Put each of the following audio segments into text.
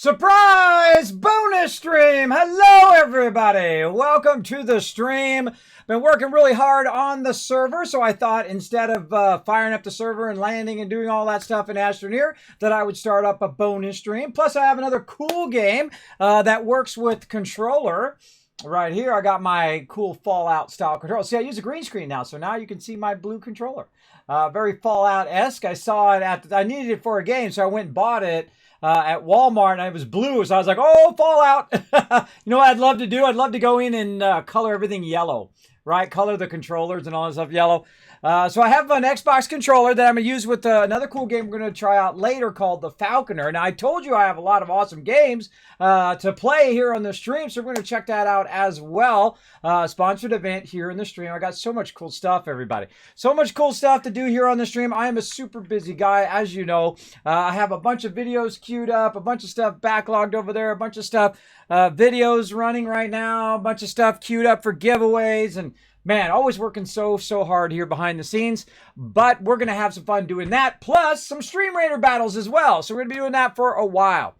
Surprise bonus stream. Hello everybody, welcome to the stream. Been working really hard on the server, so I thought instead of firing up the server and landing and doing all that stuff in Astroneer, that I would start up a bonus stream. Plus I have another cool game that works with controller. Right here I got my cool Fallout style controller. See, I use a green screen now, so now you can see my blue controller. Very Fallout-esque. I saw it I needed it for a game, so I went and bought it at Walmart, and it was blue, so I was like, oh, Fallout. You know what I'd love to do? I'd love to go in and color everything yellow, right? Color the controllers and all that stuff yellow. So I have an Xbox controller that I'm going to use with another cool game we're going to try out later called the Falconer. Now, I told you I have a lot of awesome games to play here on the stream, so we're going to check that out as well. Sponsored event here in the stream. I got so much cool stuff, everybody. So much cool stuff to do here on the stream. I am a super busy guy, as you know. I have a bunch of videos queued up, a bunch of stuff backlogged over there, a bunch of stuff, videos running right now, a bunch of stuff queued up for giveaways, and man, always working so hard here behind the scenes, but we're going to have some fun doing that, plus some Stream Raider battles as well. So we're going to be doing that for a while.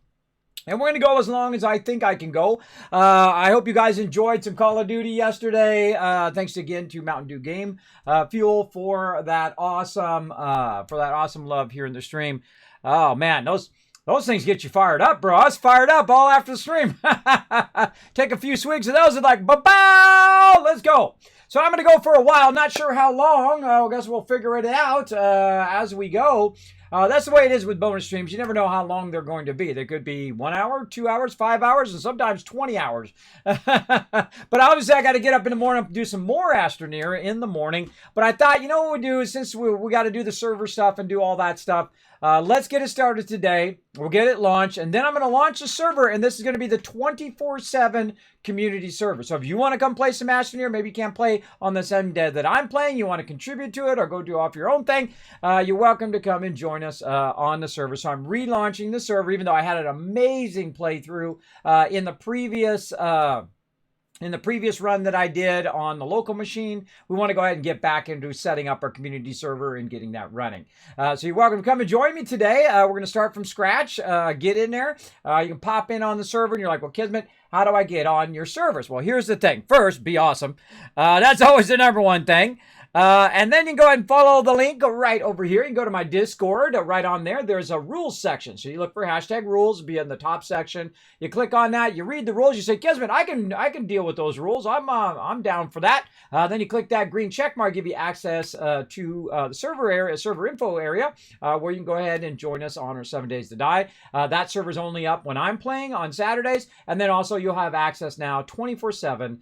And we're going to go as long as I think I can go. I hope you guys enjoyed some Call of Duty yesterday. Thanks again to Mountain Dew Game Fuel for that awesome love here in the stream. Oh man, those things get you fired up, bro. I was fired up all after the stream. Take a few swigs of those and like, ba-bow! Let's go. So I'm going to go for a while. Not sure how long. I guess we'll figure it out as we go. That's the way it is with bonus streams. You never know how long they're going to be. They could be 1 hour, 2 hours, 5 hours, and sometimes 20 hours. But obviously, I got to get up in the morning and do some more Astroneer in the morning. But I thought, you know what we do is since we got to do the server stuff and do all that stuff, let's get it started today. We'll get it launched, and then I'm going to launch a server, and this is going to be the 24/7 community server. So if you want to come play some Astroneer, maybe you can't play on the same day that I'm playing, you want to contribute to it or go do off your own thing, you're welcome to come and join us on the server. So I'm relaunching the server, even though I had an amazing playthrough in the previous run that I did on the local machine. We want to go ahead and get back into setting up our community server and getting that running. So you're welcome to come and join me today. We're going to start from scratch. Get in there. You can pop in on the server and you're like, well, Kismet, how do I get on your servers? Well, here's the thing. First, be awesome. That's always the number one thing. And then you can go ahead and follow the link right over here. You can go to my Discord right on there. There's a rules section. So you look for hashtag rules, it'll be in the top section. You click on that, you read the rules, you say, Kismet, I can deal with those rules. I'm down for that. Then you click that green check mark, give you access to the server area, server info area, where you can go ahead and join us on our 7 Days to Die. That server's only up when I'm playing on Saturdays. And then also you'll have access now 24/7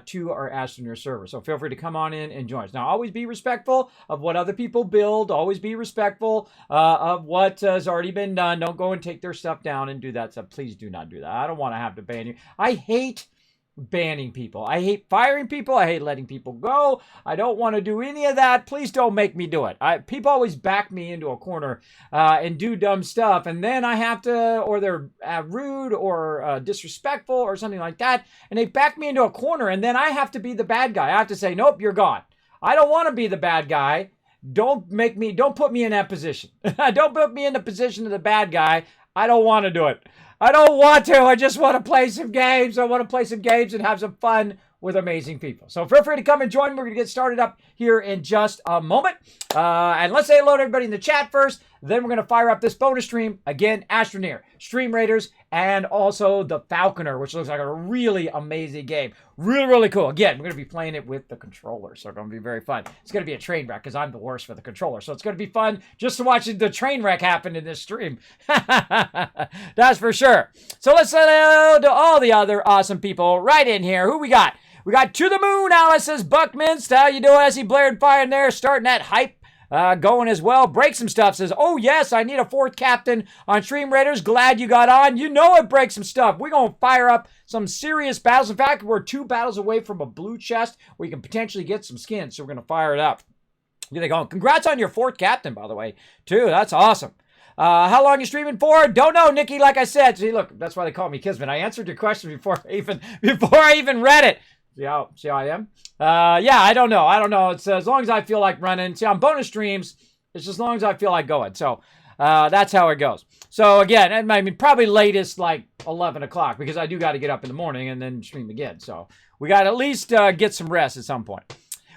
to our Astroneer server. So feel free to come on in and join us. Now, always be respectful of what other people build. Always be respectful of what has already been done. Don't go and take their stuff down and do that stuff. Please do not do that. I don't want to have to ban you. I hate banning people. I hate firing people. I hate letting people go. I don't want to do any of that. Please don't make me do it. People always back me into a corner and do dumb stuff, and then I have to, or they're rude or disrespectful or something like that, and they back me into a corner, and then I have to be the bad guy. I have to say, nope, you're gone. I don't want to be the bad guy. Don't put me in that position. Don't put me in the position of the bad guy. I don't want to do it. I don't want to. I just want to play some games. I want to play some games and have some fun with amazing people. So feel free to come and join me. We're going to get started up here in just a moment. And let's say hello to everybody in the chat first. Then we're going to fire up this bonus stream. Again, Astroneer, Stream Raiders, and also the Falconer, which looks like a really amazing game. Really cool. Again, we're going to be playing it with the controller, so it's going to be very fun. It's going to be a train wreck because I'm the worst for the controller. So it's going to be fun just to watch the train wreck happen in this stream. That's for sure. So let's say hello to all the other awesome people right in here. Who we got? We got To the Moon, Alice says, Buckminster, how you doing? I see Blair and Fire in there, starting that hype going as well. Break Some Stuff says, oh yes, I need a fourth captain on Stream Raiders. Glad you got on. You know it, Break Some Stuff. We're going to fire up some serious battles. In fact, we're 2 battles away from a blue chest where you can potentially get some skins, so we're going to fire it up. Get it going. Congrats on your 4th captain, by the way, too. That's awesome. How long you streaming for? Don't know, Nikki. Like I said, see, look, that's why they call me Kismet. I answered your question before I even read it. See how I am? Yeah, I don't know. It's as long as I feel like running. See, on bonus streams, it's just as long as I feel like going. So, That's how it goes. So again, I mean, probably latest like 11 o'clock because I do got to get up in the morning and then stream again. So we got to at least get some rest at some point.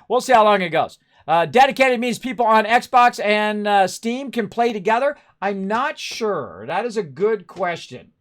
We'll see how long it goes. Dedicated means people on Xbox and Steam can play together. I'm not sure. That is a good question.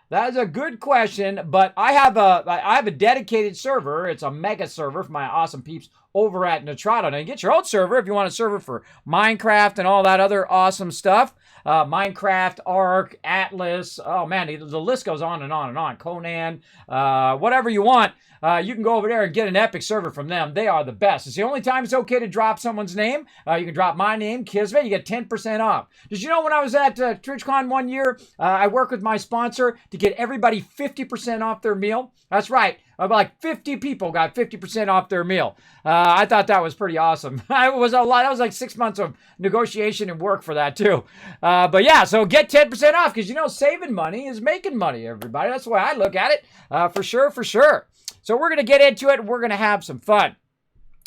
That is a good question, but I have a dedicated server. It's a mega server for my awesome peeps over at Nitrado. Now, you get your own server if you want a server for Minecraft and all that other awesome stuff. Minecraft, Ark, Atlas. Oh, man, the list goes on and on and on. Conan, whatever you want. You can go over there and get an epic server from them. They are the best. It's the only time it's okay to drop someone's name. You can drop my name, Kismet. You get 10% off. Did you know when I was at TwitchCon one year, I worked with my sponsor to get everybody 50% off their meal? That's right. About like 50 people got 50% off their meal. I thought that was pretty awesome. It was a lot. That was like 6 months of negotiation and work for that too. But yeah, so get 10% off because, you know, saving money is making money, everybody. That's the way I look at it. For sure, for sure. So we're going to get into it and we're going to have some fun.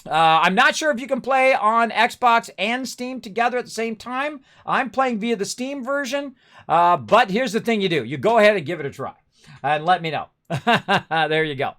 I'm not sure if you can play on Xbox and Steam together at the same time. I'm playing via the Steam version. But here's the thing you do. You go ahead and give it a try. And let me know. There you go.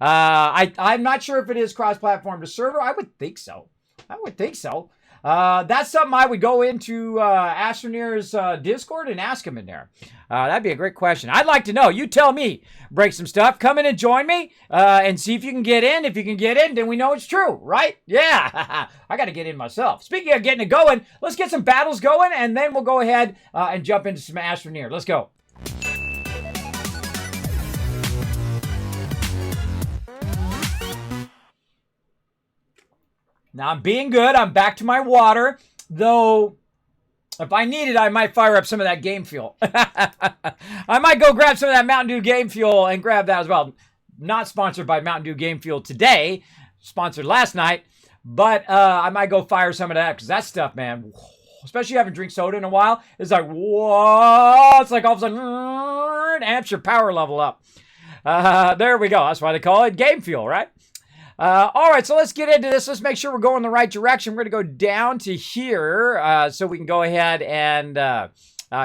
I'm not sure if it is cross-platform to server. I would think so. That's something I would go into Astroneer's Discord and ask him in there. That'd be a great question. I'd like to know. You tell me. Break some stuff. Come in and join me and see if you can get in. If you can get in, then we know it's true, right? Yeah. I got to get in myself. Speaking of getting it going, let's get some battles going, and then we'll go ahead and jump into some Astroneer. Let's go. Now I'm being good. I'm back to my water. Though, if I need it, I might fire up some of that game fuel. I might go grab some of that Mountain Dew game fuel and grab that as well. Not sponsored by Mountain Dew game fuel today. Sponsored last night. But I might go fire some of that because that stuff, man, especially having drank soda in a while, it's like, whoa. It's like all of a sudden, amps your power level up. There we go. That's why they call it game fuel, right? All right, so let's get into this. Let's make sure we're going the right direction. We're going to go down to here so we can go ahead and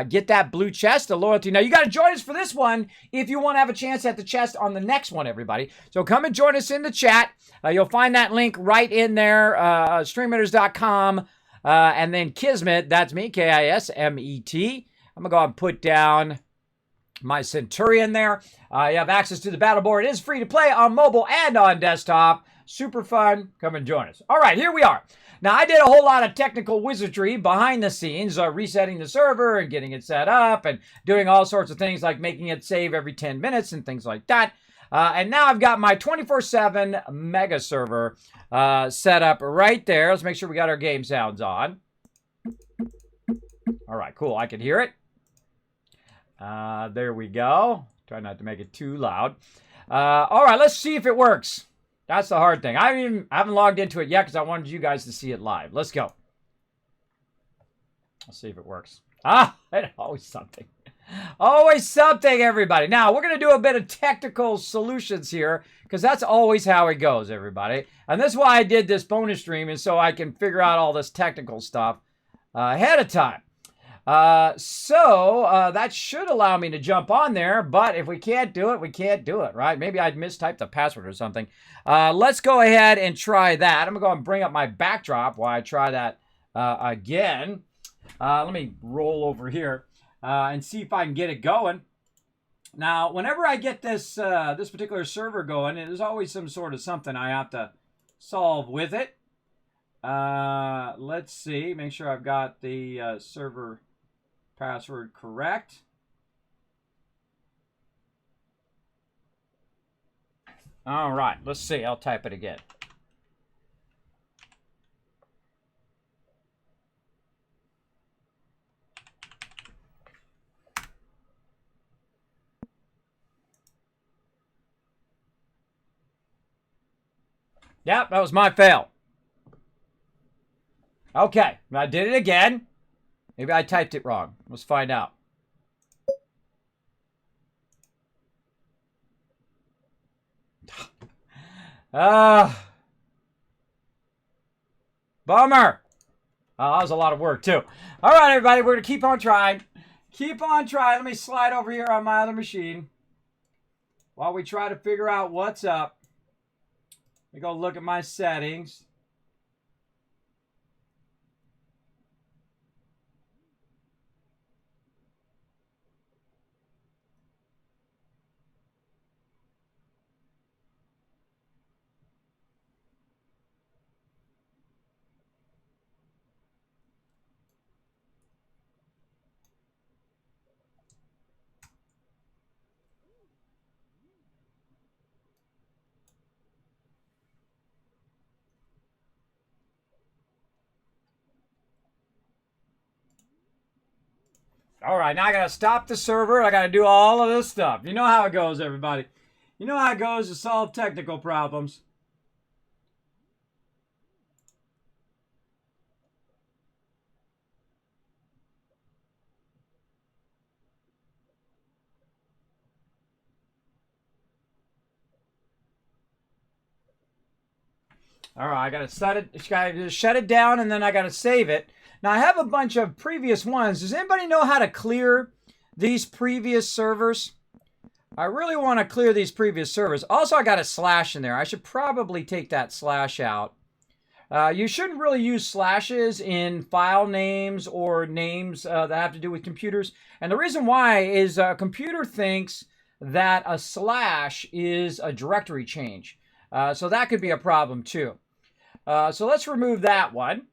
get that blue chest, the loyalty. Now, you got to join us for this one if you want to have a chance at the chest on the next one, everybody. So come and join us in the chat. You'll find that link right in there, streamhitters.com, and then Kismet, that's me, Kismet. I'm going to go ahead and put down my Centurion there. You have access to the battle board. It is free to play on mobile and on desktop. Super fun. Come and join us. All right, here we are. Now, I did a whole lot of technical wizardry behind the scenes, resetting the server and getting it set up and doing all sorts of things like making it save every 10 minutes and things like that. And now I've got my 24/7 mega server set up right there. Let's make sure we got our game sounds on. All right, cool. I can hear it. There we go. Try not to make it too loud. All right, let's see if it works. That's the hard thing. I haven't logged into it yet because I wanted you guys to see it live. Let's go. Let's see if it works. Always something. Always something, everybody. Now, we're going to do a bit of technical solutions here because that's always how it goes, everybody. And that's why I did this bonus stream is so I can figure out all this technical stuff ahead of time. So that should allow me to jump on there, but if we can't do it, we can't do it, right? Maybe I'd mistyped the password or something. Let's go ahead and try that. I'm going to go and bring up my backdrop while I try that again. Let me roll over here and see if I can get it going. Now, whenever I get this this particular server going, there's always some sort of something I have to solve with it. Let's see. Make sure I've got the server password correct. All right. Let's see. I'll type it again. Yep, that was my fail. Okay, I did it again. Maybe I typed it wrong. Let's find out. Bummer. That was a lot of work, too. All right, everybody, we're going to keep on trying. Keep on trying. Let me slide over here on my other machine while we try to figure out what's up. Let me go look at my settings. All right, now I got to stop the server. I got to do all of this stuff. You know how it goes, everybody. You know how it goes to solve technical problems. All right, I got to shut it down, and then I got to save it. Now, I have a bunch of previous ones. Does anybody know how to clear these previous servers? I really want to clear these previous servers. Also, I got a slash in there. I should probably take that slash out. You shouldn't really use slashes in file names or names that have to do with computers. And the reason why is a computer thinks that a slash is a directory change. So that could be a problem too. So let's remove that one.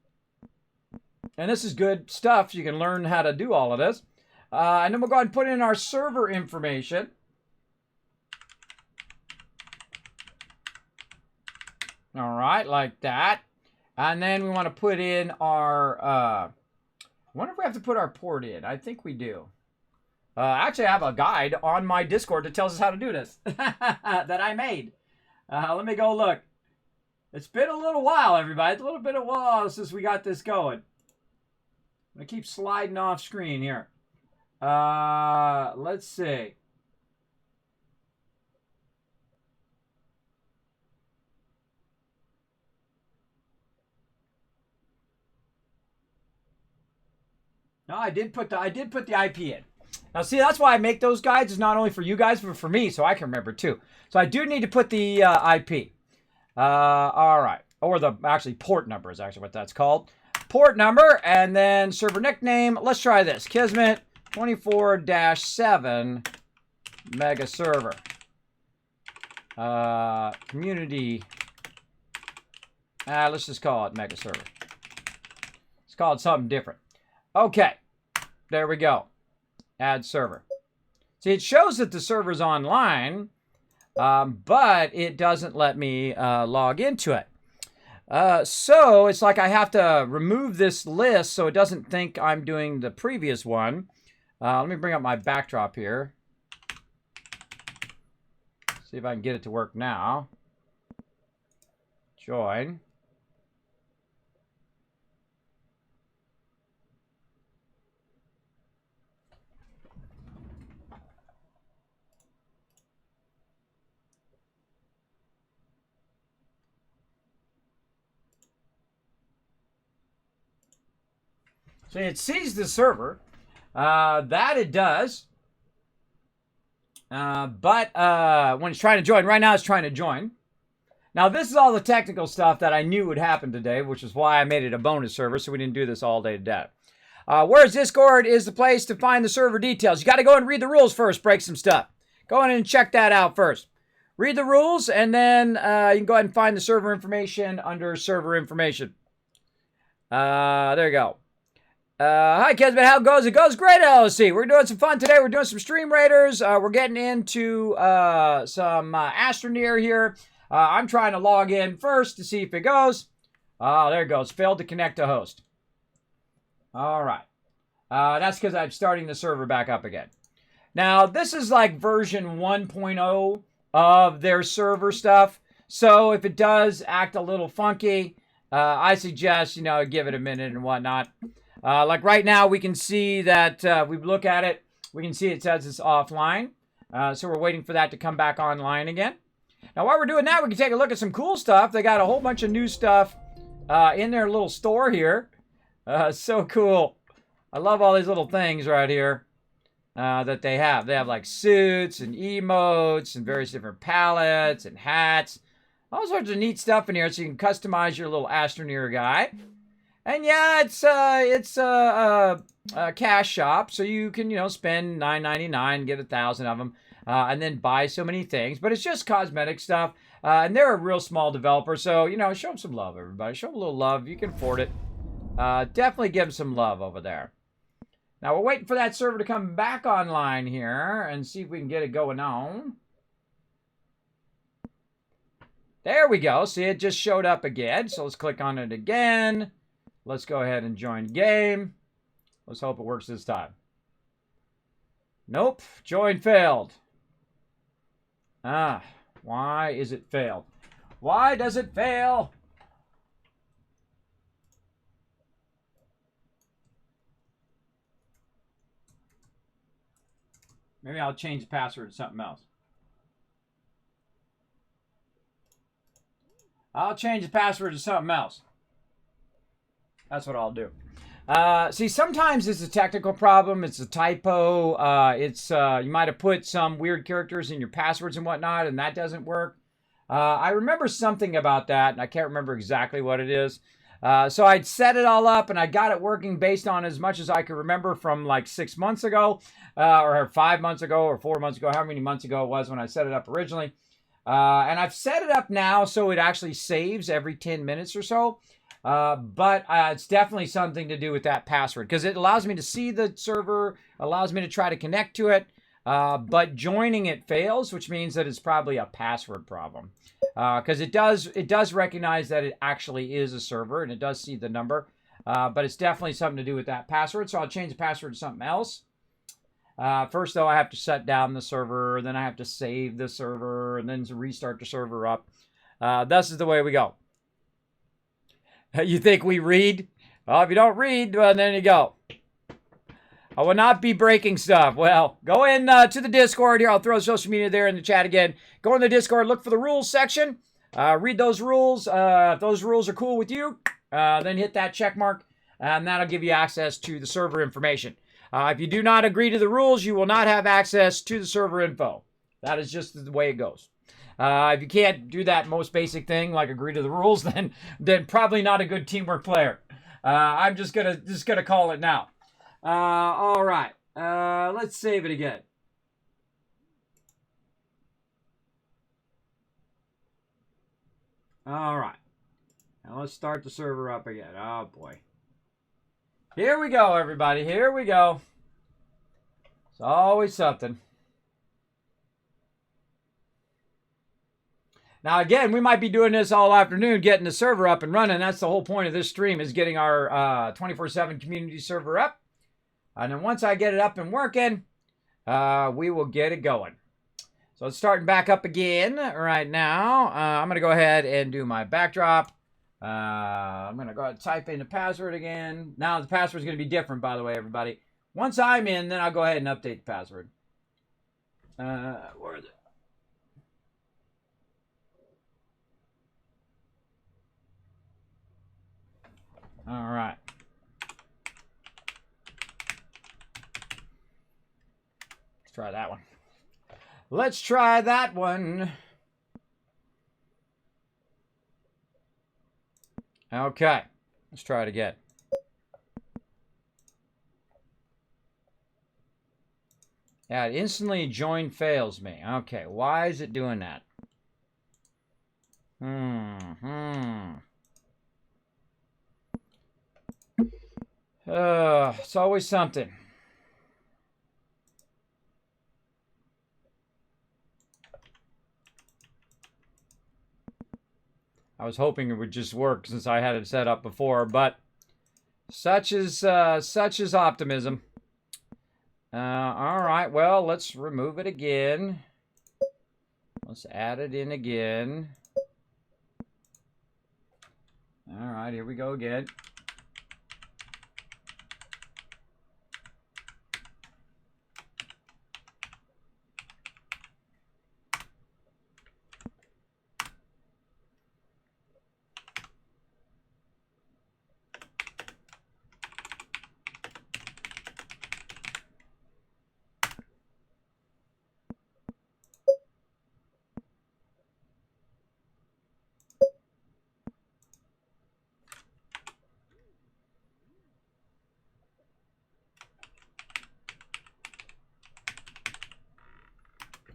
And this is good stuff. You can learn how to do all of this. And then we'll go ahead and put in our server information. All right, like that. And then we want to put in our, I wonder if we have to put our port in. I think we do. Actually, I have a guide on my Discord that tells us how to do this that I made. Let me go look. It's been a little while, everybody. It's a little bit of a while since we got this going. I'm going to keep sliding off screen here. Let's see. No, I did put the IP in. Now, see, that's why I make those guides. It's not only for you guys, but for me, so I can remember too. So I do need to put the IP. All right, or the actually port number is actually what that's called. Port number, and then server nickname. Let's try this: Kismet 24-7 mega server. Community. Let's just call it mega server. Let's call it something different. Okay, there we go. Add server. See, it shows that the server's online, but it doesn't let me log into it. So it's like I have to remove this list so it doesn't think I'm doing the previous one. Let me bring up my backdrop here. See if I can get it to work now. Join. So it sees the server. That it does. But when it's trying to join, right now it's trying to join. Now this is all the technical stuff that I knew would happen today, which is why I made it a bonus server, so we didn't do this all day today. Whereas Discord is the place to find the server details. You got to go and read the rules first, break some stuff. Go in and check that out first. Read the rules, and then you can go ahead and find the server information under server information. There you go. Hi, Kismet. How it goes? It goes great, LOC. We're doing some fun today. We're doing some Stream Raiders. We're getting into some Astroneer here. I'm trying to log in first to see if it goes. Oh, there it goes. Failed to connect to host. All right. That's because I'm starting the server back up again. Now, this is like version 1.0 of their server stuff. So if it does act a little funky, I suggest, give it a minute and whatnot. Like right now, we can see that if we look at it, we can see it says it's offline. So we're waiting for that to come back online again. Now, while we're doing that, we can take a look at some cool stuff. They got a whole bunch of new stuff in their little store here. So cool. I love all these little things right here that they have. They have like suits and emotes and various different palettes and hats. All sorts of neat stuff in here, so you can customize your little Astroneer guy. And yeah, it's a cash shop, so you can spend $9.99, get 1,000 of them, and then buy so many things. But it's just cosmetic stuff, and they're a real small developer, so show them some love, everybody. Show them a little love. You can afford it. Definitely give them some love over there. Now we're waiting for that server to come back online here and see if we can get it going on. There we go. See, it just showed up again. So let's click on it again. Let's go ahead and join game. Let's hope it works this time. Nope. Join failed. Why is it failed? Why does it fail? Maybe I'll change the password to something else. I'll change the password to something else. That's what I'll do. See, sometimes it's a technical problem. It's a typo. You might have put some weird characters in your passwords and whatnot, and that doesn't work. I remember something about that, and I can't remember exactly what it is. So I'd set it all up, and I got it working based on as much as I could remember from like 6 months ago, or 5 months ago, or 4 months ago, however many months ago it was when I set it up originally. And I've set it up now so it actually saves every 10 minutes or so. But it's definitely something to do with that password, because it allows me to see the server, allows me to try to connect to it, but joining it fails, which means that it's probably a password problem, because it does recognize that it actually is a server, and it does see the number, but it's definitely something to do with that password. So I'll change the password to something else. First, though, I have to shut down the server, then I have to save the server, and then restart the server up. This is the way we go. You think we read? Well, if you don't read, well, then you go. I will not be breaking stuff. Well, go in to the Discord here. I'll throw social media there in the chat again. Go in the Discord, look for the rules section. Read those rules. If those rules are cool with you, then hit that check mark, and that'll give you access to the server information. If you do not agree to the rules, you will not have access to the server info. That is just the way it goes. If you can't do that most basic thing, like agree to the rules, then probably not a good teamwork player. I'm just gonna call it now. All right. Let's save it again. All right. Now let's start the server up again. Oh boy. Here we go, everybody. Here we go. It's always something. Now, again, we might be doing this all afternoon, getting the server up and running. That's the whole point of this stream, is getting our 24/7 community server up. And then once I get it up and working, we will get it going. So it's starting back up again right now. I'm going to go ahead and do my backdrop. I'm going to go ahead and type in the password again. Now, the password is going to be different, by the way, everybody. Once I'm in, then I'll go ahead and update the password. Where is it? All right. Let's try that one. Let's try that one. Okay. Let's try it again. Yeah, it instantly join fails me. Okay, why is it doing that? It's always something. I was hoping it would just work since I had it set up before, but such is optimism. All right, well, let's remove it again. Let's add it in again. All right, here we go again.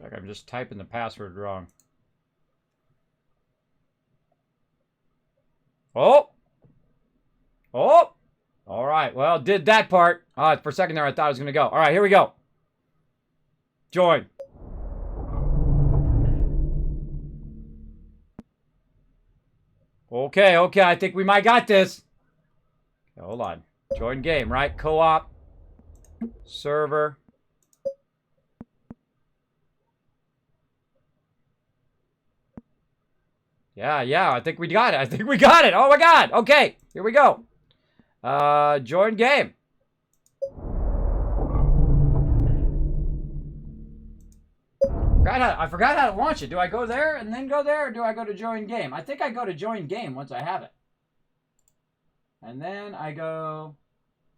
Like I'm just typing the password wrong. Oh! Oh! All right, well, did that part. For a second there, I thought I was going to go. All right, here we go. Join. Okay, I think we might got this. Hold on. Join game, right? Co-op. Server. Yeah, I think we got it. Oh my God. Okay, here we go. Join game. I forgot how to launch it. Do I go there and then go there, or do I go to join game? I think I go to join game once I have it. And then I go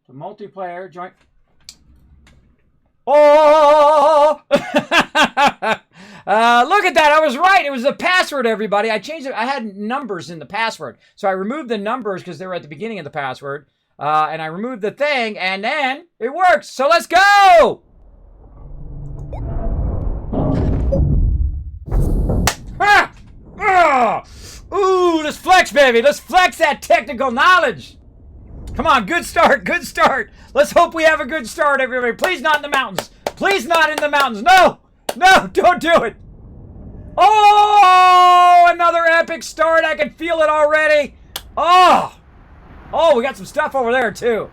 to multiplayer, join. Oh! Look at that. I was right. It was the password, everybody. I changed it. I had numbers in the password. So I removed the numbers because they were at the beginning of the password. And I removed the thing, and then it works. So let's go! Ah! Ah! Ooh, let's flex, baby. Let's flex that technical knowledge. Come on, good start, good start. Let's hope we have a good start, everybody. Please not in the mountains. Please not in the mountains. No, don't do it. Oh, another epic start. I can feel it already. Oh, we got some stuff over there, too.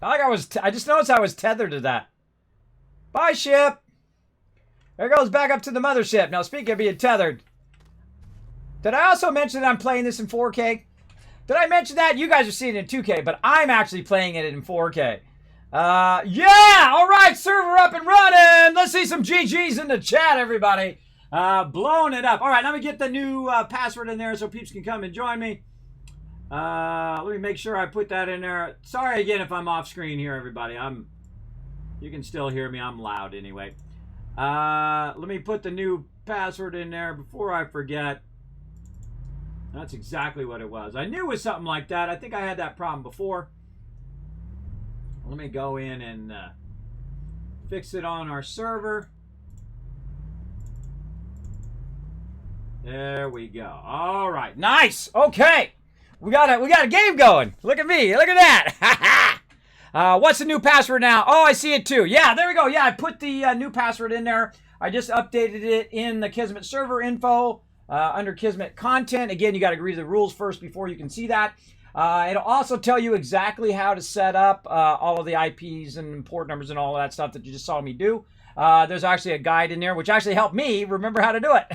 I just noticed I was tethered to that. Bye, ship. There goes back up to the mothership. Now, speaking of being tethered, did I also mention that I'm playing this in 4K? Did I mention that? You guys are seeing it in 2K, but I'm actually playing it in 4K. Yeah! All right, server up and running. Let's see some GGs in the chat, everybody. Blowing it up. All right, let me get the new password in there so peeps can come and join me. Let me make sure I put that in there. Sorry again if I'm off screen here, everybody. You can still hear me. I'm loud anyway. Let me put the new password in there before I forget. That's exactly what it was. I knew it was something like that. I think I had that problem before. Let me go in and fix it on our server. There we go. All right. Nice. Okay. We got a game going. Look at me. Look at that. What's the new password now? Oh, I see it too. Yeah, there we go. Yeah, I put the new password in there. I just updated it in the Kismet server info under Kismet content. Again, you got to agree to the rules first before you can see that. It'll also tell you exactly how to set up all of the IPs and port numbers and all of that stuff that you just saw me do. There's actually a guide in there which actually helped me remember how to do it.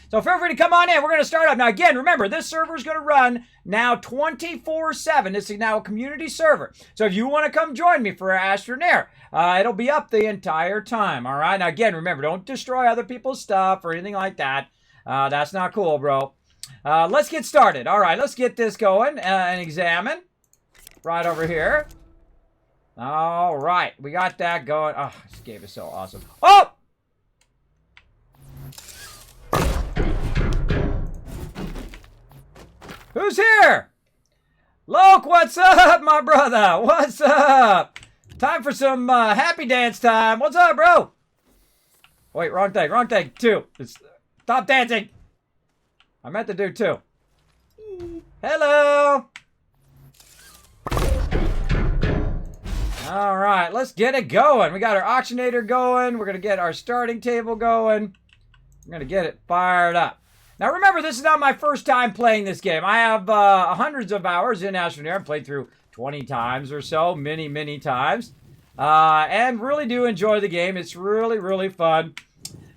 So feel free to come on in. We're going to start up. Now again, remember, this server is going to run now 24/7. This is now a community server. So if you want to come join me for Astroneer, it'll be up the entire time. All right. Now again, remember, don't destroy other people's stuff or anything like that. That's not cool, bro. Let's get started. All right, let's get this going and examine. Right over here. All right, we got that going. Oh, this game is so awesome. Oh! Who's here? Loke, what's up, my brother? What's up? Time for some happy dance time. What's up, bro? Wait, wrong thing, two. Stop dancing. I meant to do two. Hello. All right, let's get it going. We got our auctionator going. We're going to get our starting table going. We're going to get it fired up. Now, remember, this is not my first time playing this game. I have hundreds of hours in Astroneer. I've played through 20 times or so, many times. And really do enjoy the game. It's really, really fun.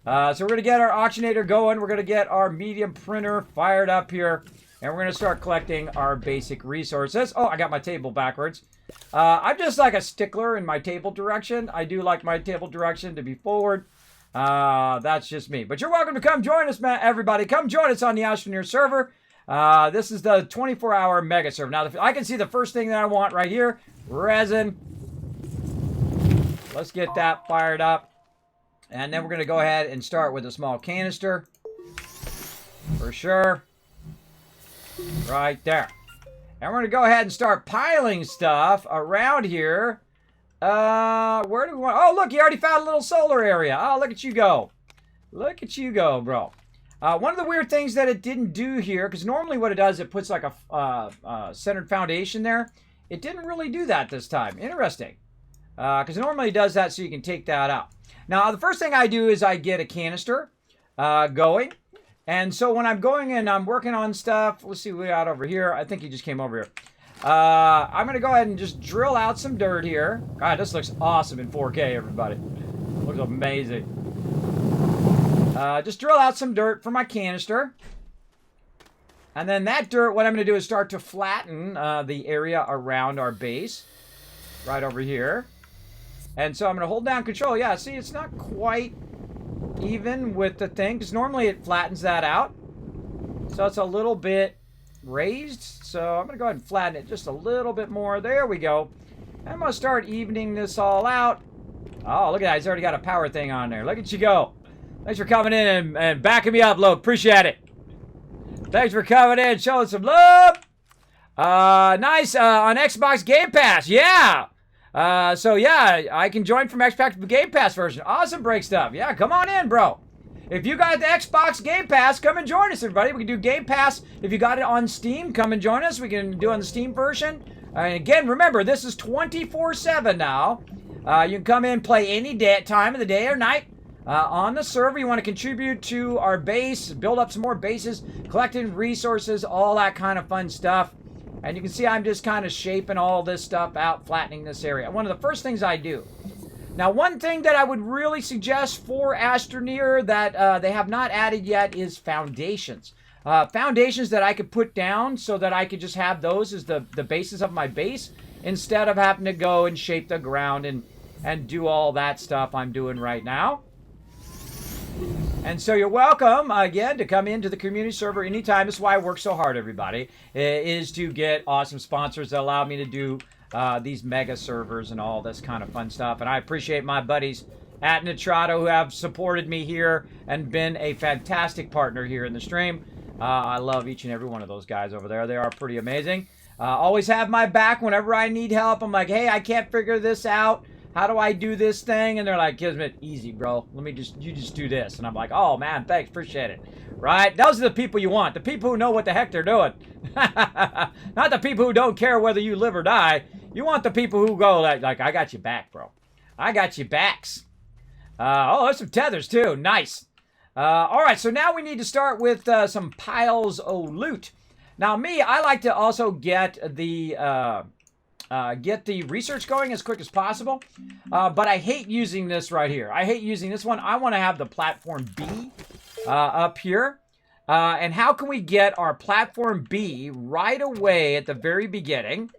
So we're going to get our auctionator going. We're going to get our medium printer fired up here. And we're going to start collecting our basic resources. Oh, I got my table backwards. I'm just like a stickler in my table direction. I do like my table direction to be forward. That's just me. But you're welcome to come join us, everybody. Come join us on the Astroneer server. This is the 24-hour mega server. Now, I can see the first thing that I want right here. Resin. Let's get that fired up. And then we're going to go ahead and start with a small canister. For sure. Right there. And we're going to go ahead and start piling stuff around here. Where do we want... Oh, look, you already found a little solar area. Oh, look at you go. Look at you go, bro. One of the weird things that it didn't do here, because normally what it does, it puts like a centered foundation there. It didn't really do that this time. Interesting. Because normally it does that so you can take that out. Now, the first thing I do is I get a canister going. And so when I'm going and I'm working on stuff, let's see what we got over here. I think he just came over here. I'm going to go ahead and just drill out some dirt here. God, this looks awesome in 4K, everybody. Looks amazing. Just drill out some dirt for my canister. And then that dirt, what I'm going to do is start to flatten the area around our base. Right over here. And so I'm going to hold down control. Yeah, see, it's not quite even with the thing, because normally it flattens that out. So it's a little bit raised. So I'm going to go ahead and flatten it just a little bit more. There we go. I'm going to start evening this all out. Oh, look at that. He's already got a power thing on there. Look at you go. Thanks for coming in and backing me up, Luke. Appreciate it. Thanks for coming in, showing some love. Nice on Xbox Game Pass. Yeah. So yeah, I can join from Xbox Game Pass version. Awesome break stuff. Yeah, come on in, bro. If you got the Xbox Game Pass, come and join us, everybody. We can do Game Pass. If you got it on Steam, come and join us. We can do it on the Steam version. And again, remember, this is 24/7 now. You can come in, play any time of the day or night. On the server, you want to contribute to our base, build up some more bases, collecting resources, all that kind of fun stuff. And you can see I'm just kind of shaping all this stuff out, flattening this area. One of the first things I do. Now, one thing that I would really suggest for Astroneer that they have not added yet is foundations. Foundations that I could put down so that I could just have those as the basis of my base instead of having to go and shape the ground and do all that stuff I'm doing right now. And so you're welcome, again, to come into the community server anytime. This is why I work so hard, everybody, is to get awesome sponsors that allow me to do these mega servers and all this kind of fun stuff. And I appreciate my buddies at Nitrato who have supported me here and been a fantastic partner here in the stream. I love each and every one of those guys over there. They are pretty amazing. Always have my back whenever I need help. I'm like, hey, I can't figure this out. How do I do this thing? And they're like, Kismet, easy, bro. You just do this. And I'm like, oh, man, thanks. Appreciate it. Right? Those are the people you want. The people who know what the heck they're doing. Not the people who don't care whether you live or die. You want the people who go like I got your back, bro. I got your backs. Oh, there's some tethers, too. Nice. All right, so now we need to start with some piles of loot. Now, I like to also get the research going as quick as possible. But I hate using this right here. I hate using this one. I want to have the platform B up here. And how can we get our platform B right away at the very beginning?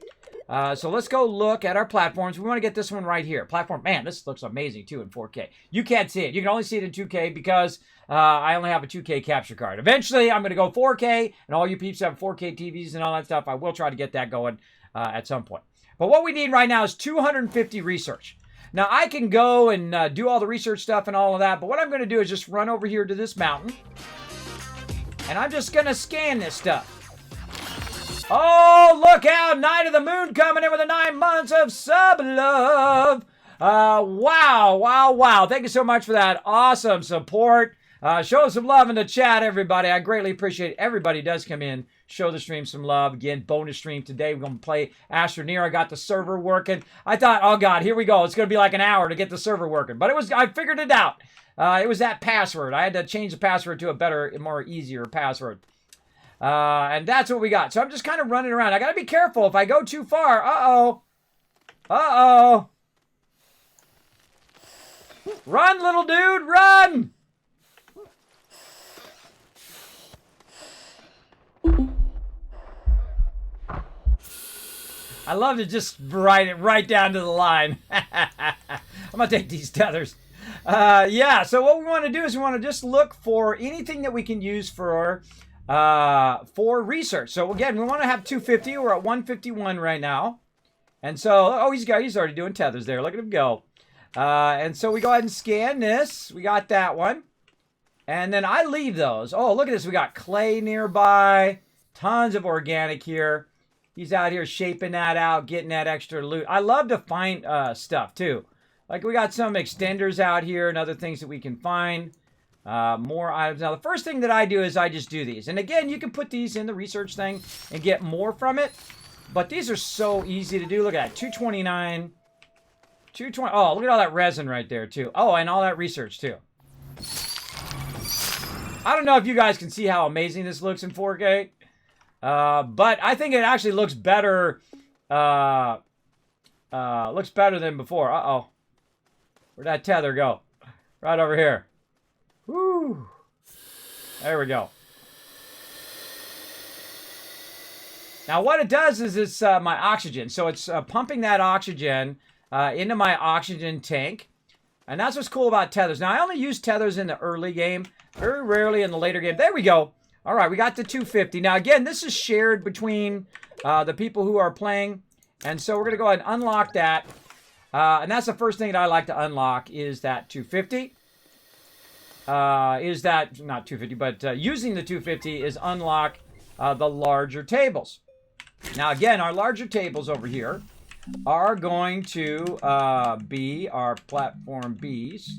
So let's go look at our platforms. We want to get this one right here. Platform, man, this looks amazing too in 4K. You can't see it. You can only see it in 2K because I only have a 2K capture card. Eventually, I'm going to go 4K, and all you peeps have 4K TVs and all that stuff. I will try to get that going at some point. But what we need right now is 250 research. Now, I can go and do all the research stuff and all of that, but what I'm going to do is just run over here to this mountain, and I'm just going to scan this stuff. Oh, look out! Night of the Moon coming in with the 9 months of sub-love. Wow, wow, wow. Thank you so much for that awesome support. Show some love in the chat, everybody. I greatly appreciate it. Everybody does come in. Show the stream some love. Again, bonus stream today. We're going to play Astroneer. I got the server working. I thought, oh, God, here we go. It's going to be like an hour to get the server working. But I figured it out. It was that password. I had to change the password to a better, more easier password. And that's what we got. So I'm just kind of running around. I got to be careful. If I go too far, uh-oh. Uh-oh. Run, little dude, run! I love to just write it right down to the line. I'm going to take these tethers. Yeah, so what we want to do is we want to just look for anything that we can use for research. So again, we want to have 250. We're at 151 right now. And so, oh, he's already doing tethers there. Look at him go. And so we go ahead and scan this. We got that one. And then I leave those. Oh, look at this. We got clay nearby. Tons of organic here. He's out here shaping that out, getting that extra loot. I love to find stuff too. Like we got some extenders out here and other things that we can find. More items. Now the first thing that I do is I just do these. And again, you can put these in the research thing and get more from it. But these are so easy to do. Look at that. 229. 220. Oh, look at all that resin right there too. Oh, and all that research too. I don't know if you guys can see how amazing this looks in 4K. But I think it actually looks better. Looks better than before. Uh-oh. Where'd that tether go? Right over here. Woo. There we go. Now what it does is it's my oxygen. So it's pumping that oxygen into my oxygen tank. And that's what's cool about tethers. Now I only use tethers in the early game. Very rarely in the later game. There we go. All right, we got the 250. Now again, this is shared between the people who are playing. And so we're going to go ahead and unlock that. And that's the first thing that I like to unlock is that 250. Is that, not 250, but using the 250 is unlock the larger tables. Now again, our larger tables over here are going to be our platform Bs.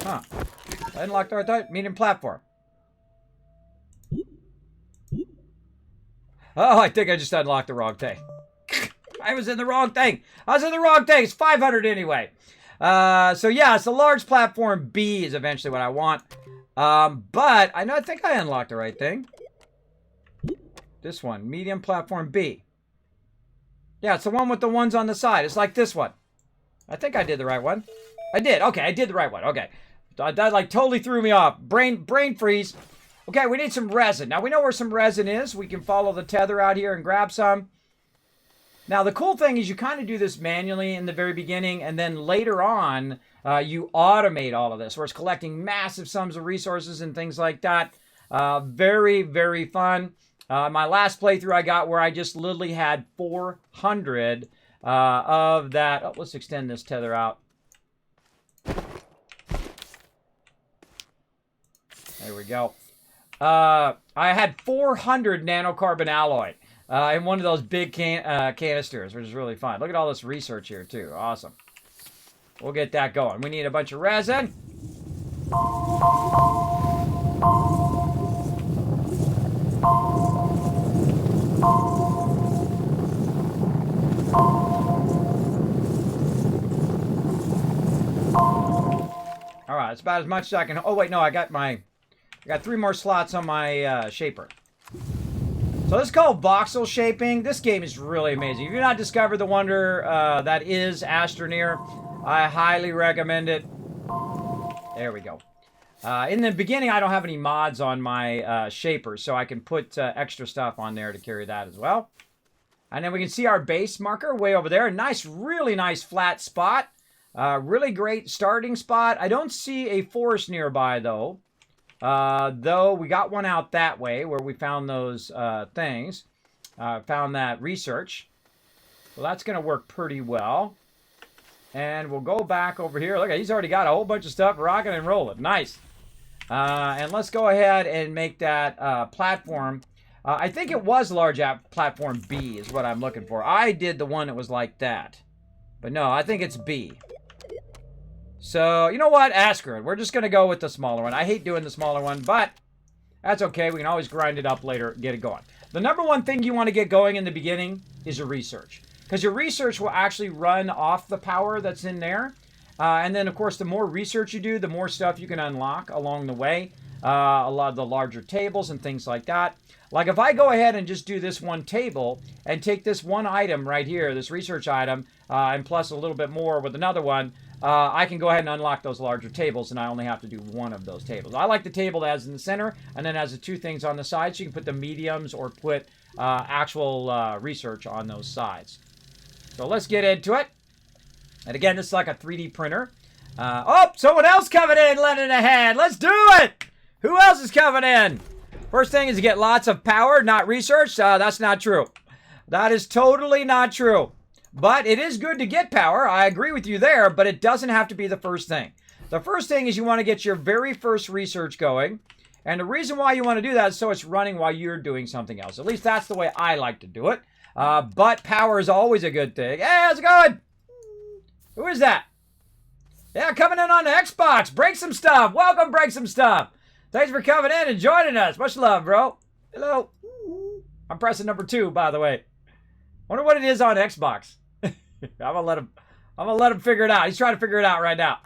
Huh. Unlocked our medium platform. Oh, I think I just unlocked the wrong thing. I was in the wrong thing. It's 500 anyway. So yeah, it's a large platform B is eventually what I want. But I think I unlocked the right thing. This one, medium platform B. Yeah, it's the one with the ones on the side. It's like this one. I think I did the right one. I did. Okay, I did the right one. Okay. That like totally threw me off. Brain freeze. Okay, we need some resin. Now we know where some resin is. We can follow the tether out here and grab some. Now the cool thing is you kind of do this manually in the very beginning, and then later on you automate all of this, where it's collecting massive sums of resources and things like that. Very, very fun. My last playthrough I got where I just literally had 400 of that. Oh, let's extend this tether out. There we go. I had 400 nanocarbon alloy in one of those big canisters, which is really fun. Look at all this research here, too. Awesome. We'll get that going. We need a bunch of resin. All right, it's about as much as I can. Oh wait, no, I got 3 more slots on my shaper. So this is called voxel shaping. This game is really amazing. If you've not discovered the wonder that is Astroneer, I highly recommend it. There we go. In the beginning, I don't have any mods on my shaper, so I can put extra stuff on there to carry that as well. And then we can see our base marker way over there. Nice, really nice flat spot. Really great starting spot. I don't see a forest nearby, though. Though we got one out that way where we found those things. Found that research. Well, that's going to work pretty well. And we'll go back over here. Look, he's already got a whole bunch of stuff rocking and rolling. Nice. And let's go ahead and make that platform. I think it was large platform B is what I'm looking for. I did the one that was like that. But no, I think it's B. So, you know what? Ask her. We're just going to go with the smaller one. I hate doing the smaller one, but that's okay. We can always grind it up later, get it going. The number one thing you want to get going in the beginning is your research. Because your research will actually run off the power that's in there. And then, of course, the more research you do, the more stuff you can unlock along the way. A lot of the larger tables and things like that. Like if I go ahead and just do this one table and take this one item right here, this research item, and plus a little bit more with another one, I can go ahead and unlock those larger tables, and I only have to do one of those tables. I like the table that has in the center, and then has the 2 things on the sides. So you can put the mediums or put actual research on those sides. So let's get into it. And again, this is like a 3D printer. Oh, someone else coming in, lending a hand. Let's do it. Who else is coming in? First thing is to get lots of power, not research. That's not true. That is totally not true. But it is good to get power. I agree with you there, but it doesn't have to be the first thing. The first thing is you want to get your very first research going. And the reason why you want to do that is so it's running while you're doing something else. At least that's the way I like to do it. But power is always a good thing. Hey, how's it going? Who is that? Yeah, coming in on the Xbox. Break some stuff. Welcome, Break Some Stuff. Thanks for coming in and joining us. Much love, bro. Hello. I'm pressing number 2, by the way. Wonder what it is on Xbox. I'm gonna let him figure it out. He's trying to figure it out right now.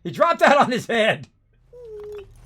He dropped that on his head.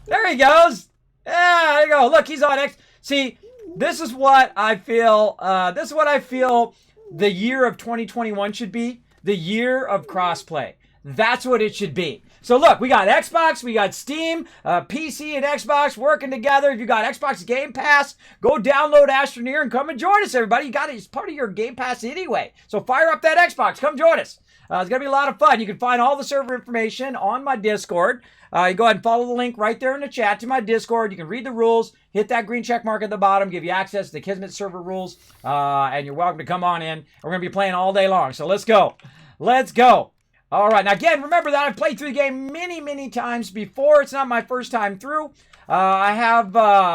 There he goes. Yeah, there you go. Look, he's on X. See, this is what I feel. This is what I feel the year of 2021 should be. The year of crossplay. That's what it should be. So look, we got Xbox, we got Steam, PC and Xbox working together. If you got Xbox Game Pass, go download Astroneer and come and join us, everybody. You got it. It's part of your Game Pass anyway. So fire up that Xbox. Come join us. It's going to be a lot of fun. You can find all the server information on my Discord. You go ahead and follow the link right there in the chat to my Discord. You can read the rules, hit that green check mark at the bottom, give you access to the Kismet server rules, and you're welcome to come on in. We're going to be playing all day long. So let's go. Let's go. All right. Now, again, remember that I've played through the game many, many times before. It's not my first time through. I have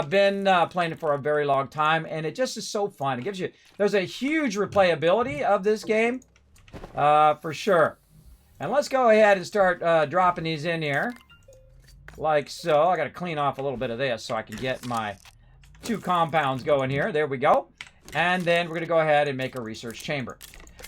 been playing it for a very long time, and it just is so fun. It gives you, there's a huge replayability of this game, for sure. And let's go ahead and start dropping these in here, like so. I got to clean off a little bit of this so I can get my 2 compounds going here. There we go. And then we're going to go ahead and make a research chamber.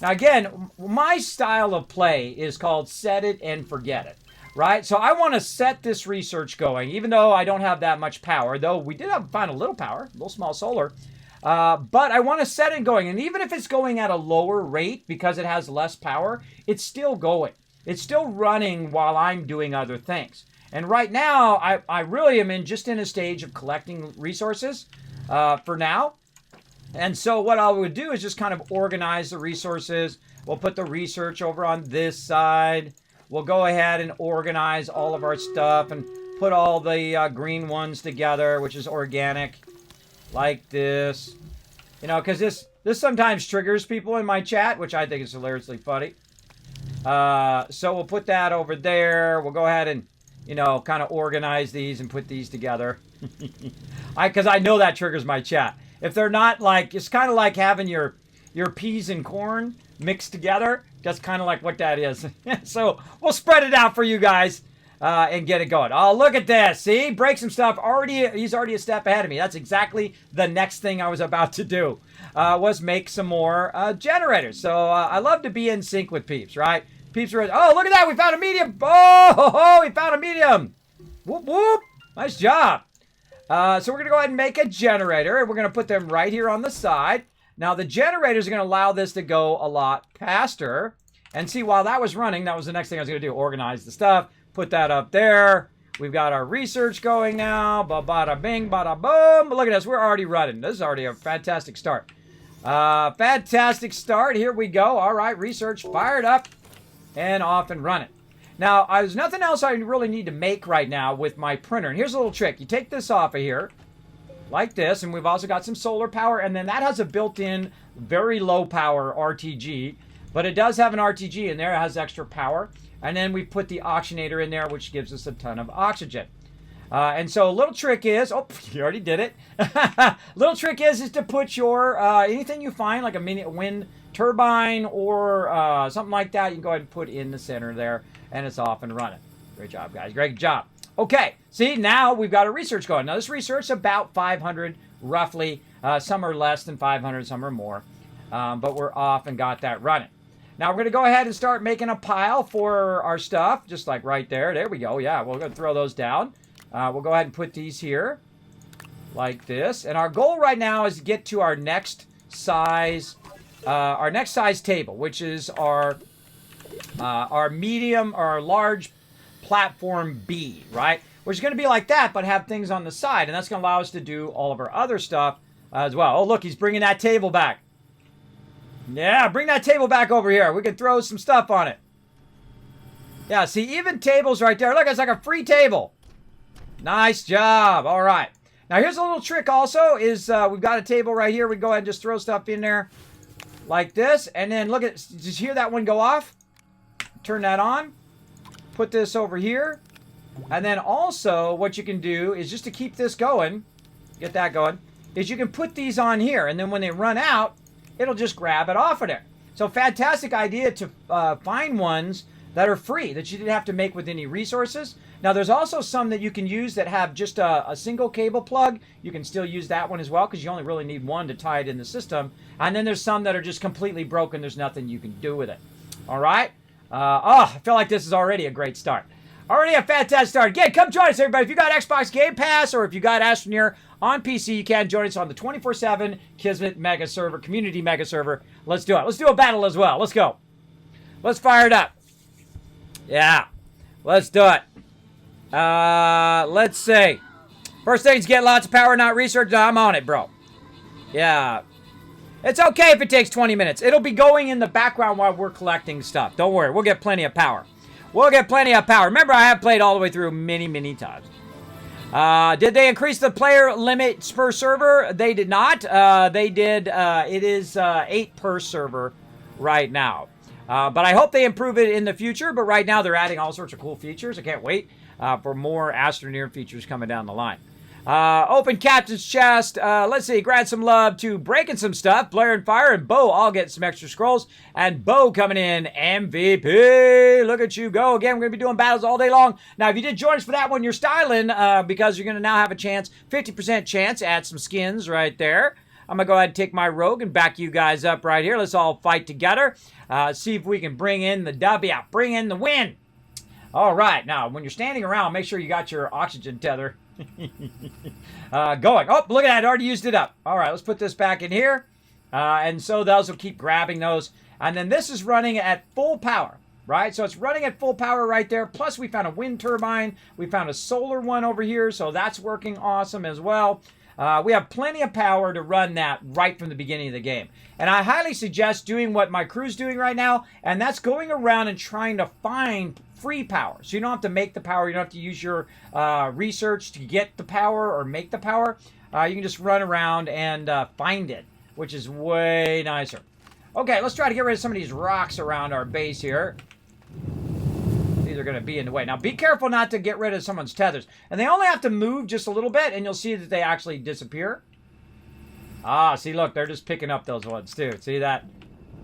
Now, again, my style of play is called set it and forget it, right? So I want to set this research going, even though I don't have that much power, though we did find a little power, a little small solar. But I want to set it going. And even if it's going at a lower rate because it has less power, it's still going. It's still running while I'm doing other things. And right now, I really am just in a stage of collecting resources for now. And so what I would do is just kind of organize the resources. We'll put the research over on this side. We'll go ahead and organize all of our stuff and put all the green ones together, which is organic, like this. You know, because this sometimes triggers people in my chat, which I think is hilariously funny. So we'll put that over there. We'll go ahead and, you know, kind of organize these and put these together. Because I know that triggers my chat. If they're not like, it's kind of like having your peas and corn mixed together. That's kind of like what that is. So we'll spread it out for you guys and get it going. Oh, look at this. See? Break some stuff. He's already a step ahead of me. That's exactly the next thing I was about to do, was make some more generators. So I love to be in sync with peeps, right? Peeps are, oh, look at that. We found a medium. Oh, we found a medium. Whoop, whoop. Nice job. So we're going to go ahead and make a generator, and we're going to put them right here on the side. Now, the generators are going to allow this to go a lot faster. And see, while that was running, that was the next thing I was going to do. Organize the stuff, put that up there. We've got our research going now. Ba-bada bing, bada boom. But look at this. We're already running. This is already a fantastic start. Fantastic start. Here we go. All right, research fired up and off and running. Now, there's nothing else I really need to make right now with my printer. And here's a little trick. You take this off of here, like this, and we've also got some solar power, and then that has a built-in very low power RTG, but it does have an RTG in there. It has extra power. And then we put the oxygenator in there, which gives us a ton of oxygen. And so a little trick is, oh, you already did it. Little trick is to put your, anything you find, like a mini wind turbine or something like that, you can go ahead and put in the center there, and it's off and running. Great job, guys. Great job. Okay, see, now we've got a research going. Now, this research is about 500, roughly. Some are less than 500, some are more. But we're off and got that running. Now, we're going to go ahead and start making a pile for our stuff, just like right there. There we go. Yeah, we're going to throw those down. We'll go ahead and put these here, like this. And our goal right now is to get to our next size table, which is our medium or our large platform B, right? Which is going to be like that, but have things on the side. And that's going to allow us to do all of our other stuff as well. Oh, look, he's bringing that table back. Yeah, bring that table back over here. We can throw some stuff on it. Yeah, see, even tables right there. Look, it's like a free table. Nice job. All right. Now, here's a little trick also is we've got a table right here. We go ahead and just throw stuff in there like this. And then look at, just hear that one go off? Turn that on. Put this over here. And then also what you can do is just to keep this going, get that going, is you can put these on here. And then when they run out, it'll just grab it off of there. So fantastic idea to find ones that are free, that you didn't have to make with any resources. Now there's also some that you can use that have just a single cable plug. You can still use that one as well because you only really need one to tie it in the system. And then there's some that are just completely broken. There's nothing you can do with it. All right? I feel like this is already a great start. Already a fantastic start. Again, come join us, everybody. If you got Xbox Game Pass or if you got Astroneer on PC, you can join us on the 24/7 Kismet Mega Server, Community Mega Server. Let's do it. Let's do a battle as well. Let's go. Let's fire it up. Yeah. Let's do it. Let's see. First thing is get lots of power, not research. No, I'm on it, bro. Yeah. It's okay if it takes 20 minutes. It'll be going in the background while we're collecting stuff. Don't worry. We'll get plenty of power. We'll get plenty of power. Remember, I have played all the way through many, many times. Did they increase the player limits per server? They did not. They did. It is 8 per server right now. But I hope they improve it in the future. But right now, they're adding all sorts of cool features. I can't wait for more Astroneer features coming down the line. Open Captain's Chest. Let's see. Grant some love to Breaking Some Stuff. Blair and Fire and Bo all get some extra scrolls. And Bo coming in MVP. Look at you go. Again, we're going to be doing battles all day long. Now, if you did join us for that one, you're styling because you're going to now have a chance, 50% chance, add some skins right there. I'm going to go ahead and take my rogue and back you guys up right here. Let's all fight together. See if we can bring in the W. Bring in the win. All right. Now, when you're standing around, make sure you got your oxygen tether going. Oh, look at that. I already used it up. All right. Let's put this back in here. And so those will keep grabbing those. And then this is running at full power, right? So it's running at full power right there. Plus, we found a wind turbine. We found a solar one over here. So that's working awesome as well. We have plenty of power to run that right from the beginning of the game. And I highly suggest doing what my crew's doing right now, and that's going around and trying to find free power. So you don't have to make the power. You don't have to use your research to get the power or make the power. You can just run around and find it, which is way nicer. Okay, let's try to get rid of some of these rocks around our base here. These are going to be in the way. Now, be careful not to get rid of someone's tethers. And they only have to move just a little bit, and you'll see that they actually disappear. Ah, see, look, they're just picking up those ones, too. See that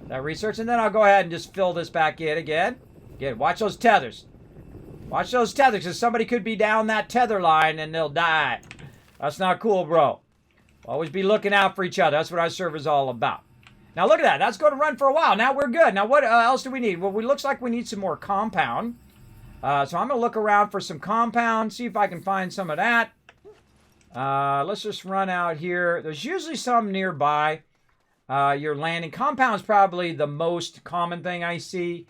research? And then I'll go ahead and just fill this back in again. Again, watch those tethers. Watch those tethers, because somebody could be down that tether line, and they'll die. That's not cool, bro. Always be looking out for each other. That's what our server's all about. Now, look at that. That's going to run for a while. Now, we're good. Now, what else do we need? Well, it looks like we need some more compound. So I'm going to look around for some compound, see if I can find some of that. Let's just run out here. There's usually some nearby. Your landing. Compound is probably the most common thing I see.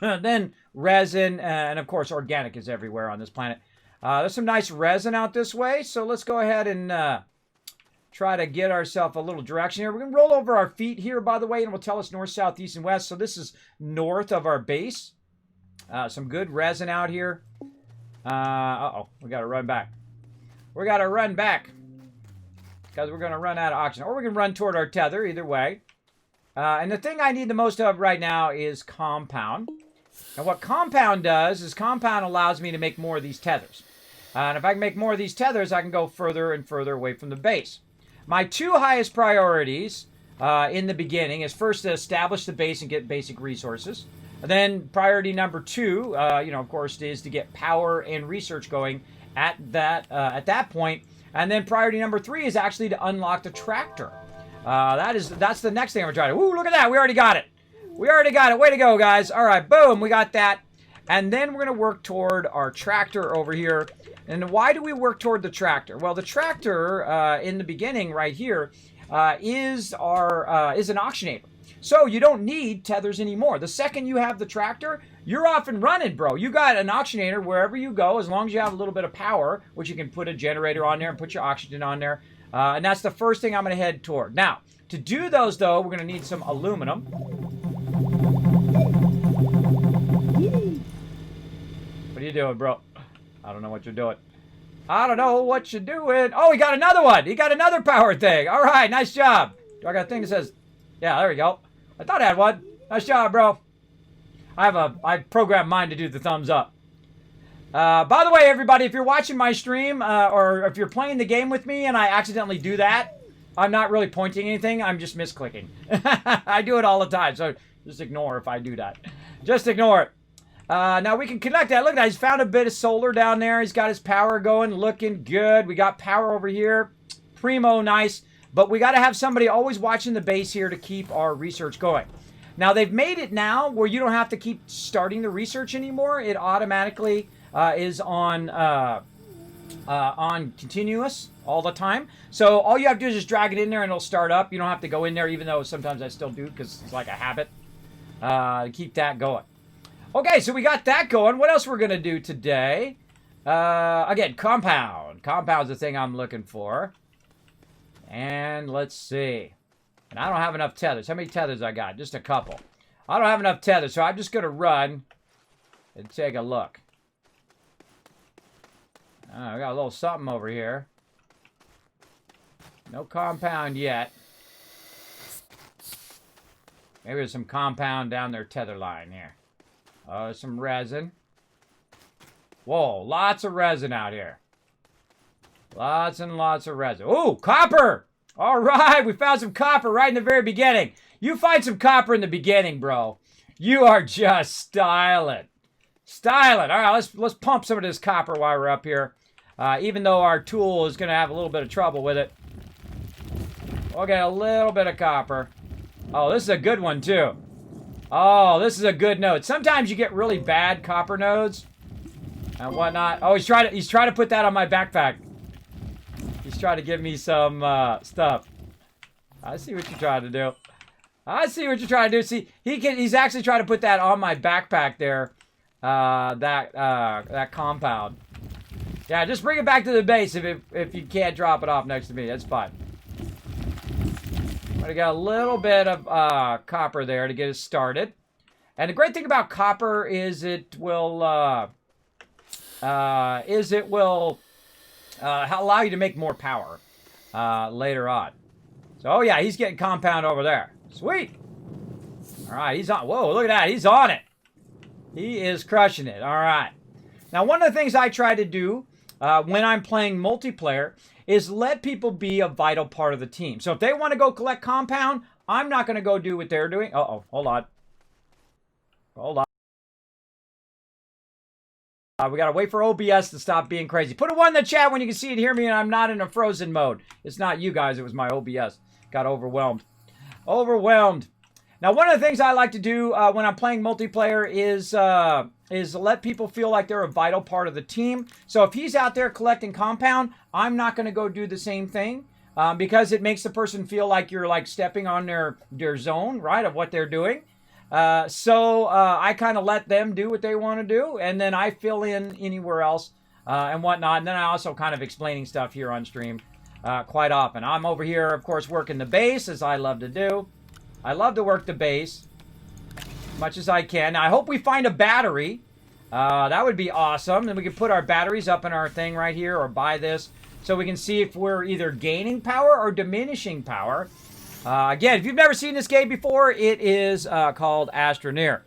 Then resin, and of course organic is everywhere on this planet. There's some nice resin out this way, so let's go ahead and try to get ourselves a little direction here. We're going to roll over our feet here, by the way, and it will tell us north, south, east, and west. So this is north of our base. Some good resin out here. Uh-oh, we got to run back. We got to run back because we're going to run out of oxygen. Or we can run toward our tether, either way. And the thing I need the most of right now is compound. And what compound does is compound allows me to make more of these tethers. And if I can make more of these tethers, I can go further and further away from the base. My two highest priorities in the beginning is first to establish the base and get basic resources. And then priority number 2, of course, is to get power and research going at that point. And then priority number 3 is actually to unlock the tractor. That's the next thing I'm gonna try to. Ooh, look at that! We already got it. We already got it. Way to go, guys! All right, boom, we got that. And then we're gonna work toward our tractor over here. And why do we work toward the tractor? Well, the tractor in the beginning right here is an auctionator. So you don't need tethers anymore. The second you have the tractor, you're off and running, bro. You got an auctionator wherever you go, as long as you have a little bit of power, which you can put a generator on there and put your oxygen on there. And that's the first thing I'm going to head toward. Now, to do those, though, we're going to need some aluminum. What are you doing, bro? I don't know what you're doing. I don't know what you're doing. Oh, he got another one. He got another power thing. All right, nice job. Do I got a thing that says... Yeah, there we go. I thought I had one. Nice job, bro. I programmed mine to do the thumbs up. By the way, everybody, if you're watching my stream or if you're playing the game with me and I accidentally do that, I'm not really pointing anything. I'm just misclicking. I do it all the time, so just ignore if I do that. Just ignore it. Now we can connect that. Look at that. He's found a bit of solar down there. He's got his power going, looking good. We got power over here. Primo, nice. But we got to have somebody always watching the base here to keep our research going. Now, they've made it now where you don't have to keep starting the research anymore. It automatically is on continuous all the time. So all you have to do is just drag it in there and it'll start up. You don't have to go in there, even though sometimes I still do because it's like a habit to keep that going. Okay, so we got that going. What else we're going to do today? Again, compound. Compound's the thing I'm looking for. And let's see. And I don't have enough tethers. How many tethers I got? Just a couple. I don't have enough tethers, so I'm just going to run and take a look. I got a little something over here. No compound yet. Maybe there's some compound down their tether line here. Oh, there's some resin. Whoa, lots of resin out here. Lots and lots of resin. Ooh, copper! All right, we found some copper right in the very beginning. You find some copper in the beginning, bro. You are just styling. Styling. All right, let's pump some of this copper while we're up here. Even though our tool is going to have a little bit of trouble with it. We'll get a little bit of copper. Oh, this is a good one, too. Oh, this is a good node. Sometimes you get really bad copper nodes and whatnot. Oh, he's trying to put that on my backpack. He's trying to give me some stuff. I see what you're trying to do. I see what you're trying to do. See, he's actually trying to put that on my backpack there. That compound. Yeah, just bring it back to the base if you can't drop it off next to me. That's fine. I got a little bit of copper there to get us started. And the great thing about copper is it will allow you to make more power later on. So, oh yeah, he's getting compound over there. Sweet. All right, he's on. Whoa, look at that. He's on it. He is crushing it. All right. Now, one of the things I try to do when I'm playing multiplayer is let people be a vital part of the team. So if they want to go collect compound, I'm not going to go do what they're doing. Uh-oh, hold on. Hold on. We got to wait for OBS to stop being crazy. Put a 1 in the chat when you can see and hear me and I'm not in a frozen mode. It's not you guys, it was my OBS. Got overwhelmed. Overwhelmed. Now, one of the things I like to do when I'm playing multiplayer is let people feel like they're a vital part of the team. So if he's out there collecting compound, I'm not going to go do the same thing because it makes the person feel like you're like stepping on their zone, right, of what they're doing. So I kind of let them do what they want to do, and then I fill in anywhere else and whatnot. And then I also kind of explaining stuff here on stream quite often. I'm over here, of course, working the base, as I love to do. I love to work the base as much as I can. Now, I hope we find a battery. That would be awesome. Then we can put our batteries up in our thing right here or buy this so we can see if we're either gaining power or diminishing power. Again, if you've never seen this game before, it is called Astroneer.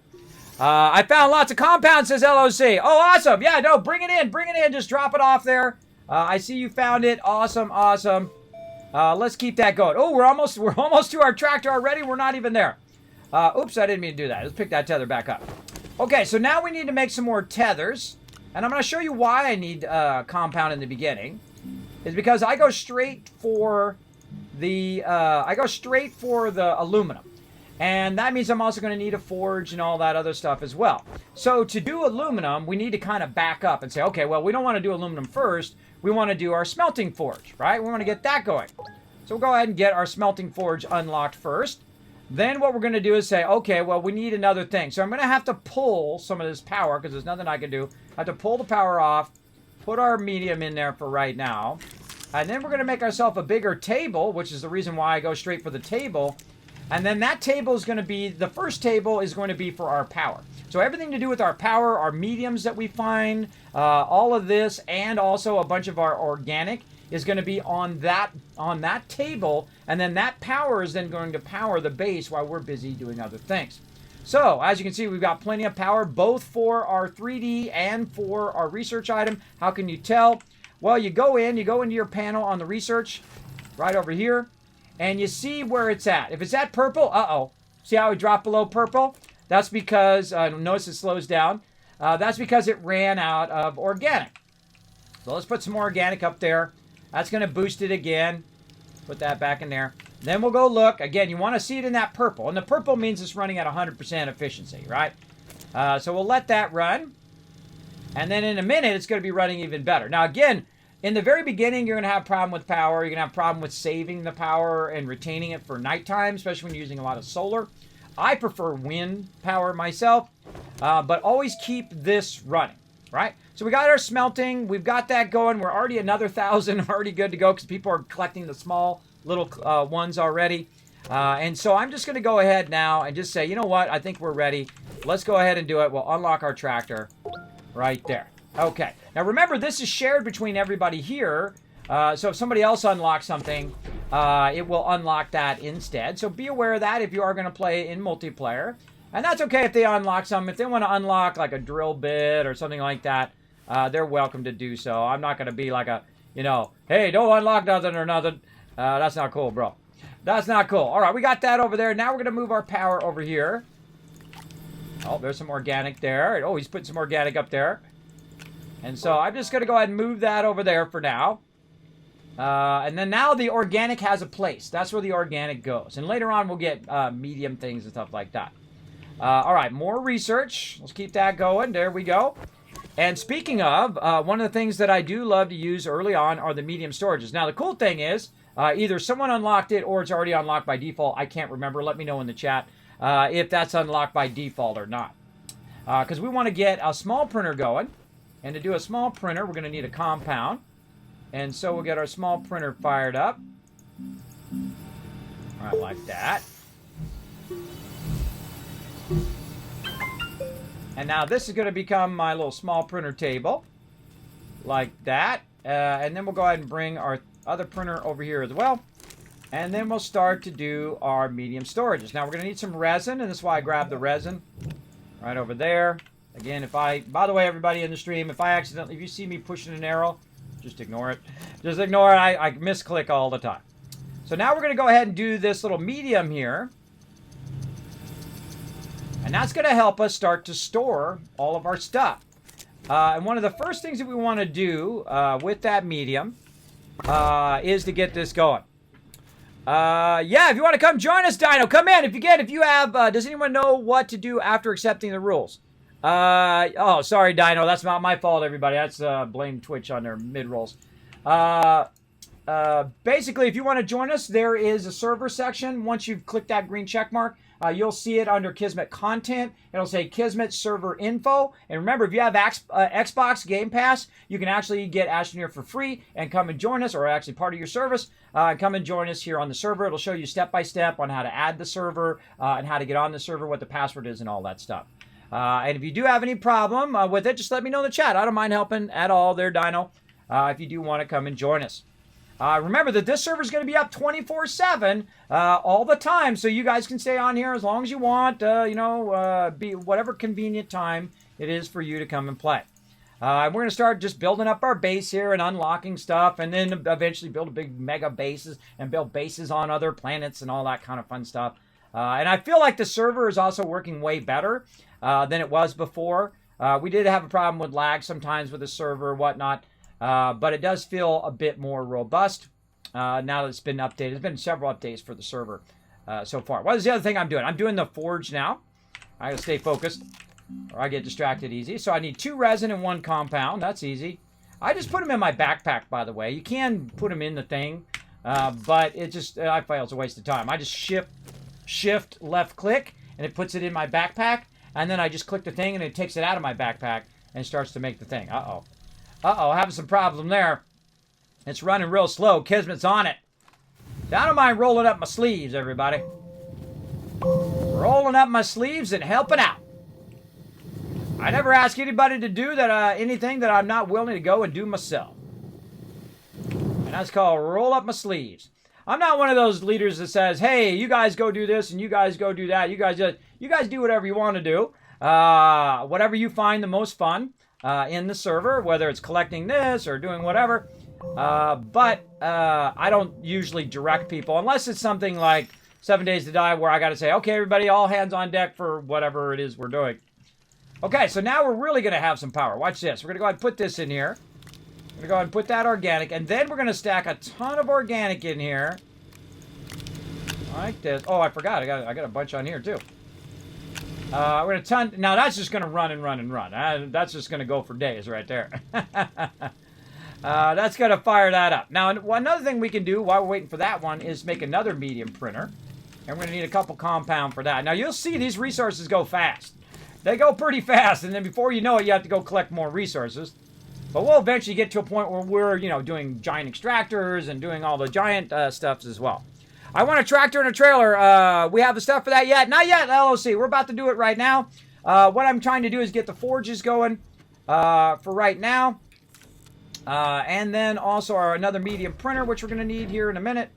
I found lots of compounds, says LOC. Oh, awesome. Yeah, no, bring it in. Bring it in. Just drop it off there. I see you found it. Awesome, awesome. Let's keep that going. Oh, we're almost to our tractor already. We're not even there. Oops, I didn't mean to do that. Let's pick that tether back up. Okay, so now we need to make some more tethers. And I'm going to show you why I need compound in the beginning. Is because I go straight for the aluminum. And that means I'm also going to need a forge and all that other stuff as well. So to do aluminum, we need to kind of back up and say, okay, well, we don't want to do aluminum first. We want to do our smelting forge, right? We want to get that going. So we'll go ahead and get our smelting forge unlocked first. Then what we're going to do is say, okay, well, we need another thing. So I'm going to have to pull some of this power because there's nothing I can do. I have to pull the power off, put our medium in there for right now. And then we're going to make ourselves a bigger table, which is the reason why I go straight for the table. And then that table is going to be, the first table is going to be for our power. So everything to do with our power, our mediums that we find, all of this, and also a bunch of our organic is going to be on that table. And then that power is then going to power the base while we're busy doing other things. So, as you can see, we've got plenty of power, both for our 3D and for our research item. How can you tell? Well, you go into your panel on the research, right over here, and you see where it's at. If it's at purple, see how it dropped below purple? That's because, notice it slows down. That's because it ran out of organic. So let's put some more organic up there. That's going to boost it again. Put that back in there. Then we'll go look. Again, you want to see it in that purple. And the purple means it's running at 100% efficiency, right? So we'll let that run. And then in a minute, it's going to be running even better. Now, again, in the very beginning, you're going to have a problem with power. You're going to have a problem with saving the power and retaining it for nighttime, especially when you're using a lot of solar. I prefer wind power myself, but always keep this running, right? So we got our smelting. We've got that going. We're already another 1,000, already good to go because people are collecting the small little ones already. And so I'm just going to go ahead now and just say, you know what? I think we're ready. Let's go ahead and do it. We'll unlock our tractor right there. Okay. Now remember, this is shared between everybody here. So if somebody else unlocks something, it will unlock that instead. So be aware of that if you are going to play in multiplayer. And that's okay if they unlock something. If they want to unlock like a drill bit or something like that, they're welcome to do so. I'm not going to be like a, hey, don't unlock nothing or nothing. That's not cool, bro. That's not cool. All right, we got that over there. Now we're going to move our power over here. Oh, there's some organic there. Oh, he's putting some organic up there. And so I'm just going to go ahead and move that over there for now. And then now the organic has a place. That's where the organic goes. And later on, we'll get medium things and stuff like that. All right, more research. Let's keep that going. There we go. And speaking of, one of the things that I do love to use early on are the medium storages. Now, the cool thing is, either someone unlocked it or it's already unlocked by default. I can't remember. Let me know in the chat if that's unlocked by default or not. Because we want to get a small printer going. And to do a small printer, we're going to need a compound. And so we'll get our small printer fired up. Right, like that. And now this is going to become my little small printer table. Like that. And then we'll go ahead and bring our other printer over here as well. And then we'll start to do our medium storages. Now we're going to need some resin, and that's why I grabbed the resin right over there. Again, by the way, everybody in the stream, if you see me pushing an arrow, just ignore it. Just ignore it. I misclick all the time. So now we're going to go ahead and do this little medium here. And that's going to help us start to store all of our stuff. And one of the first things that we want to do with that medium is to get this going. Yeah, if you want to come join us, Dino, come in. If you have, does anyone know what to do after accepting the rules? Oh, sorry, Dino. That's not my fault, everybody. That's, blame Twitch on their mid-rolls. Basically, if you want to join us, there is a server section. Once you've clicked that green check mark, you'll see it under Kismet content. It'll say Kismet server info. And remember, if you have Xbox Game Pass, you can actually get Astroneer for free and come and join us, or actually part of your service. Come and join us here on the server. It'll show you step by step on how to add the server and how to get on the server, what the password is, and all that stuff. And if you do have any problem with it, just let me know in the chat. I don't mind helping at all there, Dino, if you do want to come and join us. Remember that this server is going to be up 24/7 all the time, so you guys can stay on here as long as you want, be whatever convenient time it is for you to come and play. We're going to start just building up our base here and unlocking stuff, and then eventually build a big mega bases and build bases on other planets and all that kind of fun stuff. And I feel like the server is also working way better than it was before. We did have a problem with lag sometimes with the server and whatnot. But it does feel a bit more robust now that it's been updated. There's been several updates for the server so far. What is the other thing I'm doing? I'm doing the forge now. I gotta stay focused or I get distracted easy. So I need 2 resin and 1 compound. That's easy. I just put them in my backpack, by the way. You can put them in the thing, but it just, I feel it's a waste of time. I just shift left click and it puts it in my backpack. And then I just click the thing and it takes it out of my backpack and starts to make the thing. Uh-oh, having some problem there. It's running real slow. Kismet's on it. I don't mind rolling up my sleeves, everybody. Rolling up my sleeves and helping out. I never ask anybody to do anything that I'm not willing to go and do myself. And that's called roll up my sleeves. I'm not one of those leaders that says, hey, you guys go do this and you guys go do that. You guys just, You guys do whatever you want to do. Whatever you find the most fun in the server, whether it's collecting this or doing whatever. But I don't usually direct people unless it's something like 7 Days to Die where I got to say, okay, everybody, all hands on deck for whatever it is we're doing. Okay, so now we're really going to have some power. Watch this. We're going to go ahead and put this in here. We're going to go ahead and put that organic, and then we're going to stack a ton of organic in here. Like this. Oh, I forgot. I got a bunch on here, too. We're going to now that's just going to run and run and run. That's just going to go for days right there. That's going to fire that up. Now, another thing we can do while we're waiting for that one is make another medium printer. And we're going to need a couple compound for that. Now, you'll see these resources go fast. They go pretty fast, and then before you know it, you have to go collect more resources. But we'll eventually get to a point where we're, you know, doing giant extractors and doing all the giant stuffs as well. I want a tractor and a trailer. We have the stuff for that yet? Not yet, LOC. We're about to do it right now. What I'm trying to do is get the forges going for right now. And then also another medium printer, which we're going to need here in a minute.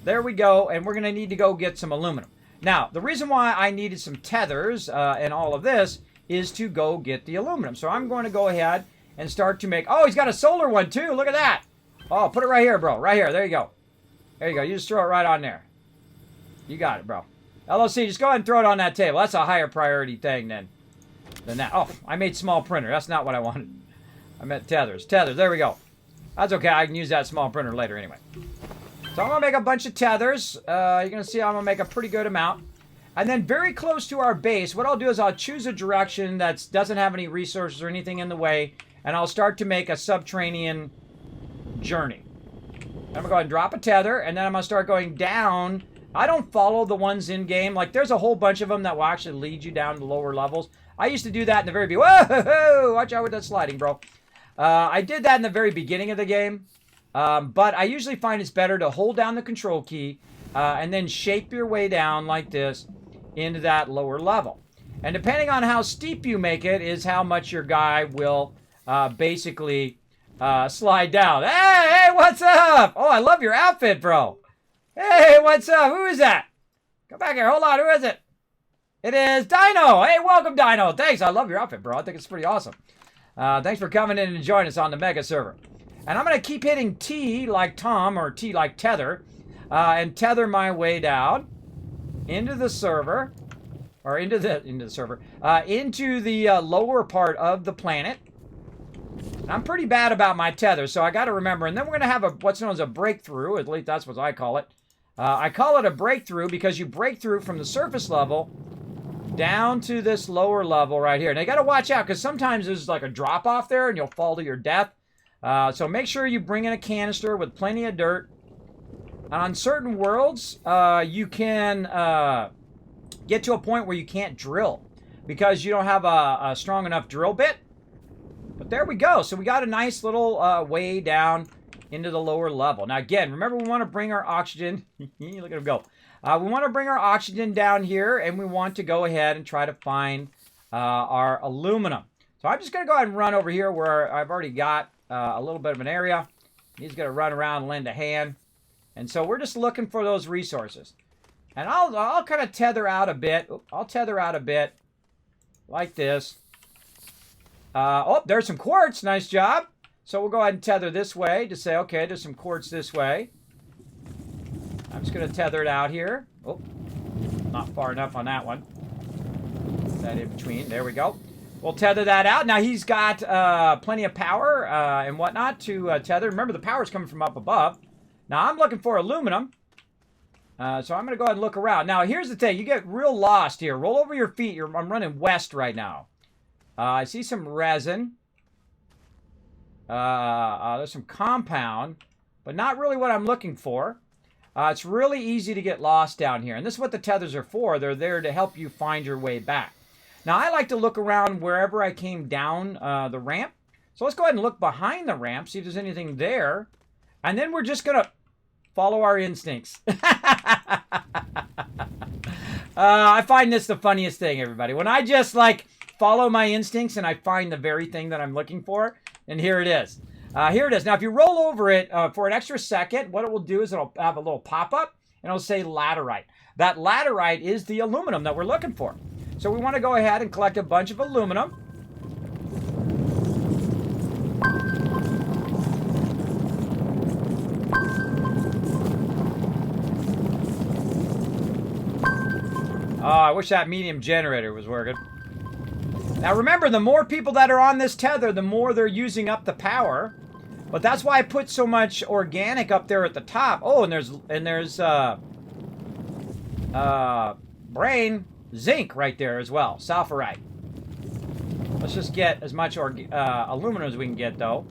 There we go. And we're going to need to go get some aluminum. Now, the reason why I needed some tethers and all of this is to go get the aluminum. So I'm going to go ahead and start to make... Oh, he's got a solar one, too. Look at that. Oh, put it right here, bro. Right here. There you go. There you go. You just throw it right on there. You got it, bro. LOC, just go ahead and throw it on that table. That's a higher priority thing than that. Oh, I made small printer. That's not what I wanted. I meant tethers. Tethers. There we go. That's okay. I can use that small printer later anyway. So I'm going to make a bunch of tethers. You're going to see I'm going to make a pretty good amount. And then very close to our base, what I'll do is I'll choose a direction that doesn't have any resources or anything in the way. And I'll start to make a subterranean journey. I'm going to go ahead and drop a tether. And then I'm going to start going down. I don't follow the ones in-game. Like, there's a whole bunch of them that will actually lead you down to lower levels. I used to do that in the very beginning. Whoa! Watch out with that sliding, bro. I did that in the very beginning of the game. But I usually find it's better to hold down the control key and then shape your way down like this into that lower level. And depending on how steep you make it is how much your guy will basically slide down. Hey, what's up? Oh, I love your outfit, bro. Hey, what's up? Who is that? Come back here. Hold on. Who is it? It is Dino. Hey, welcome, Dino. Thanks. I love your outfit, bro. I think it's pretty awesome. Thanks for coming in and joining us on the Mega server. And I'm going to keep hitting T like Tom or T like tether and tether my way down into the server or into the lower part of the planet. And I'm pretty bad about my tether, so I got to remember. And then we're going to have what's known as a breakthrough. At least that's what I call it. I call it a breakthrough because you break through from the surface level down to this lower level right here. And you got to watch out because sometimes there's like a drop off there and you'll fall to your death. So make sure you bring in a canister with plenty of dirt. And on certain worlds, you can get to a point where you can't drill because you don't have a strong enough drill bit. But there we go. So we got a nice little way down into the lower level. Now again, remember we want to bring our oxygen. Look at him go. We want to bring our oxygen down here and we want to go ahead and try to find our aluminum. So I'm just going to go ahead and run over here where I've already got a little bit of an area. He's going to run around and lend a hand. And so we're just looking for those resources. And I'll kind of tether out a bit. I'll tether out a bit like this. Oh, there's some quartz. Nice job. So we'll go ahead and tether this way to say, okay, there's some quartz this way. I'm just going to tether it out here. Oh, not far enough on that one. That in between. There we go. We'll tether that out. Now, he's got plenty of power and whatnot to tether. Remember, the power is coming from up above. Now, I'm looking for aluminum. So I'm going to go ahead and look around. Now, here's the thing. You get real lost here. Roll over your feet. I'm running west right now. I see some resin. There's some compound, but not really what I'm looking for. It's really easy to get lost down here. And this is what the tethers are for. They're there to help you find your way back. Now, I like to look around wherever I came down the ramp. So let's go ahead and look behind the ramp, see if there's anything there. And then we're just going to follow our instincts. I find this the funniest thing, everybody. When I just, like, follow my instincts and I find the very thing that I'm looking for, and here it is. Here it is. Now, if you roll over it for an extra second, what it will do is it'll have a little pop-up, and it'll say laterite. That laterite is the aluminum that we're looking for. So we want to go ahead and collect a bunch of aluminum. Oh, I wish that medium generator was working. Now remember, the more people that are on this tether, the more they're using up the power. But that's why I put so much organic up there at the top. Oh, and there's brain zinc right there as well, sulfurite. Let's just get as much aluminum as we can get, though.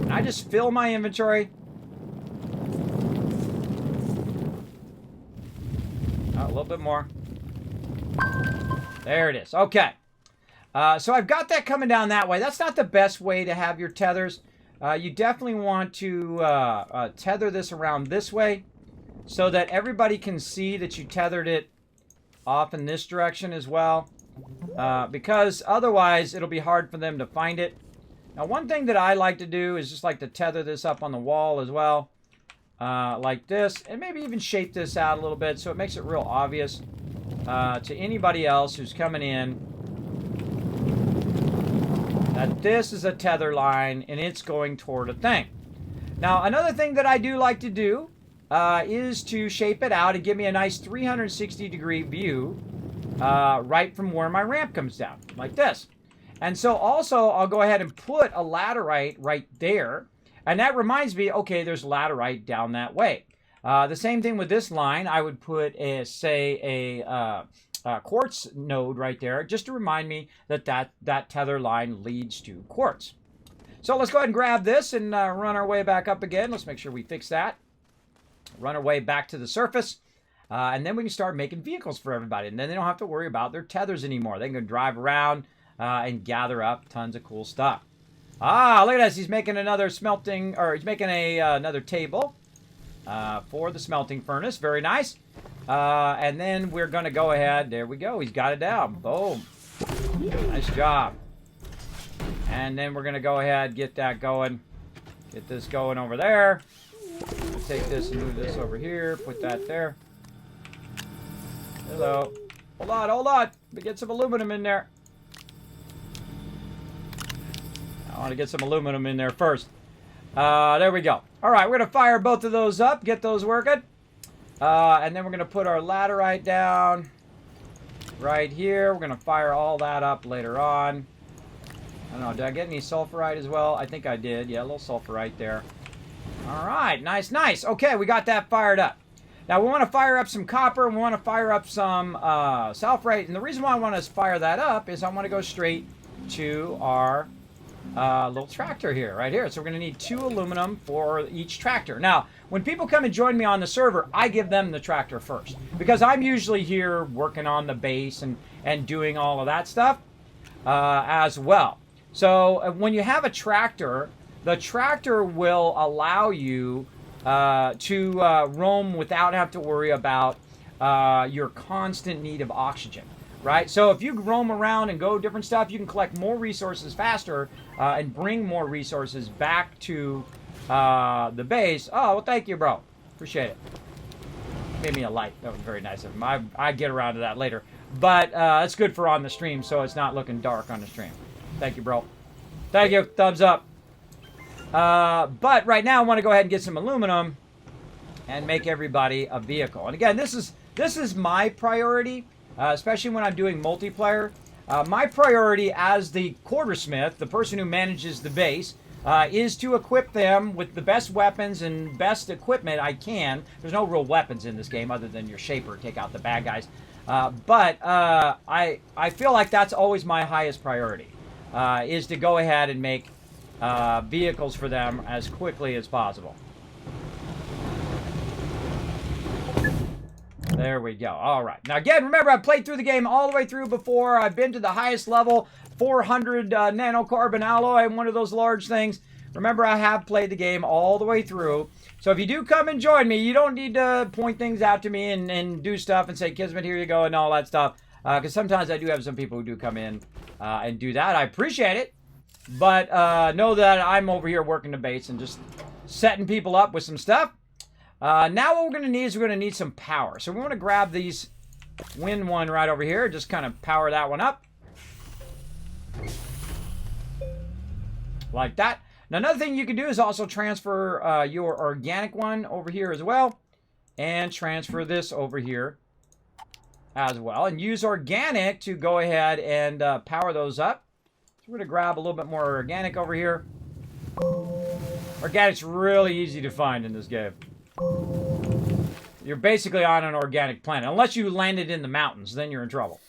Can I just fill my inventory? Oh, a little bit more. There it is. Okay. So I've got that coming down that way. That's not the best way to have your tethers. You definitely want to tether this around this way so that everybody can see that you tethered it off in this direction as well. Because otherwise it'll be hard for them to find it. Now one thing that I like to do is just like to tether this up on the wall as well. Like this. And maybe even shape this out a little bit so it makes it real obvious to anybody else who's coming in that this is a tether line and it's going toward a thing. Now, another thing that I do like to do is to shape it out and give me a nice 360-degree view right from where my ramp comes down, like this. And so also, I'll go ahead and put a laterite right there. And that reminds me, okay, there's laterite down that way. The same thing with this line. I would put, a quartz node right there, just to remind me that tether line leads to quartz. So let's go ahead and grab this and run our way back up again. Let's make sure we fix that. Run our way back to the surface. And then we can start making vehicles for everybody. And then they don't have to worry about their tethers anymore. They can drive around and gather up tons of cool stuff. Ah, look at this. He's making another smelting, or he's making another table for the smelting furnace. Very nice. And then we're going to go ahead. There we go. He's got it down. Boom. Nice job. And then we're going to go ahead, get that going. Get this going over there. We'll take this and move this over here. Put that there. Hello. Hold on, hold on. Let me get some aluminum in there. I want to get some aluminum in there first. There we go. All right, we're going to fire both of those up. Get those working. And then we're going to put our laterite down right here. We're going to fire all that up later on. I don't know, did I get any sulfurite as well? I think I did. Yeah, a little sulfurite there. All right, nice, nice. Okay, we got that fired up. Now, we want to fire up some copper. And we want to fire up some sulfurite. And the reason why I want to fire that up is I want to go straight to our little tractor here, right here. So we're going to need 2 aluminum for each tractor. Now, when people come and join me on the server, I give them the tractor first. Because I'm usually here working on the base and doing all of that stuff as well. So when you have a tractor, the tractor will allow you to roam without having to worry about your constant need of oxygen. Right? So if you roam around and go different stuff, you can collect more resources faster and bring more resources back to the base. Oh, well, thank you, bro. Appreciate it. Gave me a light. That was very nice of him. I get around to that later. But it's good for on the stream, so it's not looking dark on the stream. Thank you, bro. Thank you. Thumbs up. But right now, I want to go ahead and get some aluminum and make everybody a vehicle. And again, this is my priority. Especially when I'm doing multiplayer. My priority as the quartersmith, the person who manages the base, is to equip them with the best weapons and best equipment I can. There's no real weapons in this game other than your shaper, take out the bad guys. But I feel like that's always my highest priority, is to go ahead and make vehicles for them as quickly as possible. There we go. All right. Now, again, remember, I've played through the game all the way through before. I've been to the highest level, 400 nanocarbon alloy, and one of those large things. Remember, I have played the game all the way through. So if you do come and join me, you don't need to point things out to me and do stuff and say, Kismet, here you go, and all that stuff. Because sometimes I do have some people who do come in and do that. I appreciate it. But know that I'm over here working the base and just setting people up with some stuff. Now what we're going to need is we're going to need some power. So we want to grab these wind one right over here. Just kind of power that one up. Like that. Now another thing you can do is also transfer your organic one over here as well. And transfer this over here as well. And use organic to go ahead and power those up. So we're going to grab a little bit more organic over here. Organic's really easy to find in this game. You're basically on an organic planet. Unless you landed in the mountains, then you're in trouble.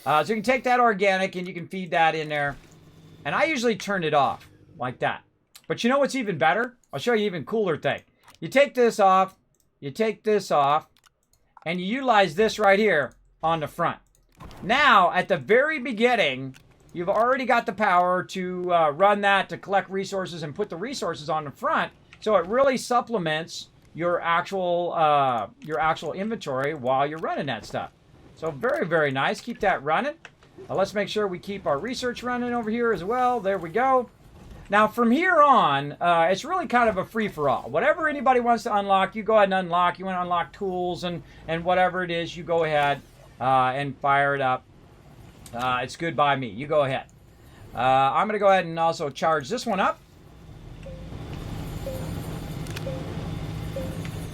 So you can take that organic and you can feed that in there. And I usually turn it off like that. But you know what's even better? I'll show you an even cooler thing. You take this off, you take this off, and you utilize this right here on the front. Now, at the very beginning, you've already got the power to run that, to collect resources and put the resources on the front. So it really supplements your actual inventory while you're running that stuff. So very, very nice. Keep that running. Let's make sure we keep our research running over here as well. There we go. Now, from here on, it's really kind of a free-for-all. Whatever anybody wants to unlock, you go ahead and unlock. You want to unlock tools and whatever it is, you go ahead and fire it up. It's good by me. You go ahead. I'm going to go ahead and also charge this one up.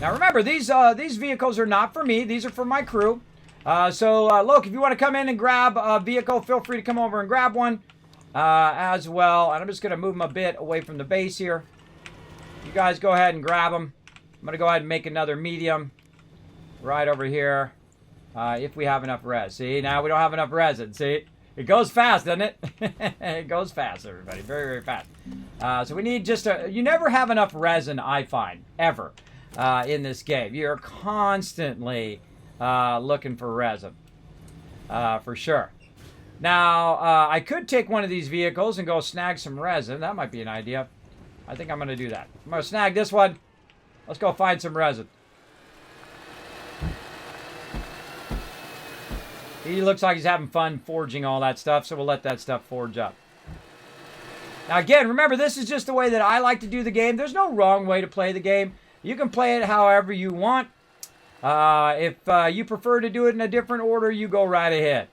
Now, remember, these vehicles are not for me. These are for my crew. Look, if you want to come in and grab a vehicle, feel free to come over and grab one. As well, and I'm just going to move them a bit away from the base here. You guys go ahead and grab them. I'm going to go ahead and make another medium right over here if we have enough res. See, now we don't have enough resin. See, it goes fast, doesn't it? It goes fast, everybody. Very, very fast. So we need just you never have enough resin, I find, ever in this game. You're constantly looking for resin, for sure. Now, I could take one of these vehicles and go snag some resin. That might be an idea. I think I'm going to do that. I'm going to snag this one. Let's go find some resin. He looks like he's having fun forging all that stuff, so we'll let that stuff forge up. Now, again, remember, this is just the way that I like to do the game. There's no wrong way to play the game. You can play it however you want. If you prefer to do it in a different order, you go right ahead.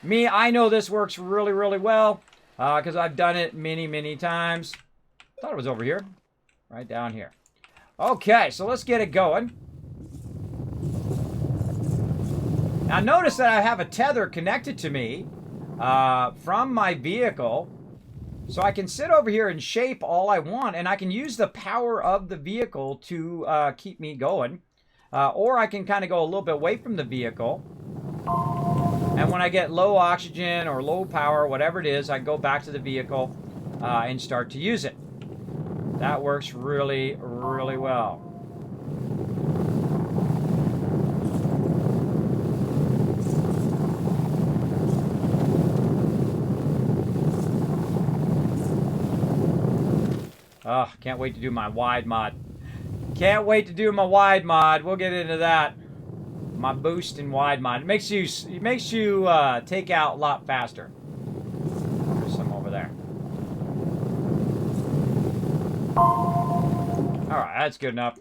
Me, I know this works really, really well because I've done it many, many times. Thought it was over here. Right down here. Okay, so let's get it going. Now notice that I have a tether connected to me from my vehicle. So I can sit over here and shape all I want, and I can use the power of the vehicle to keep me going. Or I can kind of go a little bit away from the vehicle. And when I get low oxygen or low power, whatever it is, I go back to the vehicle and start to use it. That works really, really well. Oh, can't wait to do my wide mod. Can't wait to do my wide mod. We'll get into that. My boost and wide mod. It makes you take out a lot faster. There's some over there. All right, that's good enough.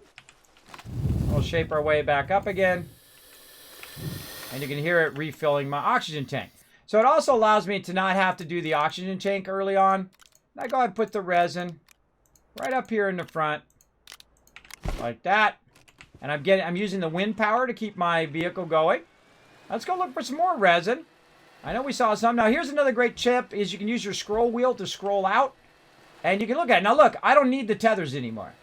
We'll shape our way back up again. And you can hear it refilling my oxygen tank. So it also allows me to not have to do the oxygen tank early on. I go ahead and put the resin right up here in the front. Like that. And I'm using the wind power to keep my vehicle going. Let's go look for some more resin. I know we saw some. Now here's another great tip is you can use your scroll wheel to scroll out. And you can look at it. Now look, I don't need the tethers anymore.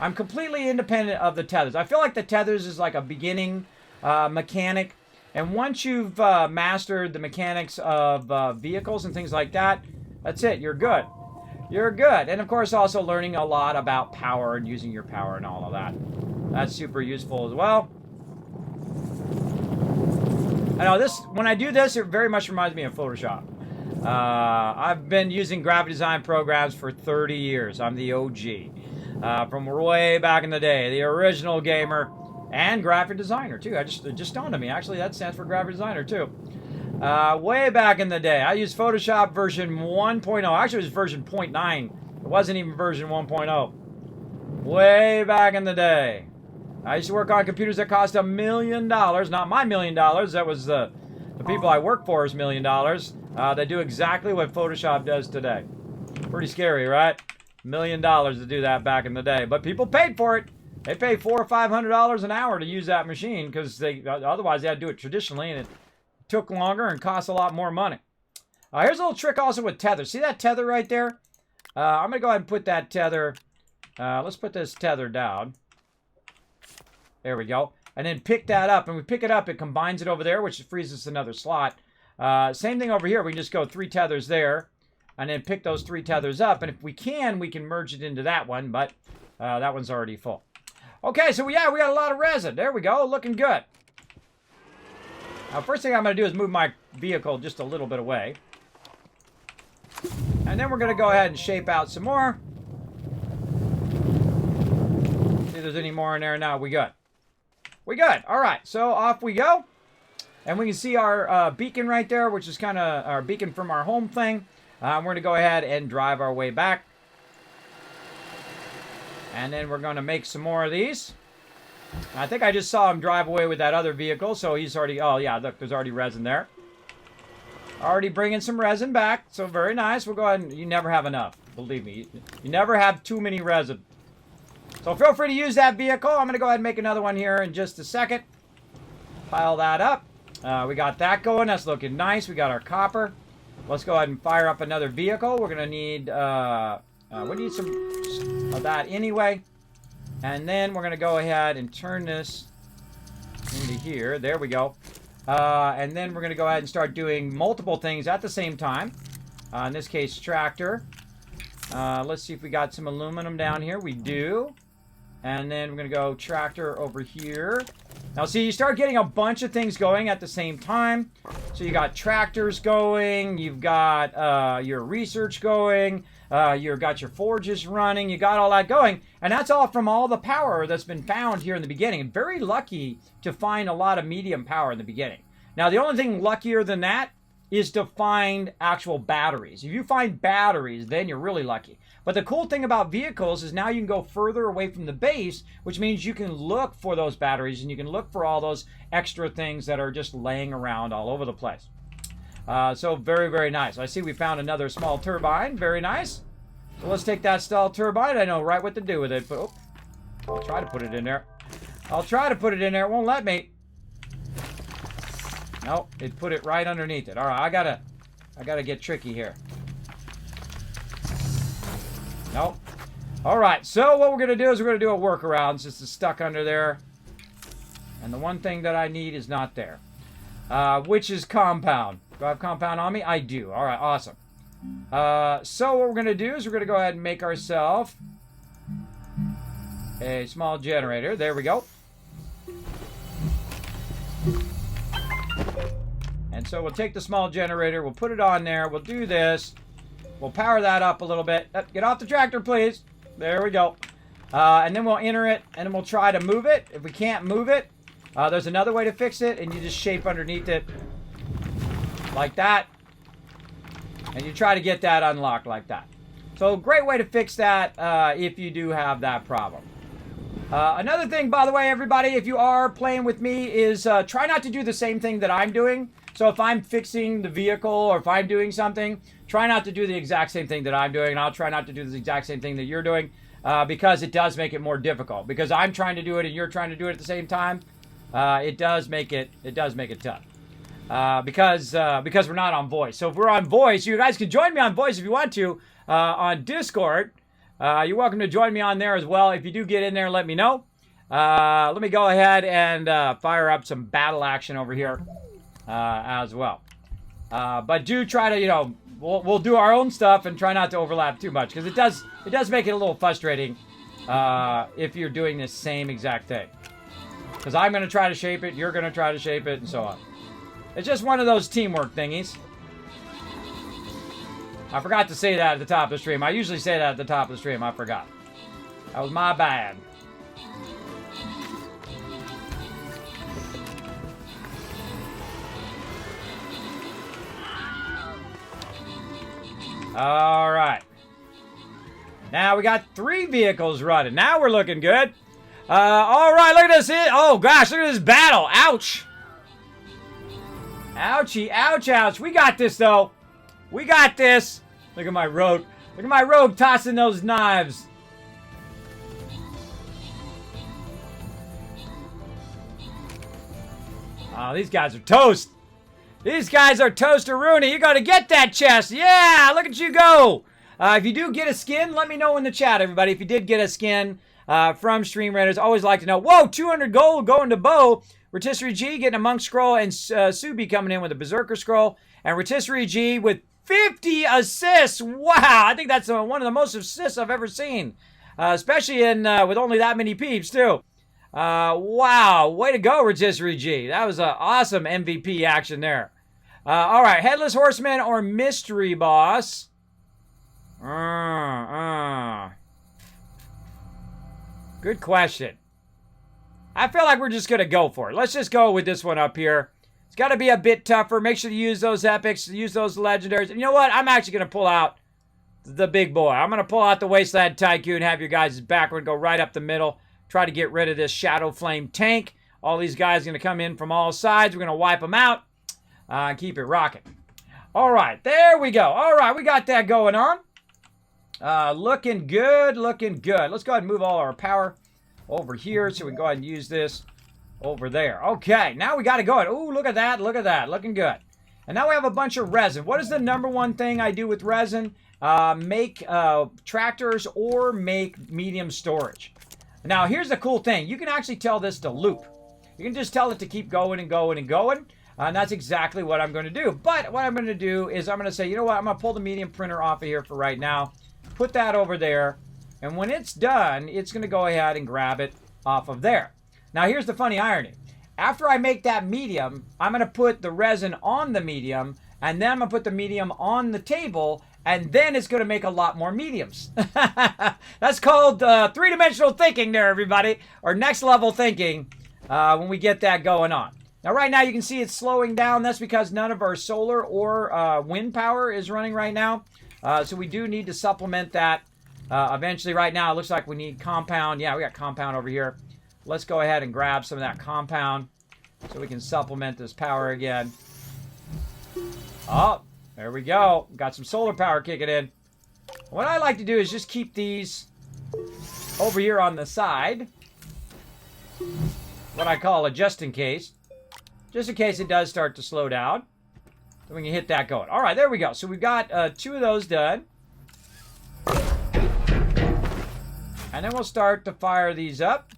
I'm completely independent of the tethers. I feel like the tethers is like a beginning mechanic. And once you've mastered the mechanics of vehicles and things like that, that's it. You're good. You're good. And of course also learning a lot about power and using your power and all of that. That's super useful as well. I know this, when I do this, it very much reminds me of Photoshop. I've been using graphic design programs for 30 years. I'm the OG. From way back in the day. The original gamer and graphic designer, too. It just dawned on me. Actually, that stands for graphic designer, too. Way back in the day. I used Photoshop version 1.0. Actually, it was version 0.9. It wasn't even version 1.0. Way back in the day. I used to work on computers that cost $1 million. Not my $1 million. That was the people I work for is $1 million. They do exactly what Photoshop does today. Pretty scary, right? $1 million to do that back in the day. But people paid for it. They paid $400 or $500 an hour to use that machine because otherwise they had to do it traditionally, and it took longer and cost a lot more money. Here's a little trick also with tether. See that tether right there? I'm going to go ahead and put that tether. Let's put this tether down. There we go. And then pick that up. And we pick it up, it combines it over there, which frees us another slot. Same thing over here. We can just go 3 tethers there. And then pick those 3 tethers up. And if we can merge it into that one. But that one's already full. Okay, so yeah, we got a lot of resin. There we go. Looking good. Now, first thing I'm going to do is move my vehicle just a little bit away. And then we're going to go ahead and shape out some more. See if there's any more in there. No, we good. We good. All right, so off we go. And we can see our beacon right there, which is kind of our beacon from our home thing. We're going to go ahead and drive our way back. And then we're going to make some more of these. I think I just saw him drive away with that other vehicle, so he's already... Oh, yeah, look, there's already resin there. Already bringing some resin back, so very nice. We'll go ahead and... You never have enough, believe me. You never have too many resin. So feel free to use that vehicle. I'm going to go ahead and make another one here in just a second. Pile that up. We got that going. That's looking nice. We got our copper. Let's go ahead and fire up another vehicle. We're going to need... we need some of that anyway. And then we're going to go ahead and turn this into here. There we go. And then we're going to go ahead and start doing multiple things at the same time. In this case, tractor. Let's see if we got some aluminum down here. We do. And then we're going to go tractor over here. Now, see, you start getting a bunch of things going at the same time. So you got tractors going. You've got your research going. You've got your forges running. You got all that going. And that's all from all the power that's been found here in the beginning. And very lucky to find a lot of medium power in the beginning. Now, the only thing luckier than that is to find actual batteries. If you find batteries, then you're really lucky. But the cool thing about vehicles is now you can go further away from the base, which means you can look for those batteries and you can look for all those extra things that are just laying around all over the place. So very, very nice. I see we found another small turbine. Very nice. So let's take that stall turbine. I know right what to do with it, but I'll try to put it in there. I'll try to put it in there. It won't let me. Nope, it put it right underneath it. All right, I gotta get tricky here. Nope. All right, so what we're gonna do is we're gonna do a workaround since it's stuck under there. And the one thing that I need is not there, which is compound. Do I have compound on me? I do. All right, awesome. So what we're gonna do is we're gonna go ahead and make ourselves a small generator. There we go. And so we'll take the small generator, we'll put it on there, we'll do this, we'll power that up a little bit. Get off the tractor, please. There we go. And then we'll enter it, and then we'll try to move it. If we can't move it, there's another way to fix it, and you just shape underneath it like that. And you try to get that unlocked like that. So great way to fix that if you do have that problem. Another thing, by the way, everybody, if you are playing with me, is try not to do the same thing that I'm doing. So if I'm fixing the vehicle or if I'm doing something, try not to do the exact same thing that I'm doing. And I'll try not to do the exact same thing that you're doing because it does make it more difficult. Because I'm trying to do it and you're trying to do it at the same time, it does make it tough. Because we're not on voice. So if we're on voice, you guys can join me on voice if you want to on Discord. You're welcome to join me on there as well. If you do get in there, let me know. Let me go ahead and fire up some battle action over here as well. But do try to, we'll do our own stuff and try not to overlap too much because it does make it a little frustrating if you're doing the same exact thing. Because I'm going to try to shape it, you're going to try to shape it, and so on. It's just one of those teamwork thingies. I forgot to say that at the top of the stream. I usually say that at the top of the stream. I forgot. That was my bad. All right. Now we got 3 vehicles running. Now we're looking good. All right, look at this. Oh, gosh, look at this battle. Ouch. Ouchie, ouch, ouch. We got this, though. We got this. Look at my rogue. Look at my rogue tossing those knives. Oh, these guys are toast. These guys are toast-a-rooney. You got to get that chest. Yeah, look at you go. If you do get a skin, let me know in the chat, everybody. If you did get a skin from Stream Raiders, always like to know. Whoa, 200 gold going to Bo. Rotisserie G getting a Monk Scroll, and Subi coming in with a Berserker Scroll. And Rotisserie G with 50 assists. Wow, I think that's one of the most assists I've ever seen. Especially with only that many peeps, too. Wow, way to go, Rotisserie G. That was an awesome MVP action there. All right, Headless Horseman or Mystery Boss? Good question. I feel like we're just going to go for it. Let's just go with this one up here. It's got to be a bit tougher. Make sure to use those epics, use those legendaries. And you know what? I'm actually going to pull out the big boy. I'm going to pull out the Wasteland Tycoon, have your guys backward, go right up the middle. Try to get rid of this Shadow Flame tank. All these guys are going to come in from all sides. We're going to wipe them out. Keep it rocking. All right, there we go. All right, we got that going on. Looking good, looking good. Let's go ahead and move all our power over here so we can go ahead and use this over there. Okay, now we got to go. Ooh, look at that, look at that. Looking good. And now we have a bunch of resin. What is the #1 thing I do with resin? Make tractors or make medium storage. Now, here's the cool thing. You can actually tell this to loop. You can just tell it to keep going and going and going. And that's exactly what I'm going to do. But what I'm going to do is I'm going to say, you know what? I'm going to pull the medium printer off of here for right now. Put that over there. And when it's done, it's going to go ahead and grab it off of there. Now, here's the funny irony. After I make that medium, I'm going to put the resin on the medium. And then I'm going to put the medium on the table. And then it's going to make a lot more mediums. That's called three-dimensional thinking there, everybody. Or next level thinking when we get that going on. Now, right now, you can see it's slowing down. That's because none of our solar or wind power is running right now. So we do need to supplement that eventually. Right now, it looks like we need compound. Yeah, we got compound over here. Let's go ahead and grab some of that compound so we can supplement this power again. Oh, there we go. Got some solar power kicking in. What I like to do is just keep these over here on the side. What I call a just in case. Just in case it does start to slow down. So we can hit that going. All right, there we go. So we've got 2 of those done. And then we'll start to fire these up.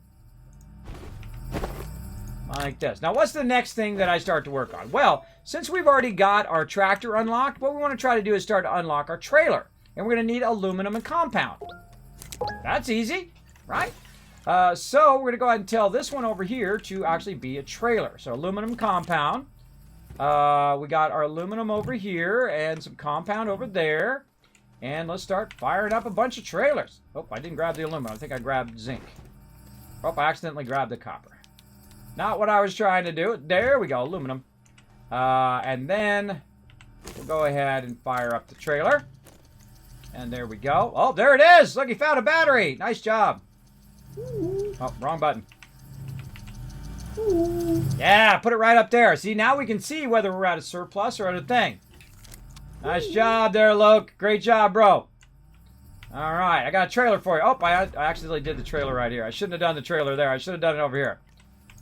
Like this. Now, what's the next thing that I start to work on? Well, since we've already got our tractor unlocked, what we want to try to do is start to unlock our trailer. And we're going to need aluminum and compound. That's easy, right? So we're going to go ahead and tell this one over here to actually be a trailer. So aluminum compound. We got our aluminum over here and some compound over there. And let's start firing up a bunch of trailers. Oh, I didn't grab the aluminum. I think I grabbed zinc. Oh, I accidentally grabbed the copper. Not what I was trying to do. There we go, aluminum. And then we'll go ahead and fire up the trailer. And there we go. Oh, there it is. Look, he found a battery. Nice job. Oh, wrong button. Yeah, put it right up there. See, now we can see whether we're at a surplus or at a thing. Nice job there, Loke. Great job, bro. All right, I got a trailer for you. Oh, I accidentally did the trailer right here. I shouldn't have done the trailer there. I should have done it over here.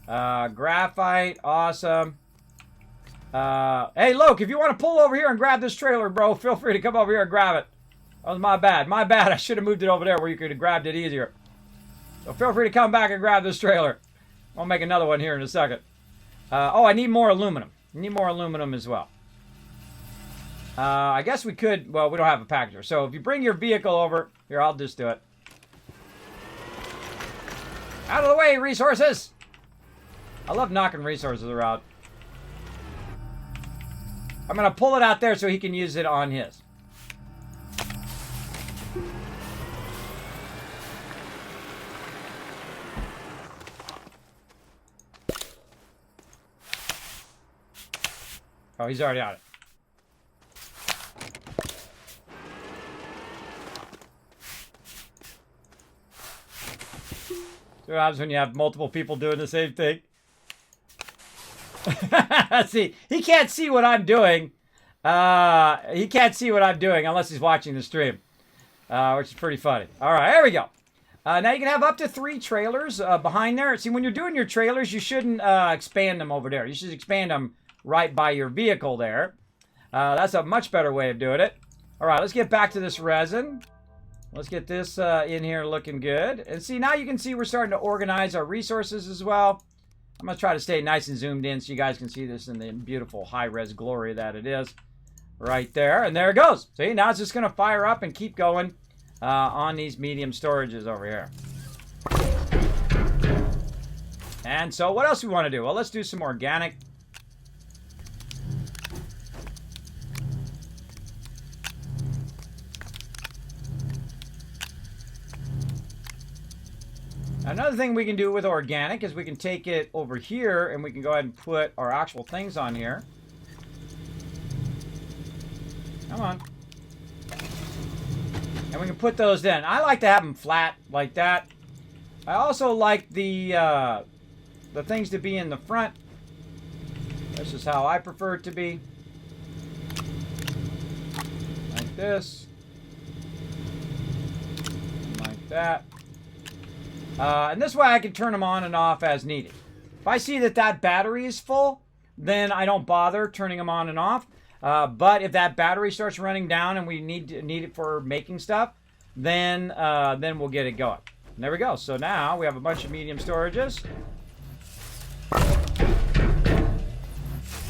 Graphite, awesome. Hey, Loke, if you want to pull over here and grab this trailer, bro, feel free to come over here and grab it. That was my bad. My bad. I should have moved it over there where you could have grabbed it easier. So feel free to come back and grab this trailer. I'll make another one here in a second. Oh, I need more aluminum. I need more aluminum as well. I guess we could... Well, we don't have a packager. So if you bring your vehicle over... Here, I'll just do it. Out of the way, resources! I love knocking resources around. I'm going to pull it out there so he can use it on his. Oh, he's already on it. See what happens when you have multiple people doing the same thing? See, he can't see what I'm doing. He can't see what I'm doing unless he's watching the stream, which is pretty funny. All right, there we go. Now you can have up to 3 trailers behind there. See, when you're doing your trailers, you shouldn't expand them over there. You should expand them right by your vehicle there. That's a much better way of doing it. All right, let's get back to this resin. Let's get this in here looking good. And see, now you can see we're starting to organize our resources as well. I'm going to try to stay nice and zoomed in so you guys can see this in the beautiful high-res glory that it is. Right there. And there it goes. See, now it's just going to fire up and keep going on these medium storages over here. And so what else do we want to do? Well, let's do some organic. Another thing we can do with organic is we can take it over here and we can go ahead and put our actual things on here. Come on. And we can put those in. I like to have them flat like that. I also like the things to be in the front. This is how I prefer it to be. Like this. Like that. And this way I can turn them on and off as needed. If I see that that battery is full, then I don't bother turning them on and off. But if that battery starts running down and we need it for making stuff, then we'll get it going. And there we go. So now we have a bunch of medium storages.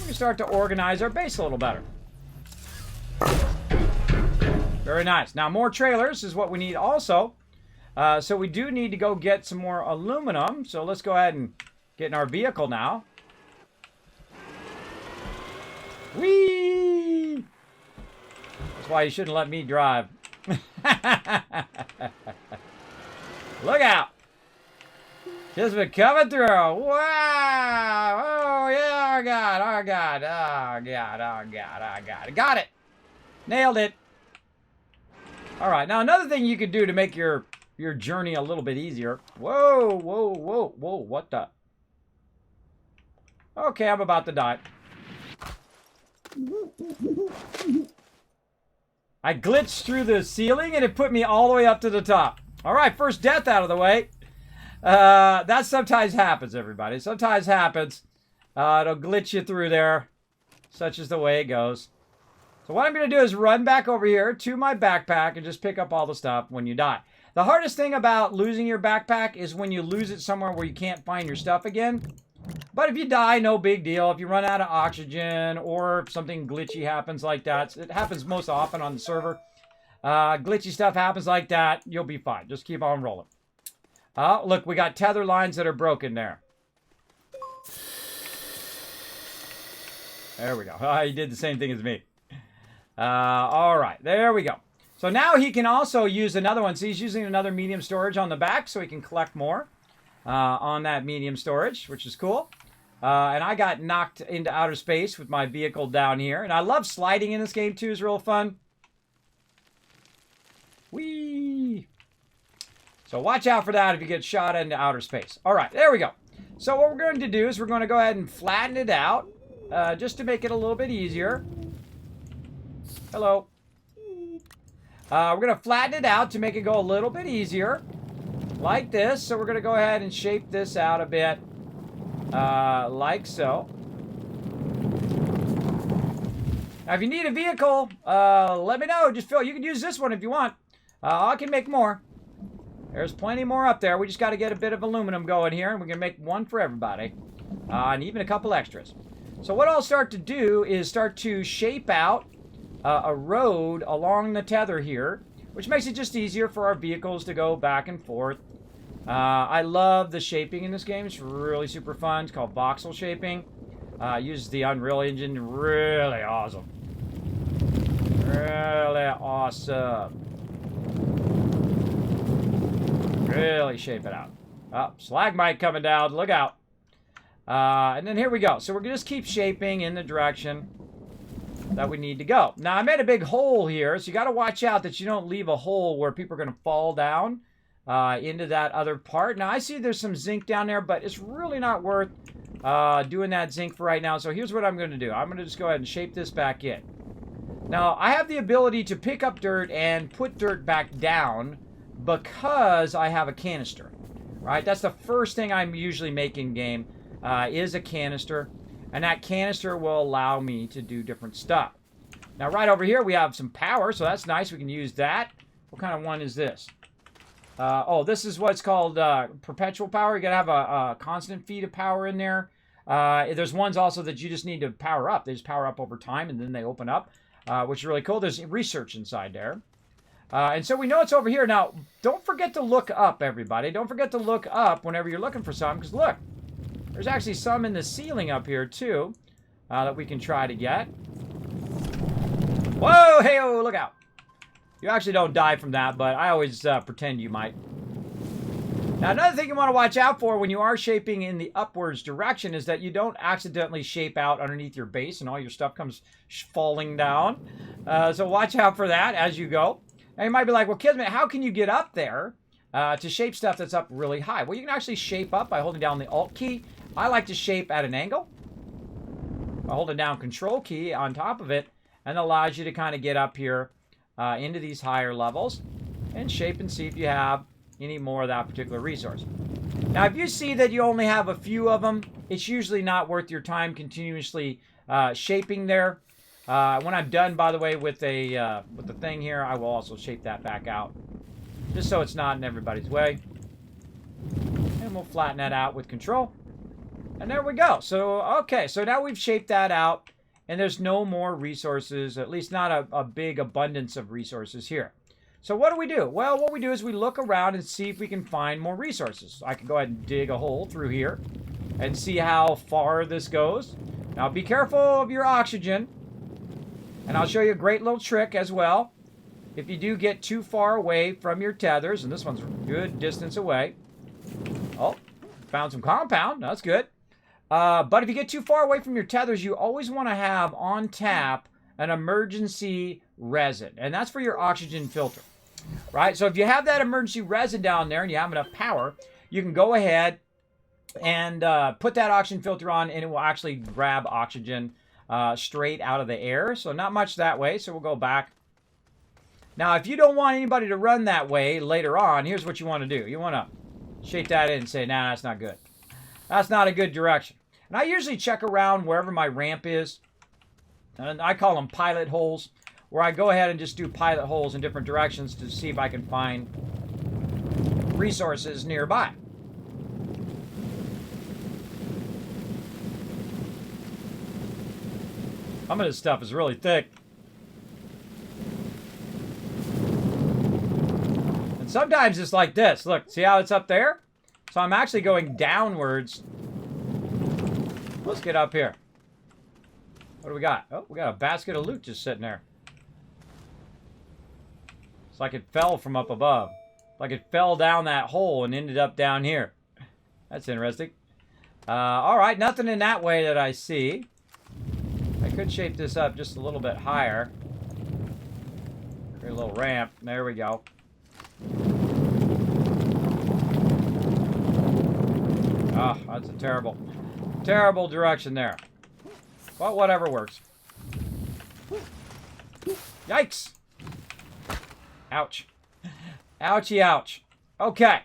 We can start to organize our base a little better. Very nice. Now more trailers is what we need also. So we do need to go get some more aluminum. So let's go ahead and get in our vehicle now. Whee! That's why you shouldn't let me drive. Look out! Just been coming through. Wow! Oh yeah! Oh God! Oh God! Oh God! Oh God! Oh God! Got it! Nailed it! All right. Now another thing you could do to make your journey a little bit easier. Whoa! Whoa! Whoa! Whoa! What the? Okay, I'm about to die. I glitched through the ceiling and it put me all the way up to the top. All right, first death out of the way. That sometimes happens, everybody. Sometimes happens. It'll glitch you through there. Such is the way it goes. So what I'm going to do is run back over here to my backpack and just pick up all the stuff when you die. The hardest thing about losing your backpack is when you lose it somewhere where you can't find your stuff again. But if you die, no big deal. If you run out of oxygen or if something glitchy happens like that, it happens most often on the server. Glitchy stuff happens like that, you'll be fine. Just keep on rolling. Look, we got tether lines that are broken there. There we go. He did the same thing as me. All right, there we go. So now he can also use another one. So he's using another medium storage on the back so he can collect more on that medium storage, which is cool. And I got knocked into outer space with my vehicle down here. And I love sliding in this game too. It's real fun. Whee! So watch out for that if you get shot into outer space. All right, there we go. So what we're going to do is we're going to go ahead and flatten it out just to make it a little bit easier. Hello. We're going to flatten it out to make it go a little bit easier. Like this. So we're going to go ahead and shape this out a bit. Like so. Now if you need a vehicle, let me know. Just you can use this one if you want. I can make more. There's plenty more up there. We just got to get a bit of aluminum going here, and we can make one for everybody. And even a couple extras. So what I'll start to do is start to shape out a road along the tether here, which makes it just easier for our vehicles to go back and forth. I love the shaping in this game. It's really super fun. It's called voxel shaping. Uses the Unreal Engine. Really awesome. Really awesome. Really shape it out. Oh, stalagmite coming down. Look out. And then here we go. So we're going to just keep shaping in the direction that we need to go. Now, I made a big hole here, so you got to watch out that you don't leave a hole where people are going to fall down into that other part. Now, I see there's some zinc down there, but it's really not worth doing that zinc for right now. So here's what I'm going to do. I'm going to just go ahead and shape this back in. Now, I have the ability to pick up dirt and put dirt back down because I have a canister, right? That's the first thing I'm usually making game, is a canister. And that canister will allow me to do different stuff. Now, right over here, we have some power, so that's nice. We can use that. What kind of one is this? Oh, this is what's called perpetual power. You got to have a constant feed of power in there. There's ones also that you just need to power up. They just power up over time, and then they open up, which is really cool. There's research inside there. And so we know it's over here. Now, don't forget to look up, everybody. Don't forget to look up whenever you're looking for something, because look, there's actually some in the ceiling up here, too, that we can try to get. Whoa, hey-oh, look out. You actually don't die from that, but I always pretend you might. Now, another thing you want to watch out for when you are shaping in the upwards direction is that you don't accidentally shape out underneath your base and all your stuff comes falling down. So watch out for that as you go. Now, you might be like, well, Kismet, how can you get up there to shape stuff that's up really high? Well, you can actually shape up by holding down the Alt key. I like to shape at an angle by holding down Control key on top of it, and allows you to kind of get up here into these higher levels and shape and see if you have any more of that particular resource. Now, if you see that you only have a few of them, it's usually not worth your time continuously shaping there. When I'm done, by the way, with the thing here, I will also shape that back out, just so it's not in everybody's way. And we'll flatten that out with Control. And there we go. So, okay, so now we've shaped that out. And there's no more resources, at least not a big abundance of resources here. So what do? Well, what we do is we look around and see if we can find more resources. I can go ahead and dig a hole through here and see how far this goes. Now, be careful of your oxygen. And I'll show you a great little trick as well. If you do get too far away from your tethers, and this one's a good distance away. Oh, found some compound. That's good. But if you get too far away from your tethers, you always want to have on tap an emergency resin. And that's for your oxygen filter, right? So if you have that emergency resin down there and you have enough power, you can go ahead and put that oxygen filter on, and it will actually grab oxygen straight out of the air. So not much that way. So we'll go back. Now, if you don't want anybody to run that way later on, here's what you want to do. You want to shake that in and say, nah, that's not good. That's not a good direction. And I usually check around wherever my ramp is. And I call them pilot holes, where I go ahead and just do pilot holes in different directions to see if I can find resources nearby. Some of this stuff is really thick. And sometimes it's like this. Look, see how it's up there? So I'm actually going downwards. Let's get up here. What do we got? Oh, we got a basket of loot just sitting there. It's like it fell from up above. Like it fell down that hole and ended up down here. That's interesting. All right, nothing in that way that I see. I could shape this up just a little bit higher. Create a little ramp. There we go. Oh, that's a terrible, terrible direction there. But whatever works. Yikes. Ouch. Ouchie, ouch. Okay.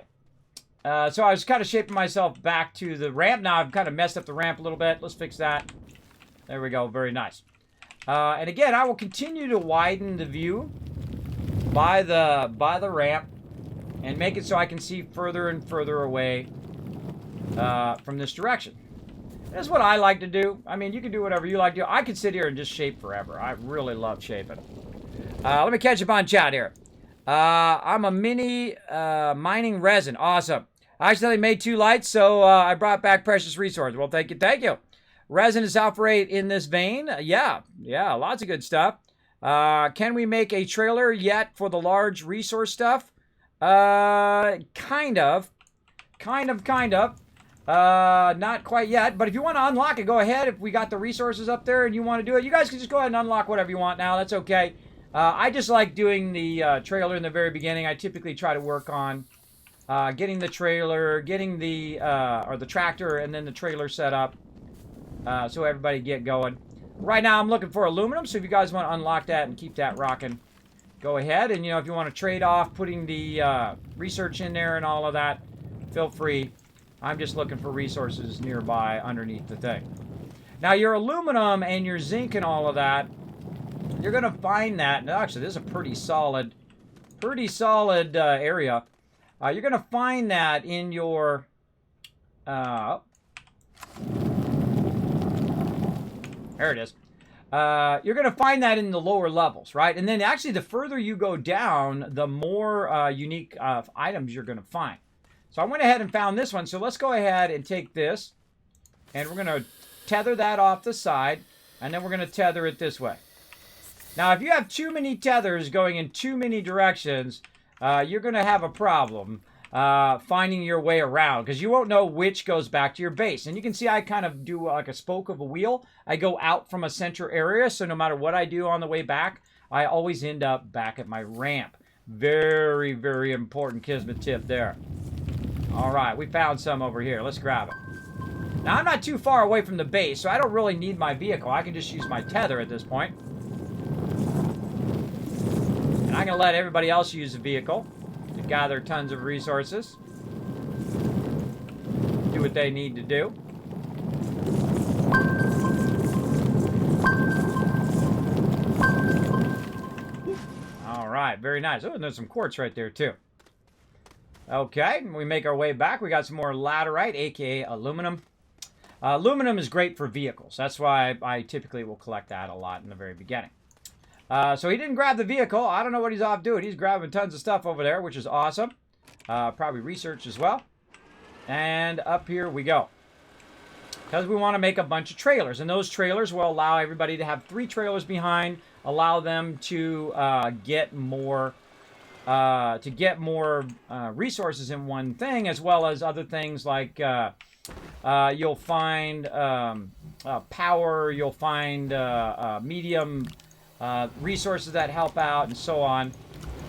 So I was kind of shaping myself back to the ramp. Now I've kind of messed up the ramp a little bit. Let's fix that. There we go. Very nice. And again, I will continue to widen the view by the ramp and make it so I can see further and further away from this direction. That's what I like to do. I mean, you can do whatever you like to do. I could sit here and just shape forever. I really love shaping. Let me catch up on chat here. I'm a mini mining resin. Awesome. I accidentally made 2 lights, so I brought back precious resource. Well, thank you. Thank you. Resin is operate in this vein. Yeah, lots of good stuff. Can we make a trailer yet for the large resource stuff? Kind of. Not quite yet, but if you want to unlock it, go ahead. If we got the resources up there and you want to do it, you guys can just go ahead and unlock whatever you want now. That's okay. I just like doing the trailer in the very beginning. I typically try to work on getting the trailer, getting the or the tractor, and then the trailer set up, so everybody get going. Right now, I'm looking for aluminum, so if you guys want to unlock that and keep that rocking, go ahead. And, you know, if you want to trade off putting the research in there and all of that, feel free. I'm just looking for resources nearby underneath the thing. Now, your aluminum and your zinc and all of that, you're going to find that, and actually, this is a pretty solid area. You're going to find that in your... there it is. You're going to find that in the lower levels, right? And then actually, the further you go down, the more unique items you're going to find. So I went ahead and found this one. So let's go ahead and take this, and we're going to tether that off the side, and then we're going to tether it this way. Now, if you have too many tethers going in too many directions, you're going to have a problem finding your way around, because you won't know which goes back to your base. And you can see I kind of do like a spoke of a wheel. I go out from a center area, so no matter what I do on the way back, I always end up back at my ramp. Very, very important Kismet tip there. All right, we found some over here. Let's grab it. Now, I'm not too far away from the base, so I don't really need my vehicle. I can just use my tether at this point. And I'm going to let everybody else use the vehicle to gather tons of resources. Do what they need to do. All right, very nice. Oh, and there's some quartz right there, too. Okay, we make our way back. We got some more laterite, aka aluminum. Aluminum is great for vehicles. That's why I typically will collect that a lot in the very beginning. So he didn't grab the vehicle. I don't know what he's off doing. He's grabbing tons of stuff over there, which is awesome. Probably research as well. And up here we go. Because we want to make a bunch of trailers. And those trailers will allow everybody to have 3 trailers behind. Allow them to get more resources in one thing, as well as other things like you'll find power, you'll find medium resources that help out, and so on.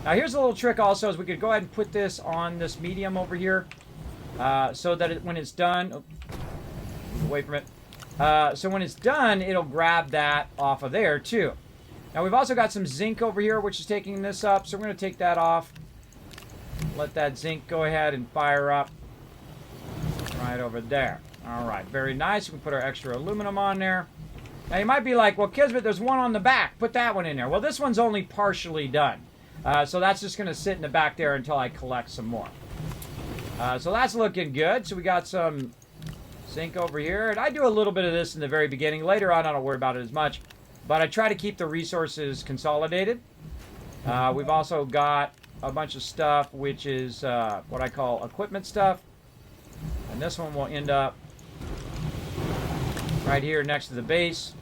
Now here's a little trick also, is we could go ahead and put this on this medium over here, so that when it's done, away from it, so when it's done, it'll grab that off of there too. Now we've also got some zinc over here, which is taking this up, so we're going to take that off. Let that zinc go ahead and fire up right over there. All right, very nice. We can put our extra aluminum on there. Now you might be like, well, Kismet, there's one on the back. Put that one in there. Well, this one's only partially done. So that's just going to sit in the back there until I collect some more. So that's looking good. So we got some zinc over here. And I do a little bit of this in the very beginning. Later on, I don't worry about it as much. But I try to keep the resources consolidated. We've also got a bunch of stuff, which is what I call equipment stuff. And this one will end up right here next to the base.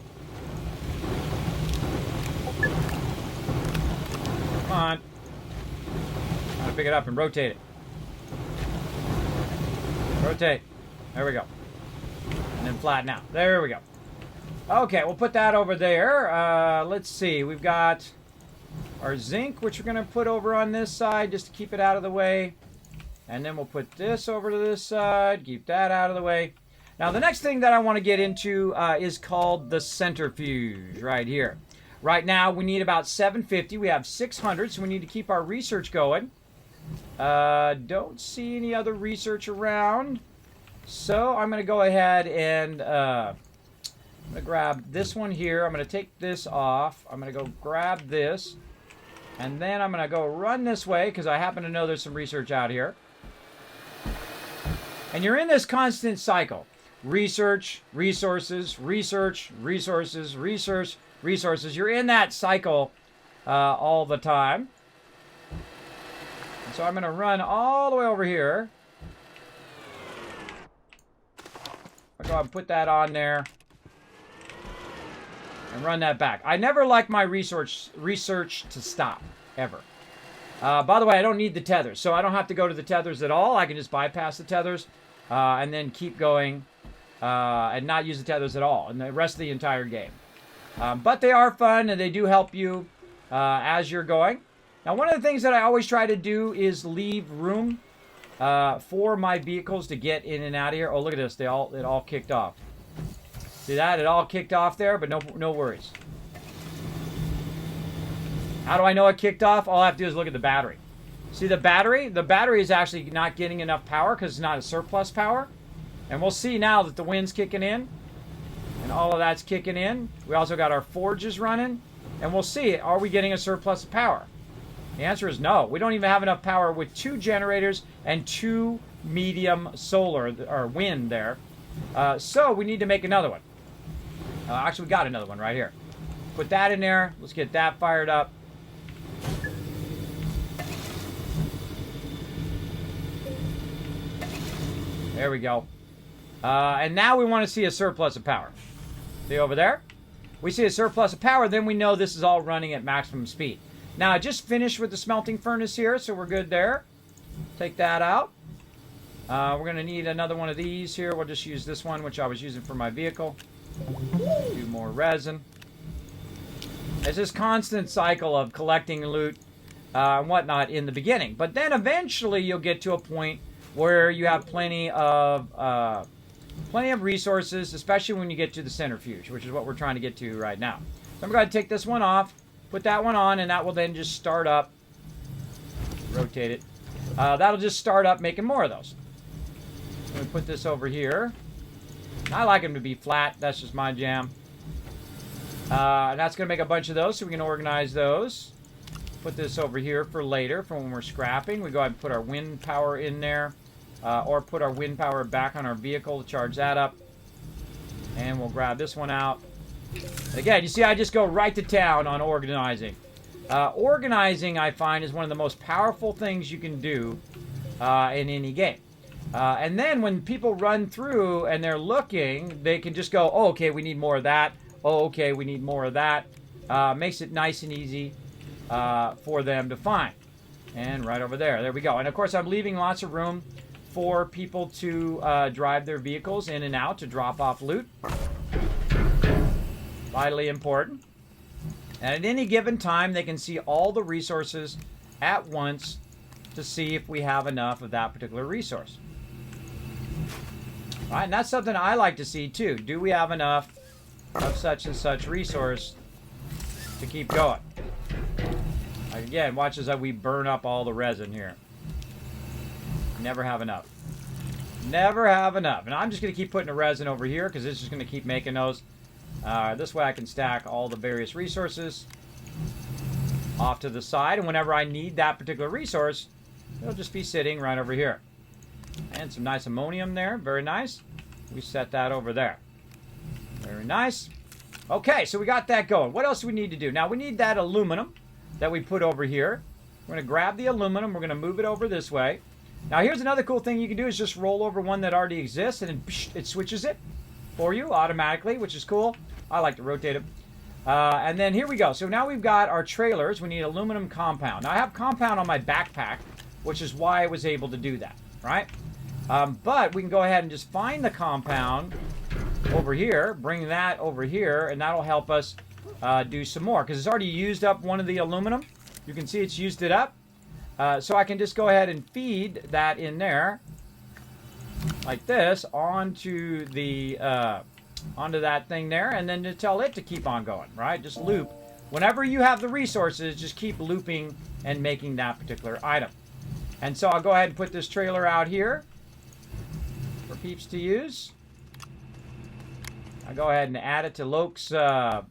Come on. I'm going to pick it up and rotate it. Rotate. There we go. And then flatten out. There we go. Okay, we'll put that over there. Let's see. We've got our zinc, which we're going to put over on this side just to keep it out of the way. And then we'll put this over to this side. Keep that out of the way. Now, the next thing that I want to get into is called the centrifuge right here. Right now, we need about 750. We have 600, so we need to keep our research going. Don't see any other research around. So I'm going to go ahead and I'm going to grab this one here. I'm going to take this off. I'm going to go grab this. And then I'm going to go run this way because I happen to know there's some research out here. And you're in this constant cycle. Research, resources, research, resources, research, resources. You're in that cycle all the time. And so I'm going to run all the way over here. I'll go ahead and put that on there. And run that back. I never like my research to stop, ever. By the way, I don't need the tethers, so I don't have to go to the tethers at all. I can just bypass the tethers and then keep going and not use the tethers at all in the rest of the entire game. But they are fun, and they do help you as you're going. Now, one of the things that I always try to do is leave room for my vehicles to get in and out of here. Oh, look at this. It all kicked off. See that? It all kicked off there, but no worries. How do I know it kicked off? All I have to do is look at the battery. See the battery? The battery is actually not getting enough power because it's not a surplus power. And we'll see now that the wind's kicking in. And all of that's kicking in. We also got our forges running. And we'll see, are we getting a surplus of power? The answer is no. We don't even have enough power with 2 generators and 2 medium solar, or wind there. So we need to make another one. Actually, we got another one right here. Put that in there. Let's get that fired up. There we go. And now we want to see a surplus of power. See over there? We see a surplus of power, then we know this is all running at maximum speed. Now, I just finished with the smelting furnace here, so we're good there. Take that out. We're going to need another one of these here. We'll just use this one, which I was using for my vehicle. Do more resin. It's this constant cycle of collecting loot and whatnot in the beginning. But then eventually you'll get to a point where you have plenty of resources, especially when you get to the centrifuge, which is what we're trying to get to right now. So I'm going to take this one off, put that one on, and that will then just start up. Rotate it. That'll just start up making more of those. Let me put this over here. I like them to be flat. That's just my jam. And that's going to make a bunch of those, so we can organize those. Put this over here for later, for when we're scrapping. We go ahead and put our wind power in there. Or put our wind power back on our vehicle to charge that up. And we'll grab this one out. Again, you see I just go right to town on organizing. Organizing, I find, is one of the most powerful things you can do in any game. And then when people run through and they're looking, they can just go, oh, okay, we need more of that. Oh, okay, we need more of that. Makes it nice and easy for them to find. And right over there. There we go. And, of course, I'm leaving lots of room for people to drive their vehicles in and out to drop off loot. Vitally important. And at any given time, they can see all the resources at once to see if we have enough of that particular resource. All right, and that's something I like to see too. Do we have enough of such and such resource to keep going? Again, watch as we burn up all the resin here. Never have enough. Never have enough. And I'm just going to keep putting the resin over here because it's just going to keep making those. This way I can stack all the various resources off to the side. And whenever I need that particular resource, it'll just be sitting right over here. And some nice ammonium there. Very nice. We set that over there. Very nice. Okay, so we got that going. What else do we need to do? Now, we need that aluminum that we put over here. We're going to grab the aluminum. We're going to move it over this way. Now, here's another cool thing you can do is just roll over one that already exists, and it switches it for you automatically, which is cool. I like to rotate it. And then here we go. So now we've got our trailers. We need aluminum compound. Now, I have compound on my backpack, which is why I was able to do that, right? But we can go ahead and just find the compound over here, bring that over here, and that'll help us do some more because it's already used up one of the aluminum. You can see it's used it up. So I can just go ahead and feed that in there like this onto the onto that thing there, and then to tell it to keep on going, right? Just loop. Whenever you have the resources, just keep looping and making that particular item. And so I'll go ahead and put this trailer out here for peeps to use. I'll go ahead and add it to Loke's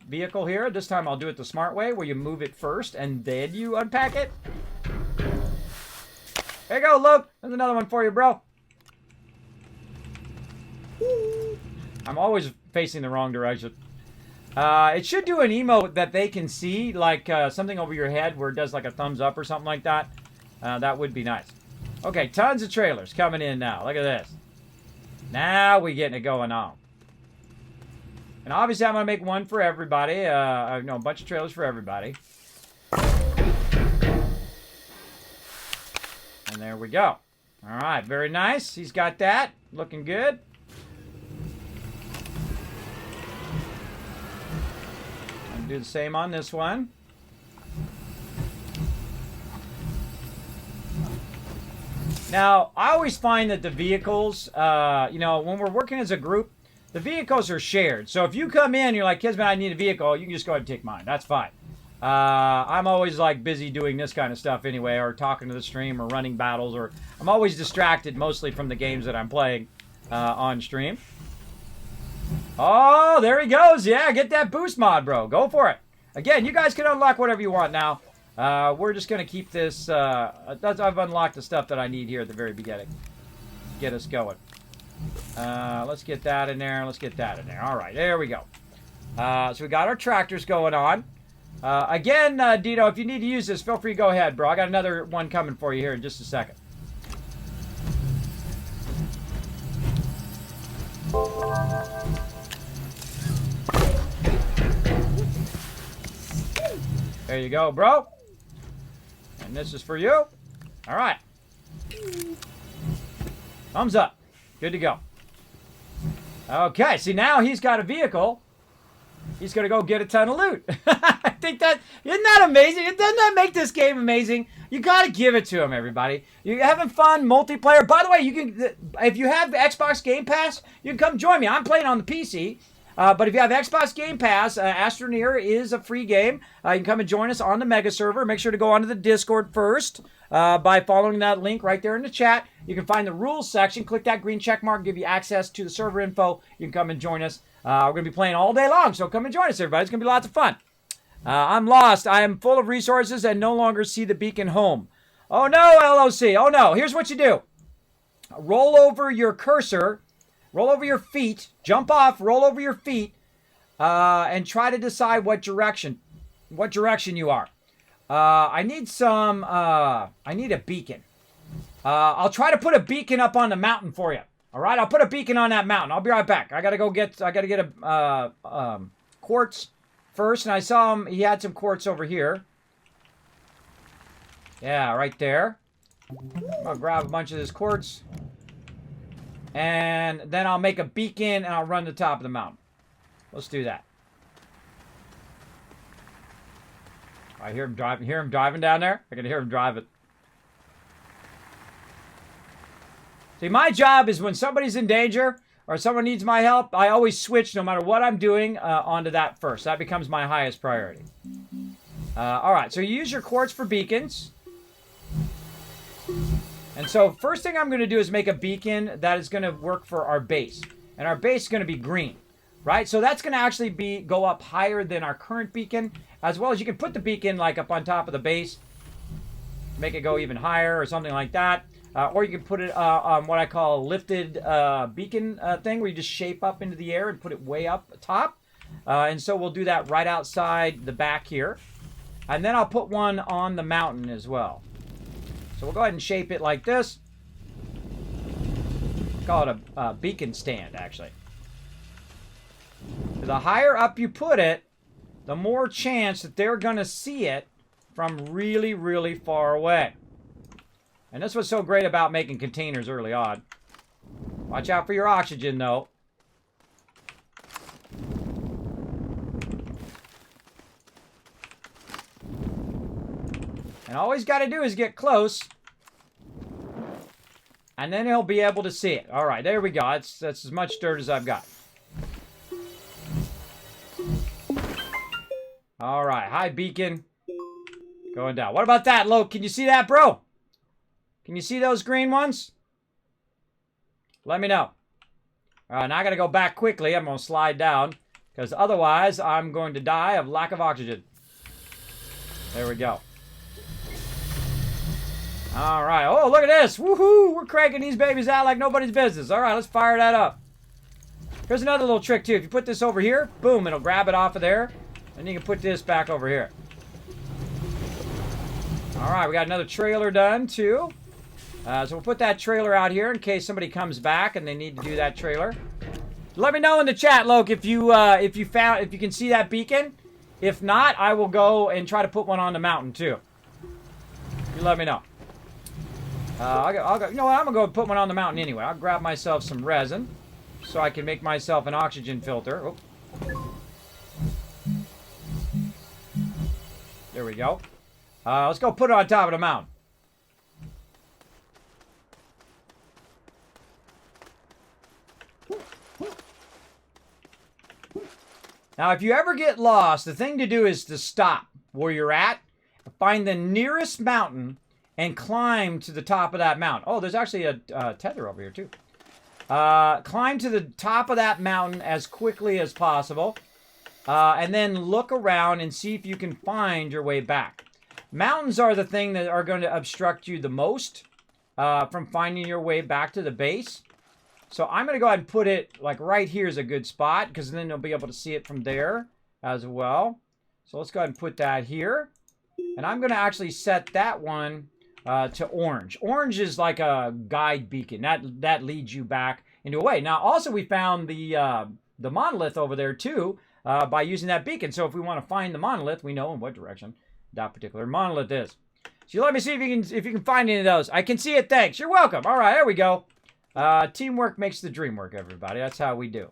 vehicle here. This time I'll do it the smart way, where you move it first and then you unpack it. There you go, Luke. There's another one for you, bro. I'm always facing the wrong direction. It should do an emote that they can see, like something over your head where it does like a thumbs up or something like that. That would be nice. Okay, tons of trailers coming in now. Look at this. Now we're getting it going on. And obviously I'm going to make one for everybody. A bunch of trailers for everybody. And there we go. All right, very nice. He's got that. Looking good. I'll do the same on this one. Now, I always find that the vehicles, you know, when we're working as a group, the vehicles are shared. So if you come in, you're like, Kismet, I need a vehicle, you can just go ahead and take mine. That's fine. I'm always like busy doing this kind of stuff anyway, or talking to the stream, or running battles, or I'm always distracted mostly from the games that I'm playing on stream. Oh, there he goes. Yeah, get that boost mod, bro. Go for it. Again, you guys can unlock whatever you want now. We're just going to keep this. I've unlocked the stuff that I need here at the very beginning. Get us going. Let's get that in there. Let's get that in there. All right, there we go. So we got our tractors going on. Again, Dito, if you need to use this, feel free to go ahead, bro. I got another one coming for you here in just a second. There you go, bro. And this is for you. All right. Thumbs up. Good to go. Okay, see now he's got a vehicle. He's going to go get a ton of loot. I think that, isn't that amazing? Doesn't that make this game amazing? You got to give it to him, everybody. You're having fun, multiplayer. By the way, you can, if you have Xbox Game Pass, you can come join me. I'm playing on the PC. But if you have Xbox Game Pass, Astroneer is a free game. You can come and join us on the Mega server. Make sure to go onto the Discord first by following that link right there in the chat. You can find the rules section. Click that green check mark, give you access to the server info. You can come and join us. We're going to be playing all day long, so come and join us, everybody. It's going to be lots of fun. I'm lost. I am full of resources and no longer see the beacon home. Oh, no, LOC. Oh, no. Here's what you do. Roll over your cursor. Roll over your feet. Jump off. Roll over your feet. And try to decide what direction you are. I need some... I need a beacon. I'll try to put a beacon up on the mountain for you. All right, I'll put a beacon on that mountain. I'll be right back. I gotta get a quartz first, and I saw him. He had some quartz over here. Yeah, right there. I'm gonna grab a bunch of this quartz, and then I'll make a beacon, and I'll run to the top of the mountain. Let's do that. I hear him driving. Hear him driving down there. I can hear him driving. See, my job is when somebody's in danger or someone needs my help, I always switch, no matter what I'm doing, onto that first. That becomes my highest priority. All right, so you use your quartz for beacons. And so first thing I'm going to do is make a beacon that is going to work for our base. And our base is going to be green, right? So that's going to actually go up higher than our current beacon, as well as you can put the beacon like up on top of the base, make it go even higher or something like that. Or you can put it on what I call a lifted beacon thing, where you just shape up into the air and put it way up top. And so we'll do that right outside the back here. And then I'll put one on the mountain as well. So we'll go ahead and shape it like this. Call it a beacon stand, actually. The higher up you put it, the more chance that they're going to see it from really, really far away. And this was so great about making containers early on. Watch out for your oxygen, though. And all he's got to do is get close. And then he'll be able to see it. All right, there we go. That's as much dirt as I've got. All right, hi, beacon. Going down. What about that, Lo? Can you see that, bro? Can you see those green ones? Let me know. All right, now I got to go back quickly. I'm going to slide down, because otherwise I'm going to die of lack of oxygen. There we go. All right. Oh, look at this. Woohoo! We're cranking these babies out like nobody's business. All right, let's fire that up. Here's another little trick, too. If you put this over here, boom, it'll grab it off of there. And you can put this back over here. All right, we got another trailer done, too. So we'll put that trailer out here in case somebody comes back and they need to do that trailer. Let me know in the chat, Loke, if you can see that beacon. If not, I will go and try to put one on the mountain, too. You let me know. I'll go. You know what? I'm gonna go put one on the mountain anyway. I'll grab myself some resin so I can make myself an oxygen filter. Oh. There we go. Let's go put it on top of the mountain. Now, if you ever get lost, the thing to do is to stop where you're at, find the nearest mountain, and climb to the top of that mountain. Oh, there's actually a tether over here, too. Climb to the top of that mountain as quickly as possible, and then look around and see if you can find your way back. Mountains are the thing that are going to obstruct you the most from finding your way back to the base. So I'm going to go ahead and put it like right here is a good spot, because then you'll be able to see it from there as well. So let's go ahead and put that here. And I'm going to actually set that one to orange. Orange is like a guide beacon. That leads you back into a way. Now, also we found the monolith over there too by using that beacon. So if we want to find the monolith, we know in what direction that particular monolith is. So let me see if you can find any of those. I can see it. Thanks. You're welcome. All right, there we go. Teamwork makes the dream work, everybody. That's how we do.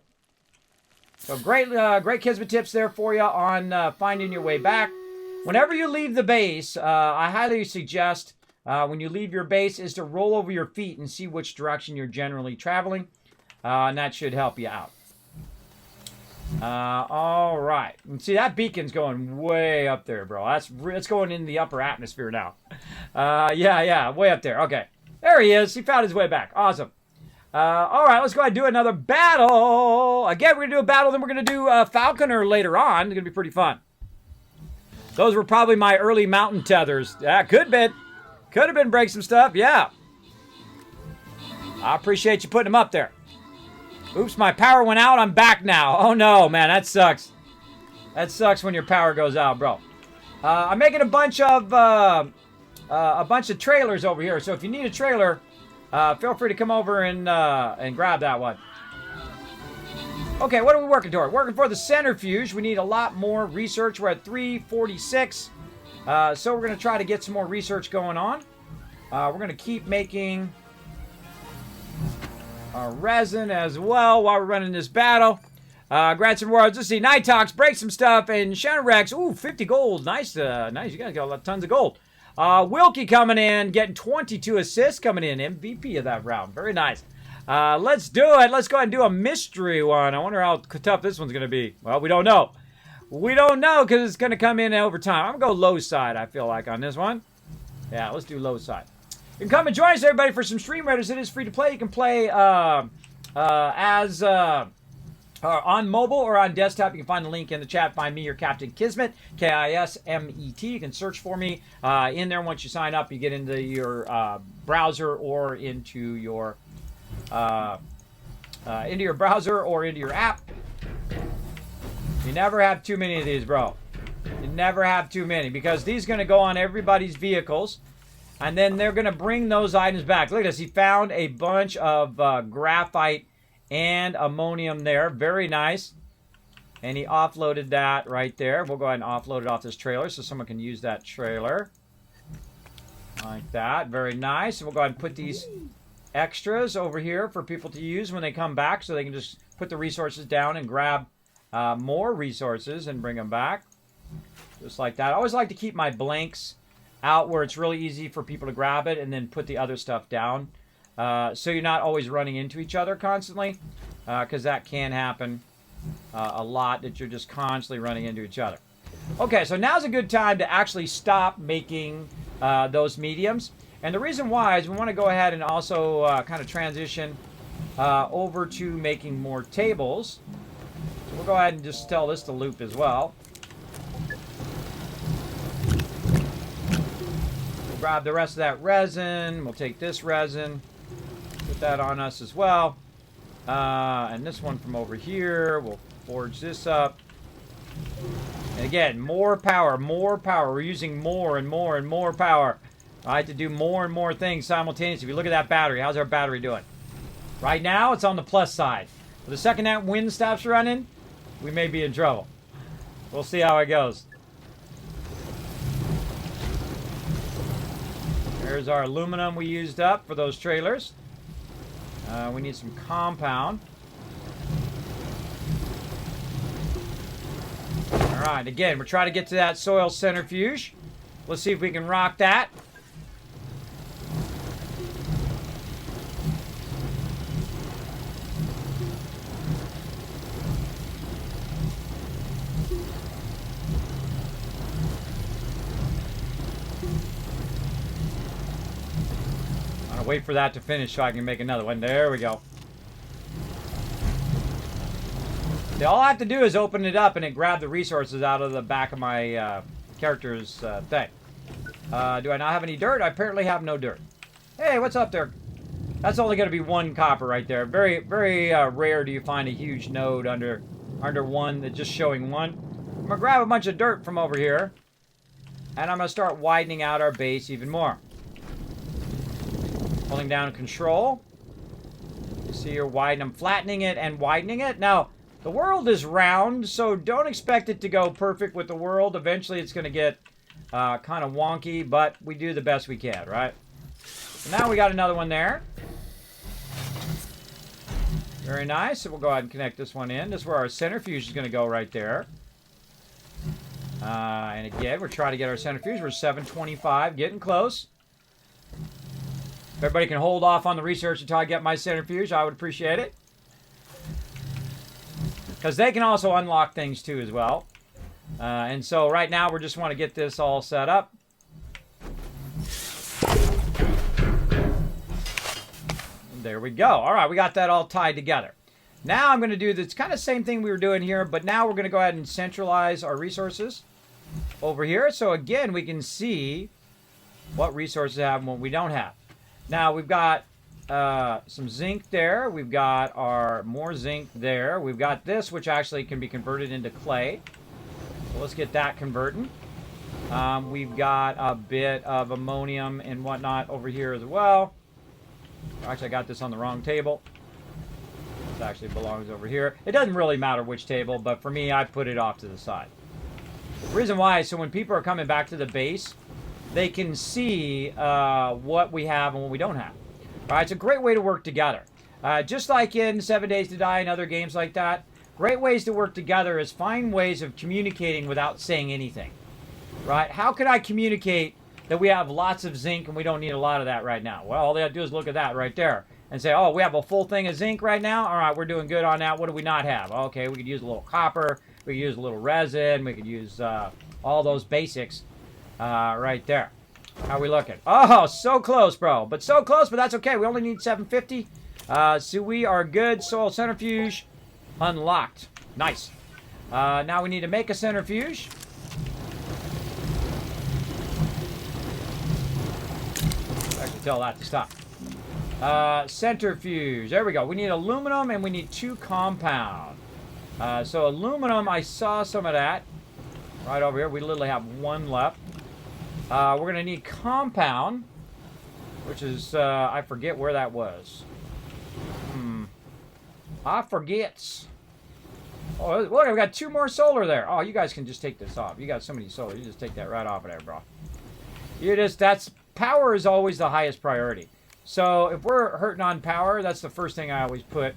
So great Kismet tips there for you on finding your way back. Whenever you leave the base, I highly suggest when you leave your base is to roll over your feet and see which direction you're generally traveling. And that should help you out. All right. And see, that beacon's going way up there, bro. It's going in the upper atmosphere now. Yeah, way up there. Okay. There he is. He found his way back. Awesome. All right, let's go ahead and do another battle. Again, we're going to do a battle, then we're going to do Falconer later on. It's going to be pretty fun. Those were probably my early mountain tethers. Yeah, could have been break some stuff. Yeah. I appreciate you putting them up there. Oops, my power went out. I'm back now. Oh, no, man, that sucks. That sucks when your power goes out, bro. I'm making a bunch of trailers over here. So if you need a trailer, feel free to come over and grab that one. Okay, what are we working toward? Working for the centrifuge. We need a lot more research. We're at 346. So we're going to try to get some more research going on. We're going to keep making resin as well while we're running this battle. Grab some rewards. Let's see. Nightox, break some stuff. And Shannon Rex, ooh, 50 gold. Nice. Nice. You guys got tons of gold. Wilkie coming in, getting 22 assists coming in. MVP of that round. Very nice. Let's do it. Let's go ahead and do a mystery one. I wonder how tough this one's going to be. Well, we don't know. We don't know because it's going to come in over time. I'm going to go low side, I feel like, on this one. Yeah, let's do low side. You can come and join us, everybody, for some Stream Raiders. It is free to play. You can play on mobile or on desktop. You can find the link in the chat. Find me or Captain Kismet, Kismet. You can search for me in there. Once you sign up, you get into your browser or into your browser or into your app. You never have too many of these, bro. You never have too many because these are going to go on everybody's vehicles. And then they're going to bring those items back. Look at this. He found a bunch of graphite and ammonium there. Very nice. And he offloaded that right there. We'll go ahead and offload it off this trailer so someone can use that trailer. Like that. Very nice. And we'll go ahead and put these extras over here for people to use when they come back so they can just put the resources down and grab more resources and bring them back. Just like that. I always like to keep my blanks out where it's really easy for people to grab it and then put the other stuff down. So you're not always running into each other constantly, because that can happen a lot, that you're just constantly running into each other. Okay, so now's a good time to actually stop making those mediums. And the reason why is we want to go ahead and also kind of transition over to making more tables. So we'll go ahead and just tell this to loop as well. We'll grab the rest of that resin. We'll take this resin. Put that on us as well. And this one from over here. We'll forge this up. And again, more power, more power. We're using more and more and more power. I have to do more and more things simultaneously. If you look at that battery, how's our battery doing? Right now, it's on the plus side. But the second that wind stops running, we may be in trouble. We'll see how it goes. There's our aluminum we used up for those trailers. We need some compound. Alright, again, we're trying to get to that soil centrifuge. Let's see if we can rock that. I'll wait for that to finish so I can make another one. There we go. All I have to do is open it up and it grab the resources out of the back of my character's thing. Do I not have any dirt? I apparently have no dirt. Hey, what's up there? That's only going to be 1 copper right there. Very, very rare do you find a huge node under one that's just showing 1. I'm going to grab a bunch of dirt from over here. And I'm going to start widening out our base even more. Holding down Control. You see here, I'm flattening it and widening it. Now, the world is round, so don't expect it to go perfect with the world. Eventually, it's going to get kind of wonky, but we do the best we can, right? So now we got another one there. Very nice. So we'll go ahead and connect this one in. This is where our centrifuge is going to go right there. And again, we're trying to get our centrifuge. We're 725, getting close. If everybody can hold off on the research until I get my centrifuge, I would appreciate it. Because they can also unlock things too as well. And so right now we just want to get this all set up. And there we go. All right, we got that all tied together. Now I'm going to do this kind of same thing we were doing here, but now we're going to go ahead and centralize our resources over here. So again, we can see what resources we have and what we don't have. Now we've got some zinc there. We've got our more zinc there. We've got this, which actually can be converted into clay. So let's get that converting. We've got a bit of ammonium and whatnot over here as well. Actually, I got this on the wrong table. This actually belongs over here. It doesn't really matter which table, but for me, I put it off to the side. The reason why is so when people are coming back to the base, they can see what we have and what we don't have. All right, it's a great way to work together. Just like in 7 Days to Die and other games like that, great ways to work together is find ways of communicating without saying anything. Right? How can I communicate that we have lots of zinc and we don't need a lot of that right now? Well, all they have to do is look at that right there and say, oh, we have a full thing of zinc right now? All right, we're doing good on that. What do we not have? Okay, we could use a little copper. We could use a little resin. We could use all those basics right there. How are we looking? Oh, so close, bro. But so close, but that's okay. We only need 750. So we are good. Soil centrifuge unlocked. Nice. Now we need to make a centrifuge. Actually, tell that to stop. Centrifuge. There we go. We need aluminum and we need 2 compound. So aluminum, I saw some of that right over here. We literally have 1 left. We're going to need compound, which is, I forget where that was. I forgets. Oh, look, I've got 2 more solar there. Oh, you guys can just take this off. You got so many solar. You just take that right off of there, bro. Power is always the highest priority. So if we're hurting on power, that's the first thing I always put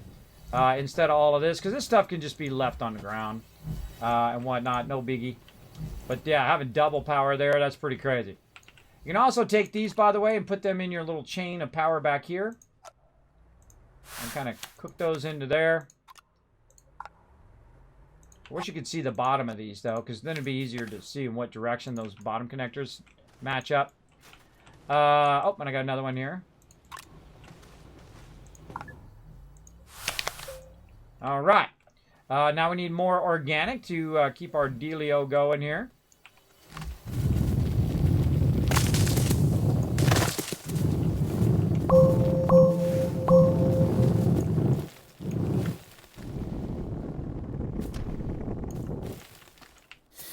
instead of all of this, because this stuff can just be left on the ground and whatnot. No biggie. But yeah, having double power there, that's pretty crazy. You can also take these, by the way, and put them in your little chain of power back here. And kind of cook those into there. I wish you could see the bottom of these, though, because then it'd be easier to see in what direction those bottom connectors match up. Oh, and I got another one here. All right. Now we need more organic to keep our dealio going here.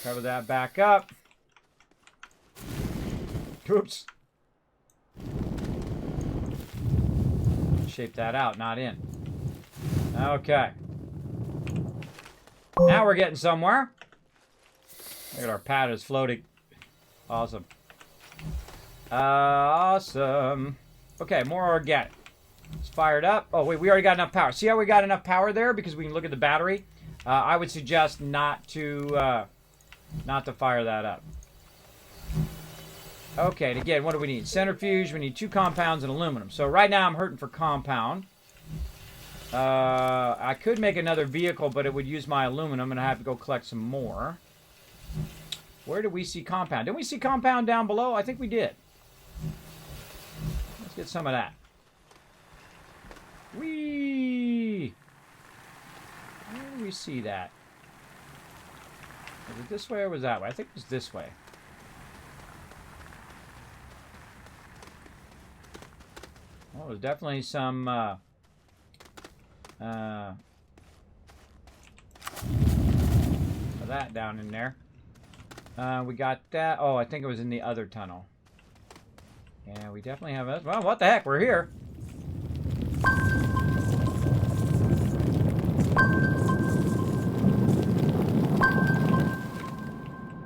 Cover that back up. Oops. Shape that out, not in. Okay. Now we're getting somewhere. Look at our pad is floating. Awesome. Awesome. Okay, more organic. It's fired up. Oh, wait, we already got enough power. See how we got enough power there? Because we can look at the battery. I would suggest not to fire that up. Okay, and again, what do we need? Centrifuge, we need 2 compounds and aluminum. So right now I'm hurting for compound. I could make another vehicle, but it would use my aluminum, and I have to go collect some more. Where do we see compound? Didn't we see compound down below? I think we did. Let's get some of that. Whee! Where do we see that? Was it this way or was that way? I think it was this way. Well, there's definitely some that down in there. We got that. Oh, I think it was in the other tunnel. Yeah, we definitely have it. Well, what the heck? We're here.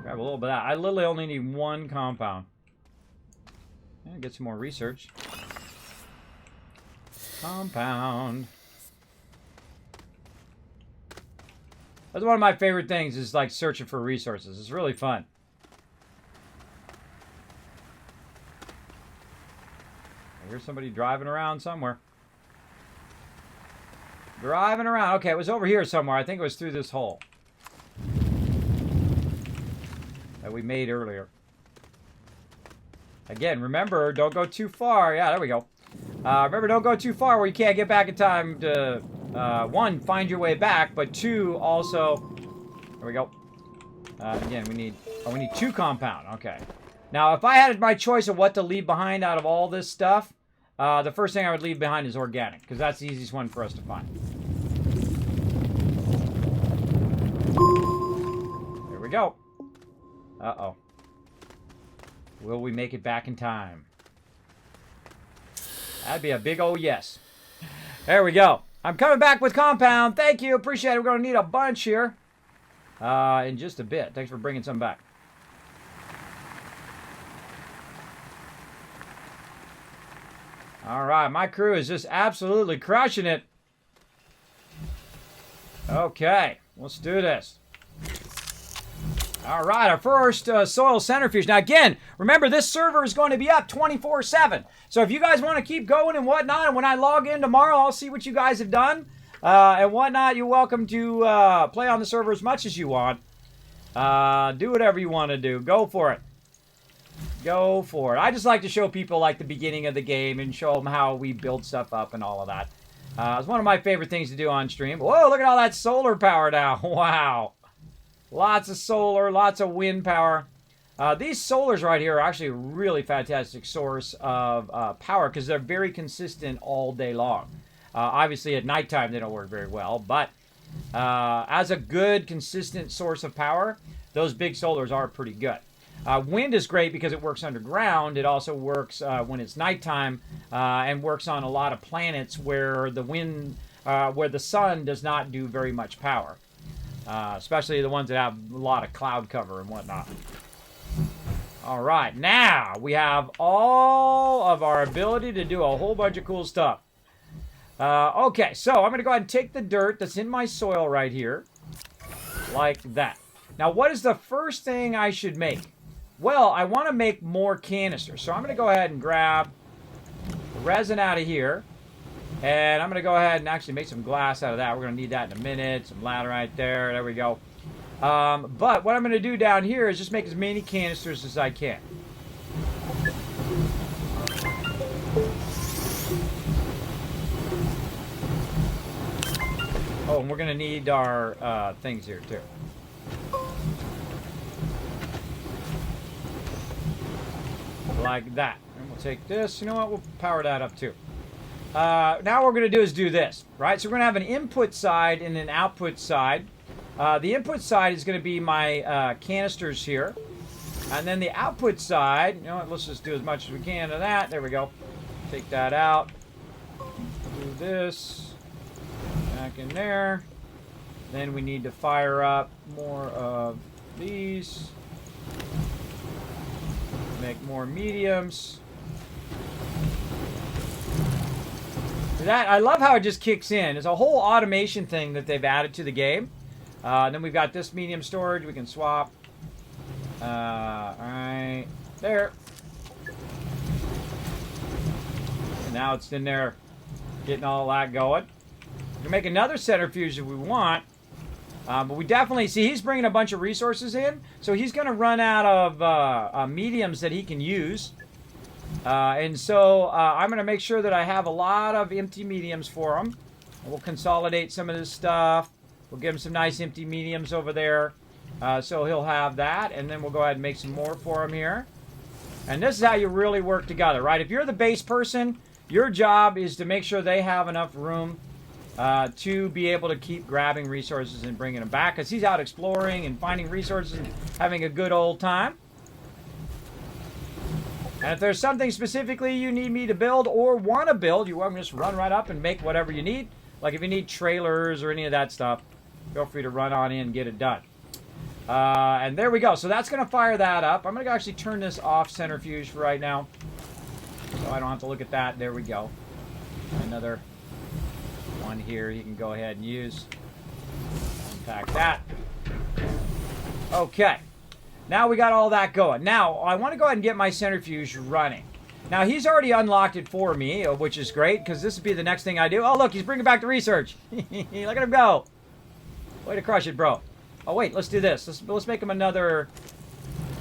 Grab a little bit of that. I literally only need one compound. Yeah, get some more research. Compound. That's one of my favorite things, is like searching for resources. It's really fun. I hear somebody driving around somewhere. Driving around. Okay, it was over here somewhere. I think it was through this hole that we made earlier. Again, remember, don't go too far. Yeah, there we go. Remember, don't go too far where you can't get back in time to, one, find your way back, but two, also, there we go. Again, we need 2 compound. Okay. Now, if I had my choice of what to leave behind out of all this stuff, the first thing I would leave behind is organic, because that's the easiest one for us to find. There we go. Uh-oh. Will we make it back in time? That'd be a big old yes. There we go. I'm coming back with compound. Thank you. Appreciate it. We're going to need a bunch here in just a bit. Thanks for bringing some back. All right. My crew is just absolutely crushing it. Okay. Let's do this. All right, our first soil centrifuge. Now, again, remember, this server is going to be up 24/7. So if you guys want to keep going and whatnot, and when I log in tomorrow, I'll see what you guys have done and whatnot. You're welcome to play on the server as much as you want. Do whatever you want to do. Go for it. Go for it. I just like to show people, like, the beginning of the game and show them how we build stuff up and all of that. It's one of my favorite things to do on stream. Whoa, look at all that solar power now. Wow. Lots of solar, lots of wind power. These solars right here are actually a really fantastic source of power because they're very consistent all day long. Obviously, at nighttime, they don't work very well. But as a good, consistent source of power, those big solars are pretty good. Wind is great because it works underground. It also works when it's nighttime and works on a lot of planets where the wind, where the sun does not do very much power. Especially the ones that have a lot of cloud cover and whatnot. All right, now we have all of our ability to do a whole bunch of cool stuff. Okay, so I'm going to go ahead and take the dirt that's in my soil right here, like that. Now, what is the first thing I should make? Well, I want to make more canisters, so I'm going to go ahead and grab the resin out of here. And I'm going to go ahead and actually make some glass out of that. We're going to need that in a minute. Some laterite there. There we go. But what I'm going to do down here is just make as many canisters as I can. Oh, and we're going to need our things here too. Like that. And we'll take this. You know what? We'll power that up too. Now what we're going to do is do this, right? So we're going to have an input side and an output side. The input side is going to be my canisters here. And then the output side, you know what, let's just do as much as we can of that. There we go. Take that out. Do this. Back in there. Then we need to fire up more of these. Make more mediums. That, I love how it just kicks in. It's a whole automation thing that they've added to the game. Then we've got this medium storage. We can swap. Alright. There. And now it's in there getting all that going. We can make another centrifuge if we want. But we definitely, see, he's bringing a bunch of resources in. So he's going to run out of mediums that he can use. And so I'm going to make sure that I have a lot of empty mediums for him. We'll consolidate some of this stuff. We'll give him some nice empty mediums over there. So he'll have that. And then we'll go ahead and make some more for him here. And this is how you really work together, right? If you're the base person, your job is to make sure they have enough room to be able to keep grabbing resources and bringing them back. Because he's out exploring and finding resources and having a good old time. And if there's something specifically you need me to build or want to build, you want to just run right up and make whatever you need. Like if you need trailers or any of that stuff, feel free to run on in and get it done. And there we go. So that's going to fire that up. I'm going to actually turn this off centrifuge for right now. So I don't have to look at that. There we go. Another one here you can go ahead and use. Unpack that. Okay. Now we got all that going. Now, I want to go ahead and get my centrifuge running. Now, he's already unlocked it for me, which is great, because this would be the next thing I do. Oh, look, he's bringing back the research. Look at him go. Way to crush it, bro. Oh, wait, let's do this. Let's make him another...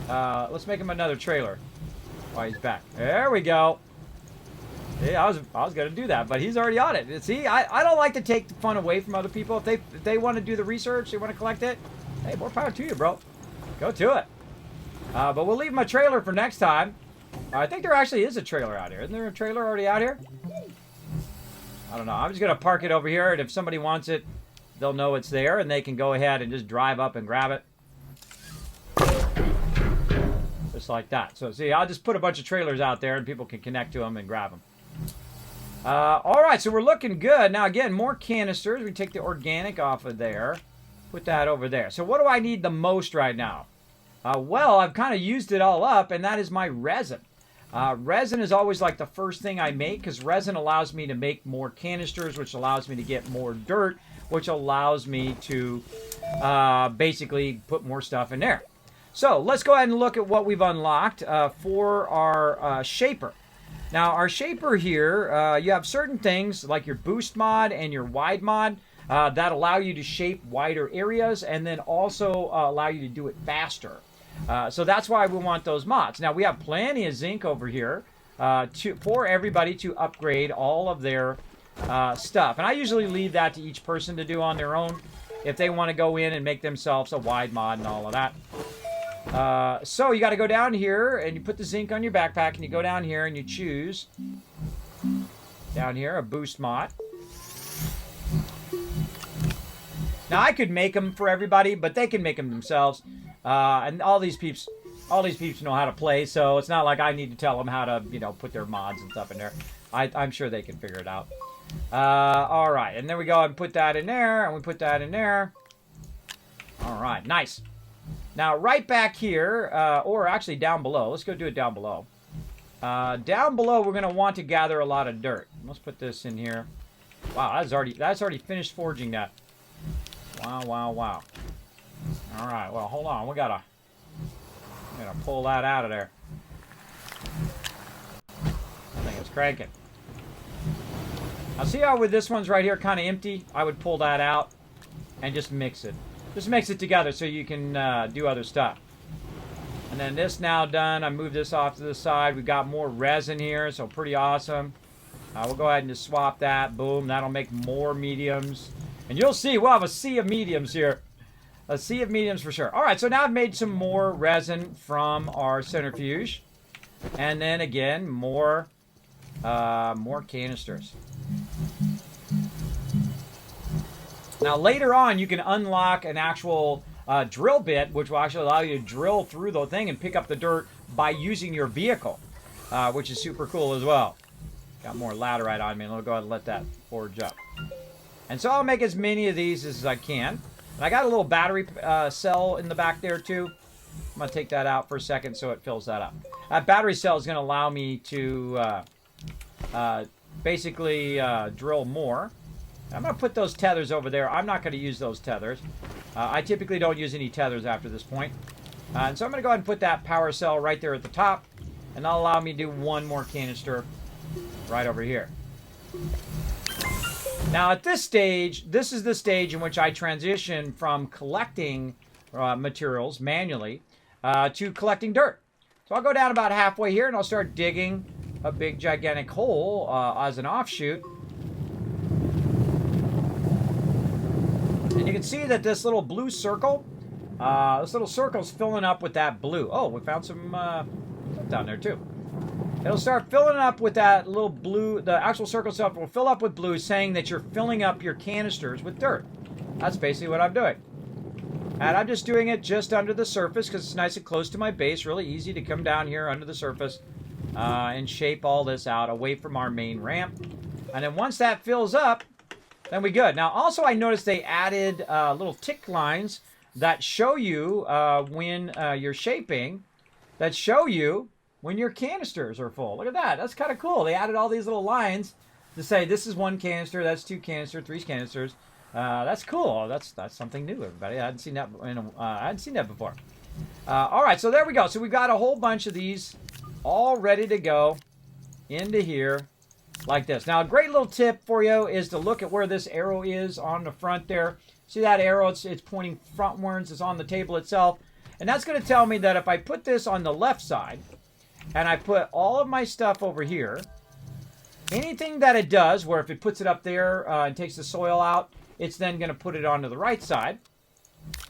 let's make him another trailer. Oh, he's back. There we go. Yeah, I was going to do that, but he's already on it. See, I don't like to take the fun away from other people. If they want to do the research, they want to collect it, hey, more power to you, bro. Go to it. But we'll leave my trailer for next time. I think there actually is a trailer out here. Isn't there a trailer already out here? I don't know. I'm just going to park it over here, and if somebody wants it, they'll know it's there, and they can go ahead and just drive up and grab it. Just like that. So, see, I'll just put a bunch of trailers out there, and people can connect to them and grab them. All right, so we're looking good. Now, again, more canisters. We take the organic off of there. Put that over there. So what do I need the most right now? Well, I've kind of used it all up, and that is my resin. Resin is always like the first thing I make, because resin allows me to make more canisters, which allows me to get more dirt, which allows me to basically put more stuff in there. So let's go ahead and look at what we've unlocked for our shaper. Now, our shaper here, you have certain things like your boost mod and your wide mod that allow you to shape wider areas and then also allow you to do it faster. So that's why we want those mods. Now, we have plenty of zinc over here for everybody to upgrade all of their stuff. And I usually leave that to each person to do on their own if they want to go in and make themselves a wide mod and all of that. So you got to go down here and you put the zinc on your backpack and you go down here and you choose down here a boost mod. Now I could make them for everybody, but they can make them themselves. And all these peeps know how to play, so it's not like I need to tell them how to, put their mods and stuff in there. I'm sure they can figure it out. All right, and then we go and put that in there, and we put that in there. All right, nice. Now, right back here, or actually down below. Let's go do it down below. Down below, we're going to want to gather a lot of dirt. Let's put this in here. Wow, that's already finished forging that. Wow, wow, wow. All right, well, hold on. We gotta pull that out of there. I think it's cranking. Now, see how with this one's right here kind of empty? I would pull that out and just mix it. Just mix it together so you can do other stuff. And then this now done. I move this off to the side. We've got more resin here, so pretty awesome. We'll go ahead and just swap that. Boom, that'll make more mediums. And you'll see, we'll have a sea of mediums here. A sea of mediums for sure. All right, so now I've made some more resin from our centrifuge. And then again, more canisters. Now later on, you can unlock an actual drill bit, which will actually allow you to drill through the thing and pick up the dirt by using your vehicle, which is super cool as well. Got more laterite on me, and I'll go ahead and let that forge up. And so I'll make as many of these as I can. And I got a little battery cell in the back there too. I'm going to take that out for a second so it fills that up. That battery cell is going to allow me to basically drill more. I'm going to put those tethers over there. I'm not going to use those tethers. I typically don't use any tethers after this point. And so I'm going to go ahead and put that power cell right there at the top. And that'll allow me to do one more canister right over here. Now at this stage, this is the stage in which I transition from collecting materials manually to collecting dirt. So I'll go down about halfway here and I'll start digging a big gigantic hole as an offshoot. And you can see that this little blue circle, this little circle's filling up with that blue. Oh, we found some down there too. It'll start filling up with that little blue. The actual circle itself will fill up with blue, saying that you're filling up your canisters with dirt. That's basically what I'm doing. And I'm just doing it just under the surface because it's nice and close to my base. Really easy to come down here under the surface and shape all this out away from our main ramp. And then once that fills up, then we good. Now, also I noticed they added little tick lines that show you when you're shaping, that show you when your canisters are full. Look at that. That's kind of cool. They added all these little lines to say this is 1 canister, that's 2 canisters, 3 canisters. That's cool. That's something new, everybody. I hadn't seen that. I hadn't seen that before. All right, so there we go. So we've got a whole bunch of these all ready to go into here like this. Now, a great little tip for you is to look at where this arrow is on the front there. See that arrow? It's pointing frontwards. It's on the table itself. And that's going to tell me that if I put this on the left side and I put all of my stuff over here, anything that it does, where if it puts it up there and takes the soil out, it's then going to put it onto the right side.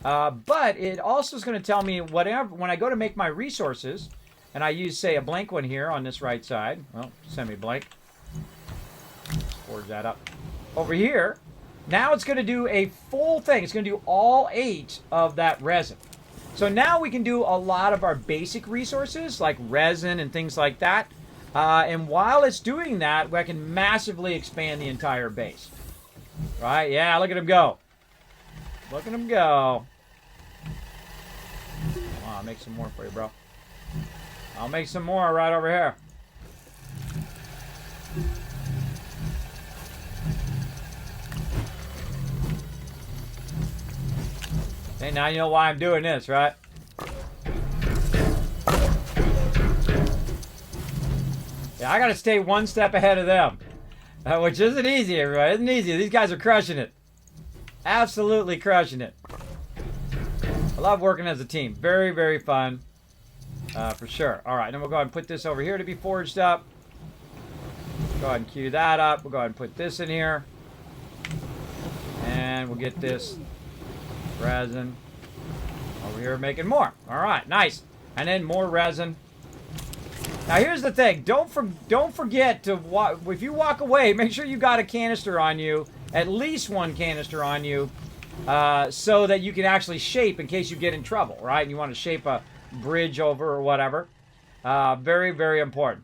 But it also is going to tell me whatever, when I go to make my resources, and I use, say, a blank one here on this right side. Well, semi-blank. Forge that up. Over here, now it's going to do a full thing. It's going to do all 8 of that resin. So now we can do a lot of our basic resources, like resin and things like that. And while it's doing that, I can massively expand the entire base. Right? Yeah, look at him go. Look at him go. I'll make some more for you, bro. I'll make some more right over here. Hey, now you know why I'm doing this, right? Yeah, I gotta stay one step ahead of them. Which isn't easy, everybody. Isn't easy. These guys are crushing it. Absolutely crushing it. I love working as a team. Very, very fun. For sure. Alright, then we'll go ahead and put this over here to be forged up. Go ahead and cue that up. We'll go ahead and put this in here. And we'll get this resin over here making more. Alright, nice. And then more resin. Now here's the thing. Don't forget to if you walk away, make sure you got a canister on you, at least 1 canister on you, so that you can actually shape in case you get in trouble, right? And you want to shape a bridge over or whatever. Very, very important.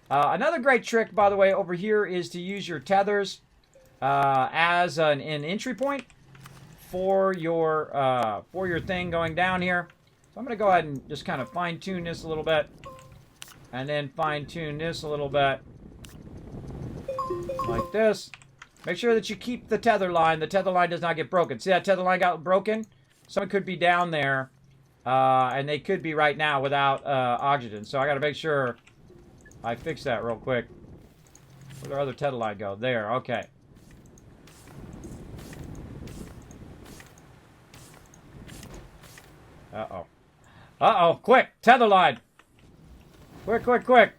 Another great trick, by the way, over here is to use your tethers as an entry point for your thing going down here. So I'm going to go ahead and just kind of fine-tune this a little bit. And then fine-tune this a little bit. Like this. Make sure that you keep the tether line. The tether line does not get broken. See that tether line got broken? Someone could be down there. And they could be right now without oxygen. So I got to make sure I fix that real quick. Where'd our other tether line go? There. Okay. Uh-oh. Uh-oh. Quick. Tether line. Quick, quick, quick.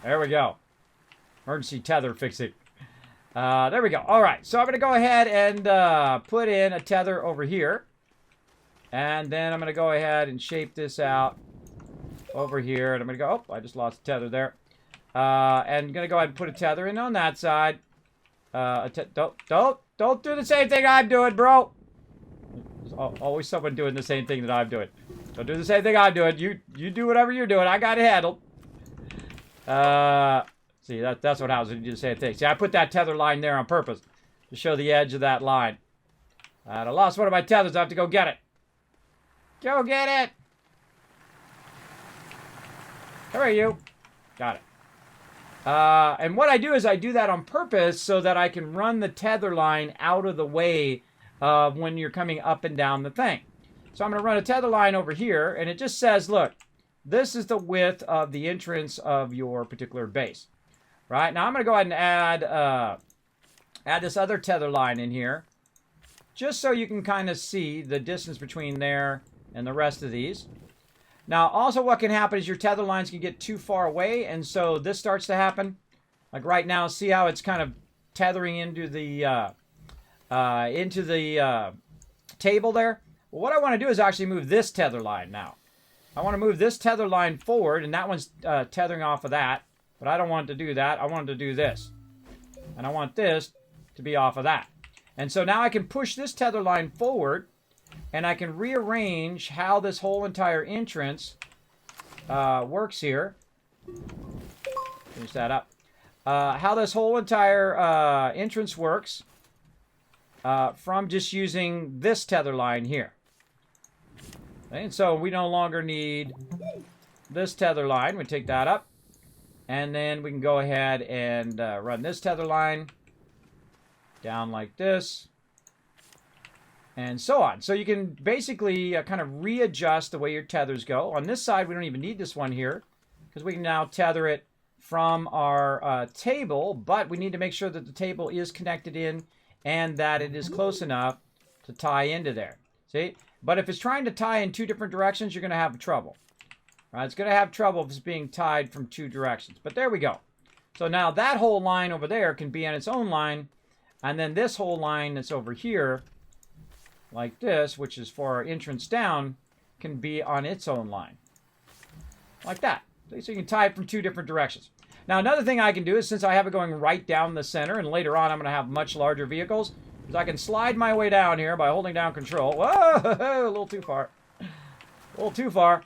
There we go. Emergency tether fixing. There we go. All right. So I'm going to go ahead and put in a tether over here. And then I'm going to go ahead and shape this out over here. And I'm going to go, oh, I just lost a tether there. And I'm going to go ahead and put a tether in on that side. Don't do the same thing I'm doing, bro. There's always someone doing the same thing that I'm doing. Don't do the same thing I'm doing. You do whatever you're doing. I got it handled. See, that's what happens when you do the same thing. See, I put that tether line there on purpose to show the edge of that line. And I lost one of my tethers. I have to go get it. Go get it. Hurry, you. Got it. And what I do is I do that on purpose so that I can run the tether line out of the way when you're coming up and down the thing. So I'm going to run a tether line over here, and it just says, look, this is the width of the entrance of your particular base. Right? Now I'm going to go ahead and add this other tether line in here. just so you can kind of see the distance between there and the rest of these. Now, also what can happen is your tether lines can get too far away, and so this starts to happen. Like right now, see how it's kind of tethering into the table there? Well, what I want to do is actually move this tether line now. I want to move this tether line forward, and that one's tethering off of that. But I don't want it to do that. I want it to do this. And I want this to be off of that. And so now I can push this tether line forward, and I can rearrange how this whole entire entrance works here. Finish that up. How this whole entire entrance works from just using this tether line here. And so we no longer need this tether line. We take that up. And then we can go ahead and run this tether line down like this. And so on. So you can basically kind of readjust the way your tethers go. On this side, we don't even need this one here, because we can now tether it from our table. But we need to make sure that the table is connected in and that it is close enough to tie into there. See? But if it's trying to tie in two different directions, you're going to have trouble. Right? It's going to have trouble if it's being tied from two directions. But there we go. So now that whole line over there can be on its own line. And then this whole line that's over here, like this, which is for our entrance down, can be on its own line. Like that. So you can tie it from two different directions. Now another thing I can do is, since I have it going right down the center, and later on I'm going to have much larger vehicles, is I can slide my way down here by holding down control. Whoa, a little too far. A little too far.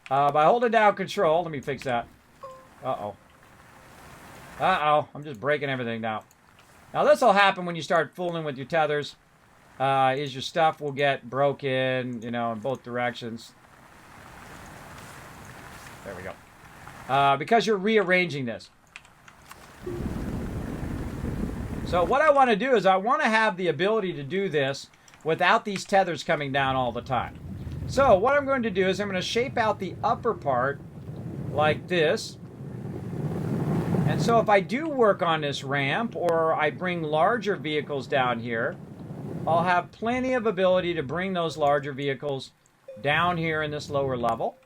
By holding down control, let me fix that. Uh-oh. Uh-oh, I'm just breaking everything now. Now this will happen when you start fooling with your tethers. Is your stuff will get broken, you know, in both directions. There we go. Because you're rearranging this. So what I want to do is I want to have the ability to do this without these tethers coming down all the time. So what I'm going to do is I'm going to shape out the upper part like this. And so if I do work on this ramp, or I bring larger vehicles down here, I'll have plenty of ability to bring those larger vehicles down here in this lower level.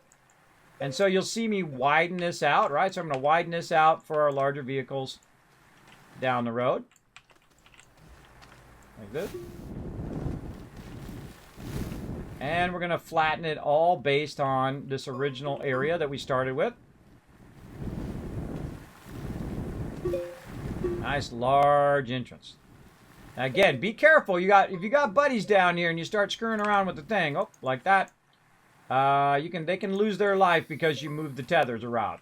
And so you'll see me widen this out, right? So I'm going to widen this out for our larger vehicles down the road. Like this. And we're going to flatten it all based on this original area that we started with. Nice large entrance. Now again, be careful. If you got buddies down here and you start screwing around with the thing, oh, like that, they can lose their life because you move the tethers around.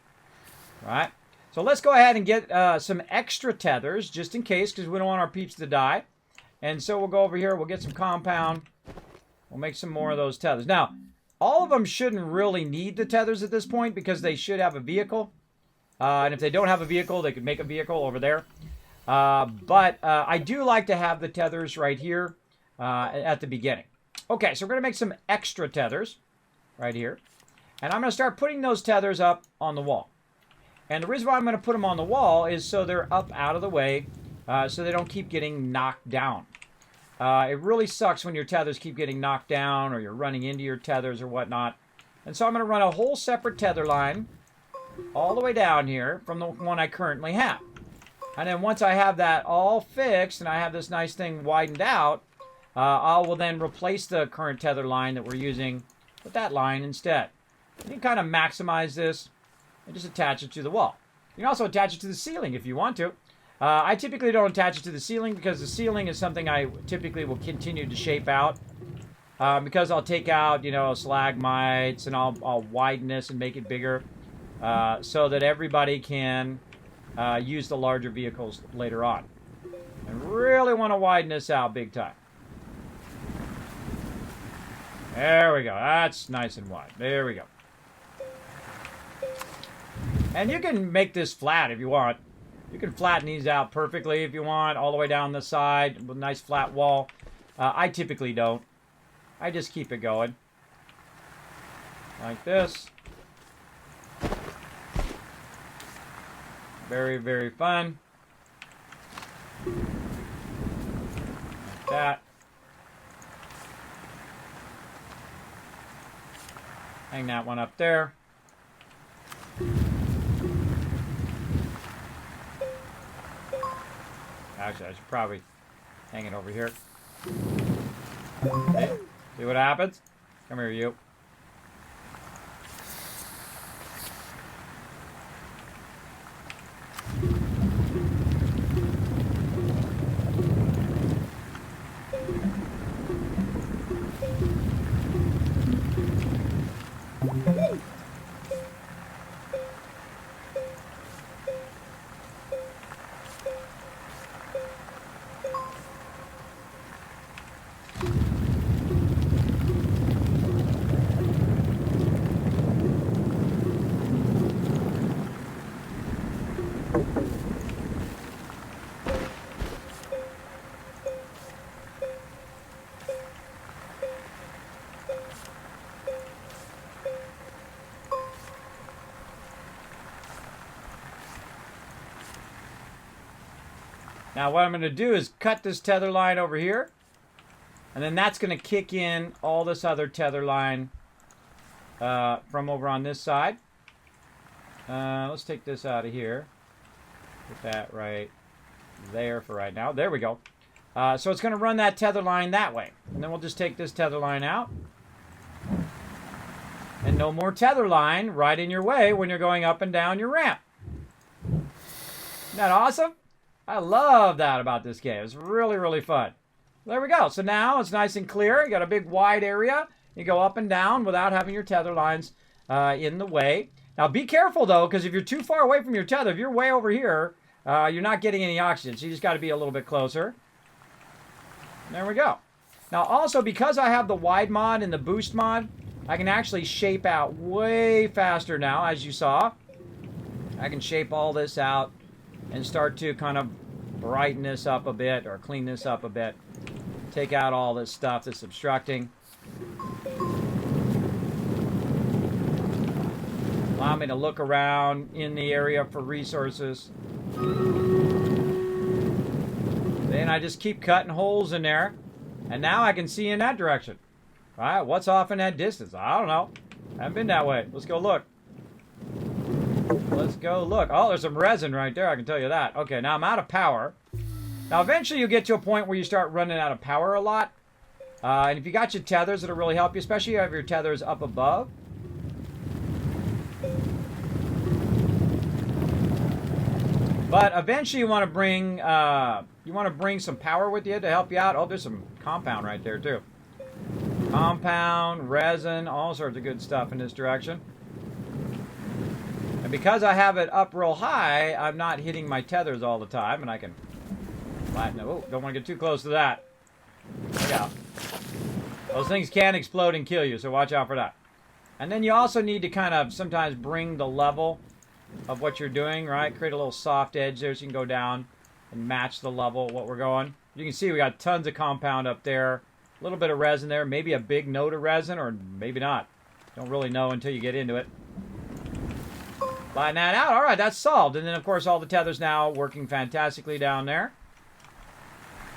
All right? So let's go ahead and get some extra tethers just in case, because we don't want our peeps to die. And so we'll go over here, we'll get some compound. We'll make some more of those tethers. Now, all of them shouldn't really need the tethers at this point because they should have a vehicle. And if they don't have a vehicle, they could make a vehicle over there. But I do like to have the tethers right here at the beginning. Okay, so we're going to make some extra tethers right here. And I'm going to start putting those tethers up on the wall. And the reason why I'm going to put them on the wall is so they're up out of the way, so they don't keep getting knocked down. It really sucks when your tethers keep getting knocked down or you're running into your tethers or whatnot. And so I'm going to run a whole separate tether line all the way down here from the one I currently have. And then once I have that all fixed and I have this nice thing widened out, I will then replace the current tether line that we're using with that line instead. You can kind of maximize this and just attach it to the wall. You can also attach it to the ceiling if you want to. I typically don't attach it to the ceiling because the ceiling is something I typically will continue to shape out. Because I'll take out, you know, stalagmites and I'll widen this and make it bigger so that everybody can use the larger vehicles later on. And really want to widen this out big time. There we go. That's nice and wide. There we go. And you can make this flat if you want. You can flatten these out perfectly if you want, all the way down the side with a nice flat wall. I typically don't. I just keep it going. Like this. Very, very fun. Like that. Hang that one up there. Actually, I should probably hang it over here. See what happens? Come here, you. Now what I'm going to do is cut this tether line over here. And then that's going to kick in all this other tether line from over on this side. Let's take this out of here. Put that right there for right now. There we go. So it's going to run that tether line that way. And then we'll just take this tether line out. And no more tether line right in your way when you're going up and down your ramp. Isn't that awesome? I love that about this game. It's really, really fun. There we go. So now it's nice and clear. You got a big wide area. You go up and down without having your tether lines in the way. Now be careful though, because if you're too far away from your tether, if you're way over here, you're not getting any oxygen. So you just got to be a little bit closer. There we go. Now also, because I have the wide mod and the boost mod, I can actually shape out way faster now, as you saw. I can shape all this out and start to kind of brighten this up a bit or clean this up a bit. Take out all this stuff that's obstructing. Allow me to look around in the area for resources. Then I just keep cutting holes in there. And now I can see in that direction. All right, what's off in that distance? I don't know. I haven't been that way. Let's go look. Let's go look. Oh, there's some resin right there, I can tell you that. Okay, now I'm out of power. Now, eventually you'll get to a point where you start running out of power a lot. And if you got your tethers, it'll really help you, especially if you have your tethers up above. But eventually you want to bring some power with you to help you out. Oh, there's some compound right there too. Compound, resin, all sorts of good stuff in this direction. And because I have it up real high, I'm not hitting my tethers all the time, and I can flatten it. Oh, don't want to get too close to that. Look out. Those things can explode and kill you, so watch out for that. And then you also need to kind of sometimes bring the level of what you're doing, right? Create a little soft edge there so you can go down and match the level of what we're going. You can see we got tons of compound up there. A little bit of resin there. Maybe a big note of resin, or maybe not. Don't really know until you get into it. Flatten that out. All right, that's solved. And then, of course, all the tethers now working fantastically down there.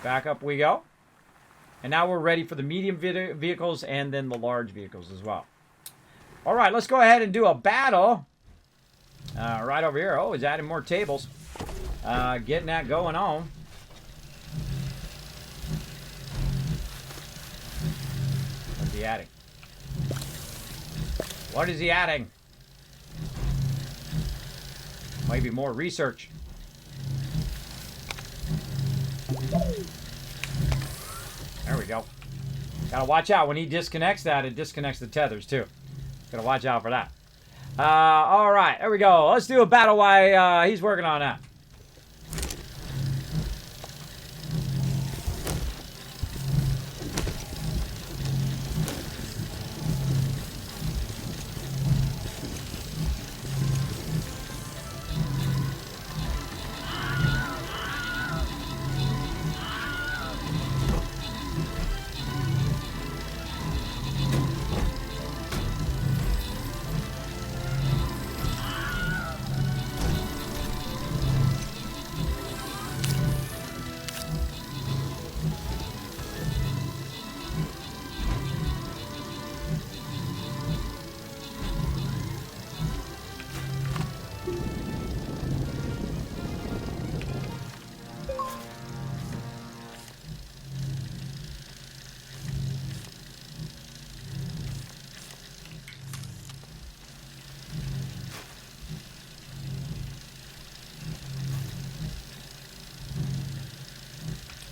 Back up we go. And now we're ready for the medium vehicles and then the large vehicles as well. All right, let's go ahead and do a battle. Right over here. Oh, he's adding more tables. Getting that going on. What's he adding? What is he adding? Maybe more research. There we go. Gotta watch out when he disconnects that. It disconnects the tethers too. Gotta watch out for that. All right, there we go. Let's do a battle while he's working on that.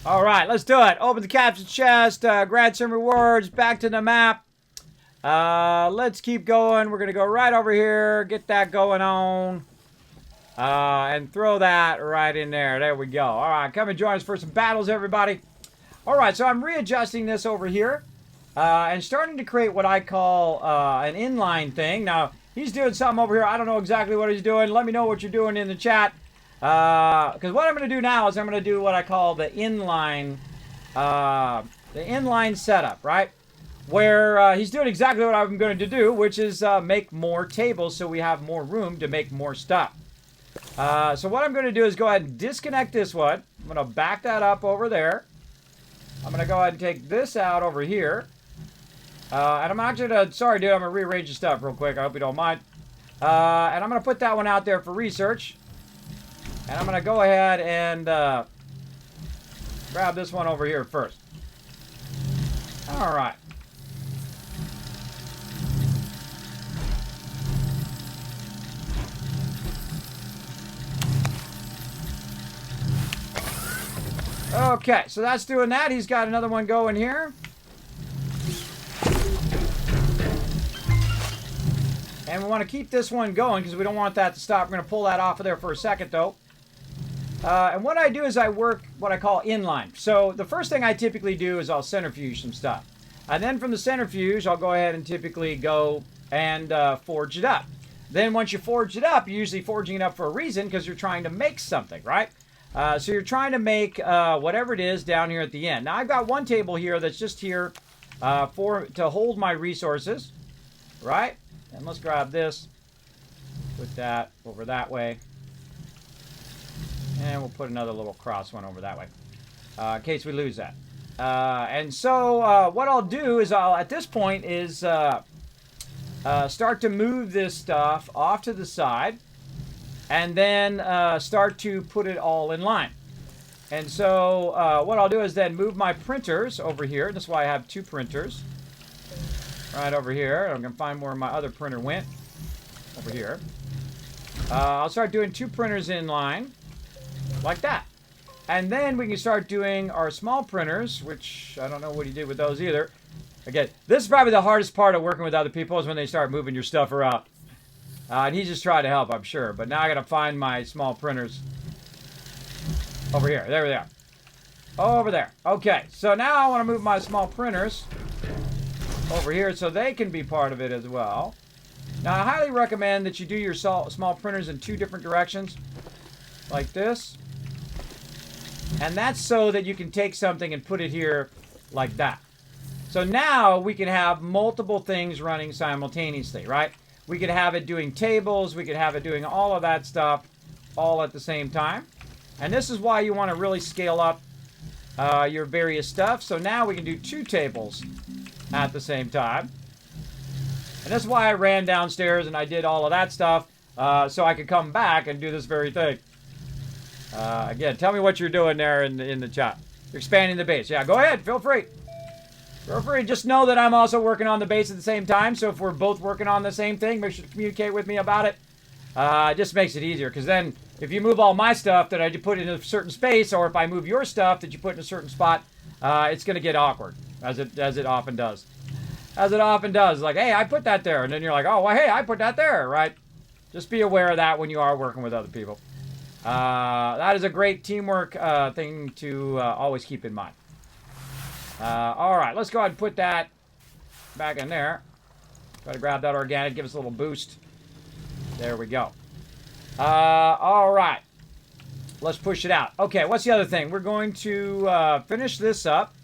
All right, let's do it. Open the captain chest, grant some rewards, back to the map. Let's keep going. We're going to go right over here, get that going on, and throw that right in there. There we go. All right, come and join us for some battles, everybody. All right, so I'm readjusting this over here and starting to create what I call an inline thing. Now, he's doing something over here. I don't know exactly what he's doing. Let me know what you're doing in the chat. Because what I'm going to do now is I'm going to do what I call the inline setup, right? Where he's doing exactly what I'm going to do, which is make more tables so we have more room to make more stuff. So what I'm going to do is go ahead and disconnect this one. I'm going to back that up over there. I'm going to go ahead and take this out over here. And I'm actually going to, sorry dude, I'm going to rearrange the stuff real quick. I hope you don't mind. And I'm going to put that one out there for research. And I'm going to go ahead and grab this one over here first. All right. Okay, so that's doing that. He's got another one going here. And we want to keep this one going because we don't want that to stop. We're going to pull that off of there for a second, though. And what I do is I work what I call inline. So the first thing I typically do is I'll centrifuge some stuff. And then from the centrifuge, I'll go ahead and typically go and forge it up. Then once you forge it up, you're usually forging it up for a reason because you're trying to make something, right? So you're trying to make whatever it is down here at the end. Now I've got one table here that's just here to hold my resources, right? And let's grab this, put that over that way. And we'll put another little cross one over that way, in case we lose that. And so what I'll do is at this point is start to move this stuff off to the side. And then start to put it all in line. And so what I'll do is then move my printers over here. That's why I have two printers. Right over here. I'm going to find where my other printer went. Over here. I'll start doing two printers in line. Like that. And then we can start doing our small printers, which I don't know what he did with those either. Again, this is probably the hardest part of working with other people is when they start moving your stuff around. And he just tried to help, I'm sure. But now I got to find my small printers. Over here. There they are. Over there. Okay. So now I want to move my small printers over here so they can be part of it as well. Now, I highly recommend that you do your small printers in two different directions. Like this. And that's so that you can take something and put it here like that. So now we can have multiple things running simultaneously, right? We could have it doing tables. We could have it doing all of that stuff all at the same time. And this is why you want to really scale up your various stuff. So now we can do two tables at the same time. And that's why I ran downstairs and I did all of that stuff so I could come back and do this very thing. Again, tell me what you're doing there in the chat. You're expanding the base. Yeah, go ahead. Feel free. Feel free. Just know that I'm also working on the base at the same time. So if we're both working on the same thing, make sure to communicate with me about it. It just makes it easier. Because then if you move all my stuff that I put in a certain space, or if I move your stuff that you put in a certain spot, it's going to get awkward, as it often does. As it often does. Like, hey, I put that there. And then you're like, oh, well, hey, I put that there, right? Just be aware of that when you are working with other people. That is a great teamwork thing to always keep in mind. All right, let's go ahead and put that back in there. Try to grab that organic, give us a little boost. There we go. All right. Let's push it out. Okay, what's the other thing? We're going to finish this up.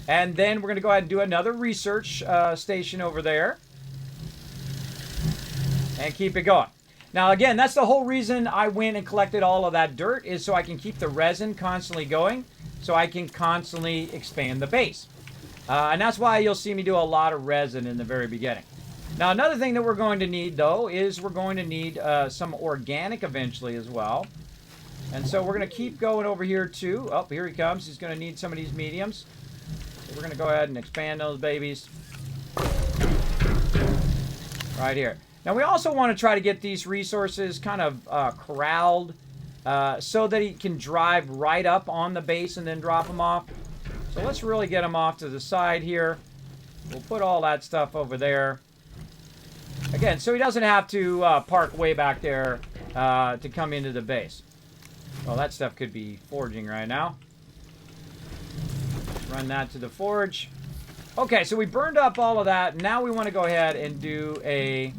And then we're going to go ahead and do another research station over there. And keep it going. Now, again, that's the whole reason I went and collected all of that dirt, is so I can keep the resin constantly going, so I can constantly expand the base. And that's why you'll see me do a lot of resin in the very beginning. Now, another thing that we're going to need, though, is we're going to need some organic eventually as well. And so we're going to keep going over here, too. Oh, here he comes. He's going to need some of these mediums. So we're going to go ahead and expand those babies. Right here. Now, we also want to try to get these resources kind of corralled so that he can drive right up on the base and then drop them off. So let's really get him off to the side here. We'll put all that stuff over there. Again, so he doesn't have to park way back there to come into the base. Well, that stuff could be forging right now. Run that to the forge. Okay, so we burned up all of that. Now we want to go ahead and do a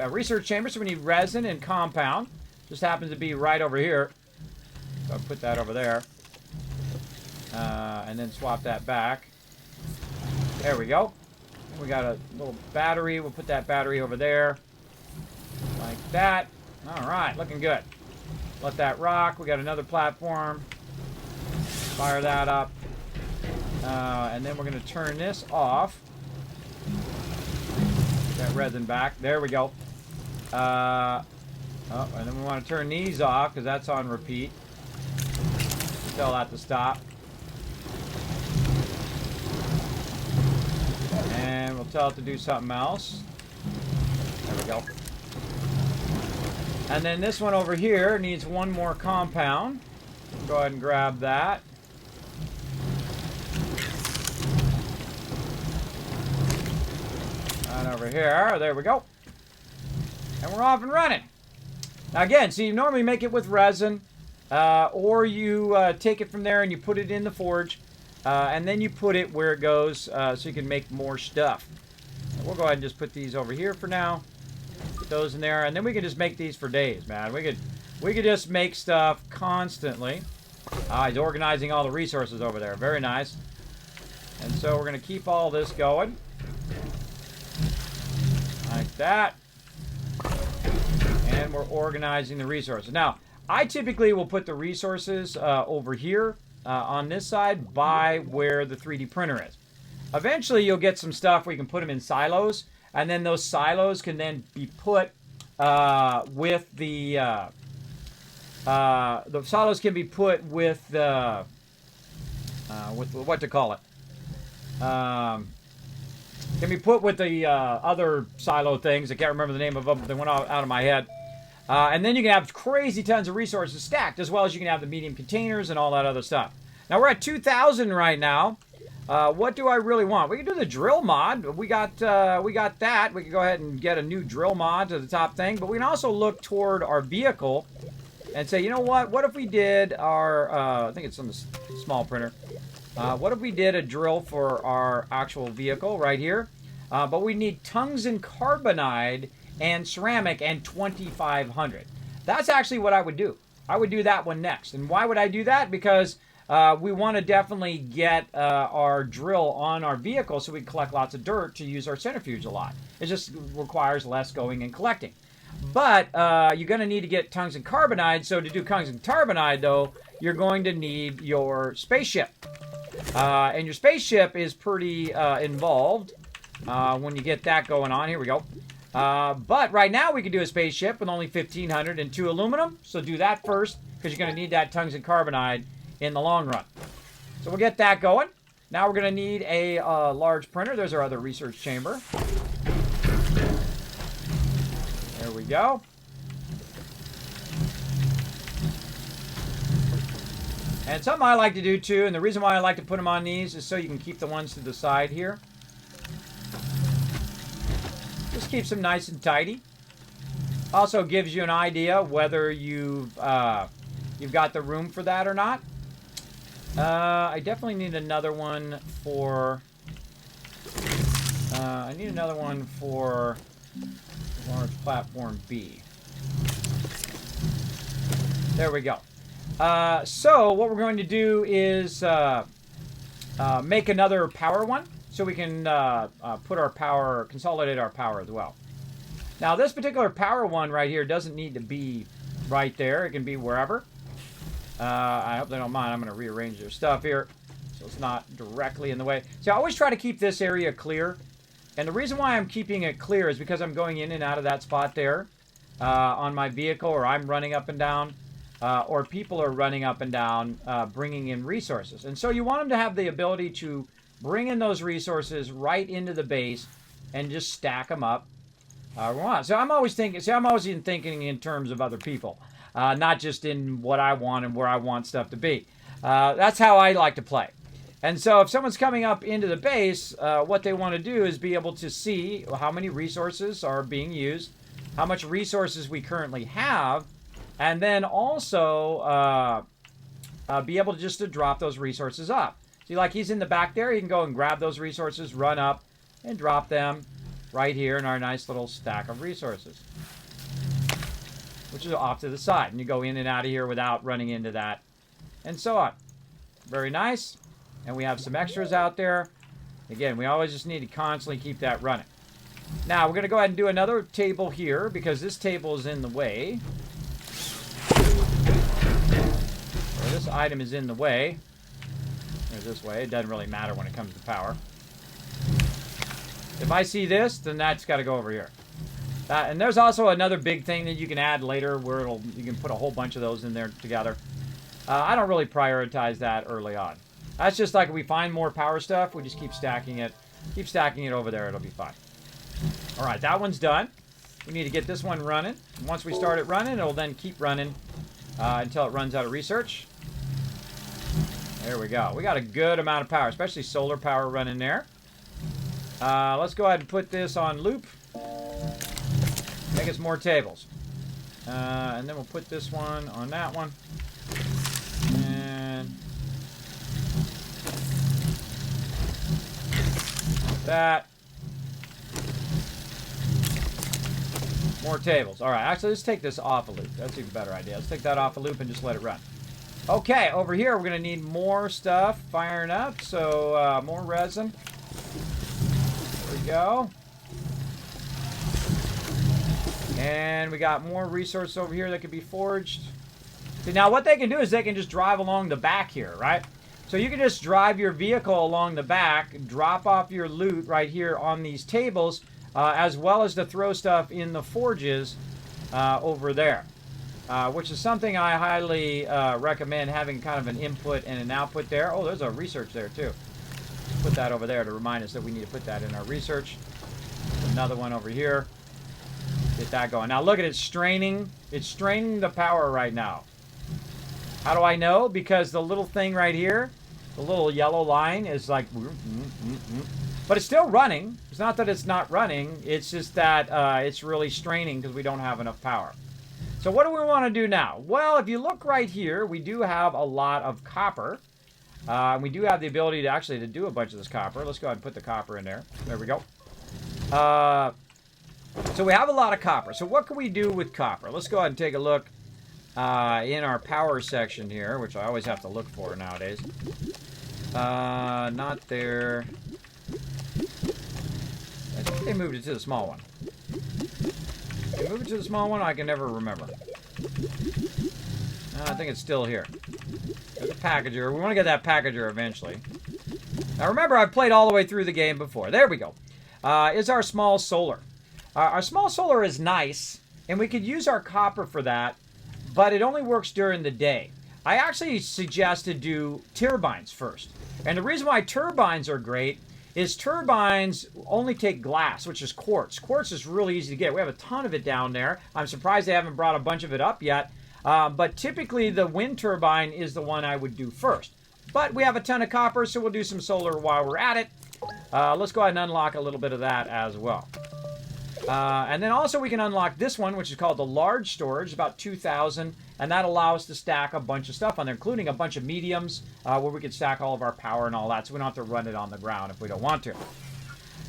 research chamber. So we need resin and compound. Just happens to be right over here. So I'll put that over there. And then swap that back. There we go. We got a little battery. We'll put that battery over there. Like that. All right, looking good. Let that rock. We got another platform. Fire that up. And then we're going to turn this off. Get that resin back. There we go. Oh, and then we want to turn these off because that's on repeat. Tell that to stop. And we'll tell it to do something else. There we go. And then this one over here needs one more compound. Go ahead and grab that. And over here, there we go. And we're off and running. Now again, so you normally make it with resin, or you take it from there and you put it in the forge, and then you put it where it goes so you can make more stuff. We'll go ahead and just put these over here for now. Put those in there, and then we can just make these for days, man. We could just make stuff constantly. He's organizing all the resources over there. Very nice. And so we're going to keep all this going. Like that. And we're organizing the resources. Now, I typically will put the resources over here on this side by where the 3D printer is. Eventually, you'll get some stuff where you can put them in silos, and then those silos can then be put with the silos can be put with the what to call it. Can be put with the other silo things. I can't remember the name of them. They went out of my head. And then you can have crazy tons of resources stacked, as well as you can have the medium containers and all that other stuff. Now we're at 2,000 right now. What do I really want? We can do the drill mod. We got that. We can go ahead and get a new drill mod to the top thing. But we can also look toward our vehicle and say, you know what? What if we did our, I think it's on the small printer. What if we did a drill for our actual vehicle right here? But we need tungsten carbonide and ceramic and 2,500. That's actually what I would do. I would do that one next. And why would I do that? Because we want to definitely get our drill on our vehicle so we can collect lots of dirt to use our centrifuge a lot. It just requires less going and collecting. But you're going to need to get tungsten carbonide. So to do tungsten carbonide, though, you're going to need your spaceship. And your spaceship is pretty involved when you get that going on. Here we go. But right now we can do a spaceship with only 1,500 and 2 aluminum. So do that first because you're going to need that tungsten carbonide in the long run. So we'll get that going. Now we're going to need a large printer. There's our other research chamber. There we go. And something I like to do too, and the reason why I like to put them on these is so you can keep the ones to the side here. Just keeps them nice and tidy. Also gives you an idea whether you've got the room for that or not. I definitely need another one for. I need another one for large platform B. There we go. So what we're going to do is make another power one. So we can put our power, consolidate our power as well. Now this particular power one right here doesn't need to be right there. It can be wherever. I hope they don't mind. I'm going to rearrange their stuff here so it's not directly in the way. So I always try to keep this area clear. And the reason why I'm keeping it clear is because I'm going in and out of that spot there on my vehicle, or I'm running up and down, or people are running up and down, bringing in resources. And so you want them to have the ability to bring in those resources right into the base and just stack them up we want. So I'm always thinking. See, I'm always even thinking in terms of other people, not just in what I want and where I want stuff to be. That's how I like to play. And so if someone's coming up into the base, what they want to do is be able to see how many resources are being used, how much resources we currently have, and then also be able to just to drop those resources up. See, like he's in the back there, he can go and grab those resources, run up, and drop them right here in our nice little stack of resources, which is off to the side. And you go in and out of here without running into that, and so on. Very nice. And we have some extras out there. Again, we always just need to constantly keep that running. Now, we're going to go ahead and do another table here because this table is in the way. Or this item is in the way. Or this way. It doesn't really matter when it comes to power. If I see this, then that's got to go over here. And there's also another big thing that you can add later where you can put a whole bunch of those in there together. I don't really prioritize that early on. That's just like if we find more power stuff, we just keep stacking it. Keep stacking it over there, it'll be fine. All right, that one's done. We need to get this one running. And once we start it running, it'll then keep running until it runs out of research. There we go. We got a good amount of power, especially solar power running there. Let's go ahead and put this on loop. Make us more tables. And then we'll put this one on that one. And that. More tables. All right, actually, let's take this off a loop. That's an even better idea. Let's take that off a loop and just let it run. Okay, over here, we're going to need more stuff firing up. So, more resin. There we go. And we got more resources over here that can be forged. See, now what they can do is they can just drive along the back here, right? So you can just drive your vehicle along the back, drop off your loot right here on these tables, as well as to throw stuff in the forges over there, which is something I highly recommend, having kind of an input and an output there. Oh, there's a research there too. Put that over there to remind us that we need to put that in our research. Another one over here. Get that going. Now look at it straining. It's straining the power right now. How do I know? Because the little thing right here, the little yellow line is like, but it's still running. It's not that it's not running. It's just that it's really straining because we don't have enough power. So what do we want to do now? Well, if you look right here, we do have a lot of copper. We do have the ability to actually to do a bunch of this copper. Let's go ahead and put the copper in there. There we go. So we have a lot of copper. So what can we do with copper? Let's go ahead and take a look in our power section here, which I always have to look for nowadays. Not there. I think they moved it to the small one. They moved it to the small one? I can never remember. I think it's still here. There's a packager. We want to get that packager eventually. Now remember, I've played all the way through the game before. There we go. Is our small solar. Our small solar is nice, and we could use our copper for that, but it only works during the day. I actually suggest to do turbines first. And the reason why turbines are great is turbines only take glass, which is quartz. Quartz is really easy to get. We have a ton of it down there. I'm surprised they haven't brought a bunch of it up yet. But typically the wind turbine is the one I would do first. But we have a ton of copper, so we'll do some solar while we're at it. Let's go ahead and unlock a little bit of that as well. And then also we can unlock this one, which is called the large storage, about 2,000. And that allows us to stack a bunch of stuff on there, including a bunch of mediums, where we can stack all of our power and all that, so we don't have to run it on the ground if we don't want to.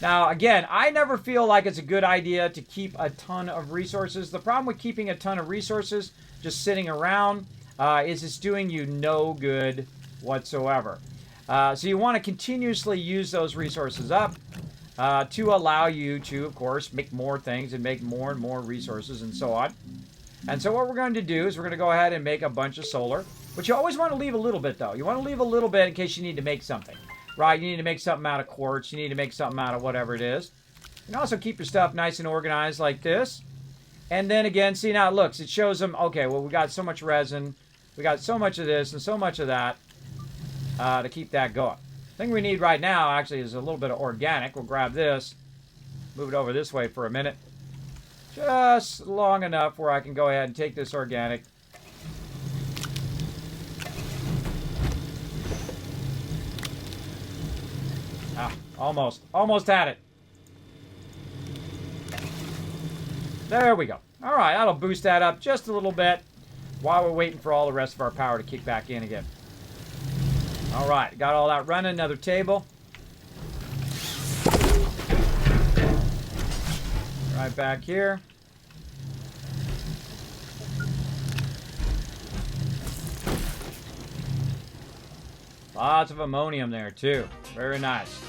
Now, again, I never feel like it's a good idea to keep a ton of resources. The problem with keeping a ton of resources just sitting around is it's doing you no good whatsoever. So you want to continuously use those resources up to allow you to, of course, make more things and make more and more resources and so on. And so what we're going to do is we're going to go ahead and make a bunch of solar. But you always want to leave a little bit, though. You want to leave a little bit in case you need to make something. Right? You need to make something out of quartz. You need to make something out of whatever it is. You can also keep your stuff nice and organized like this. And then again, see now it looks. It shows them, okay, well, we got so much resin. We got so much of this and so much of that to keep that going. The thing we need right now, actually, is a little bit of organic. We'll grab this. Move it over this way for a minute. just long enough where I can go ahead and take this organic. Ah, almost. Almost had it. There we go. All right, that'll boost that up just a little bit while we're waiting for all the rest of our power to kick back in again. All right, got all that running. Another table. Right back here. Lots of ammonium there, too. Very nice.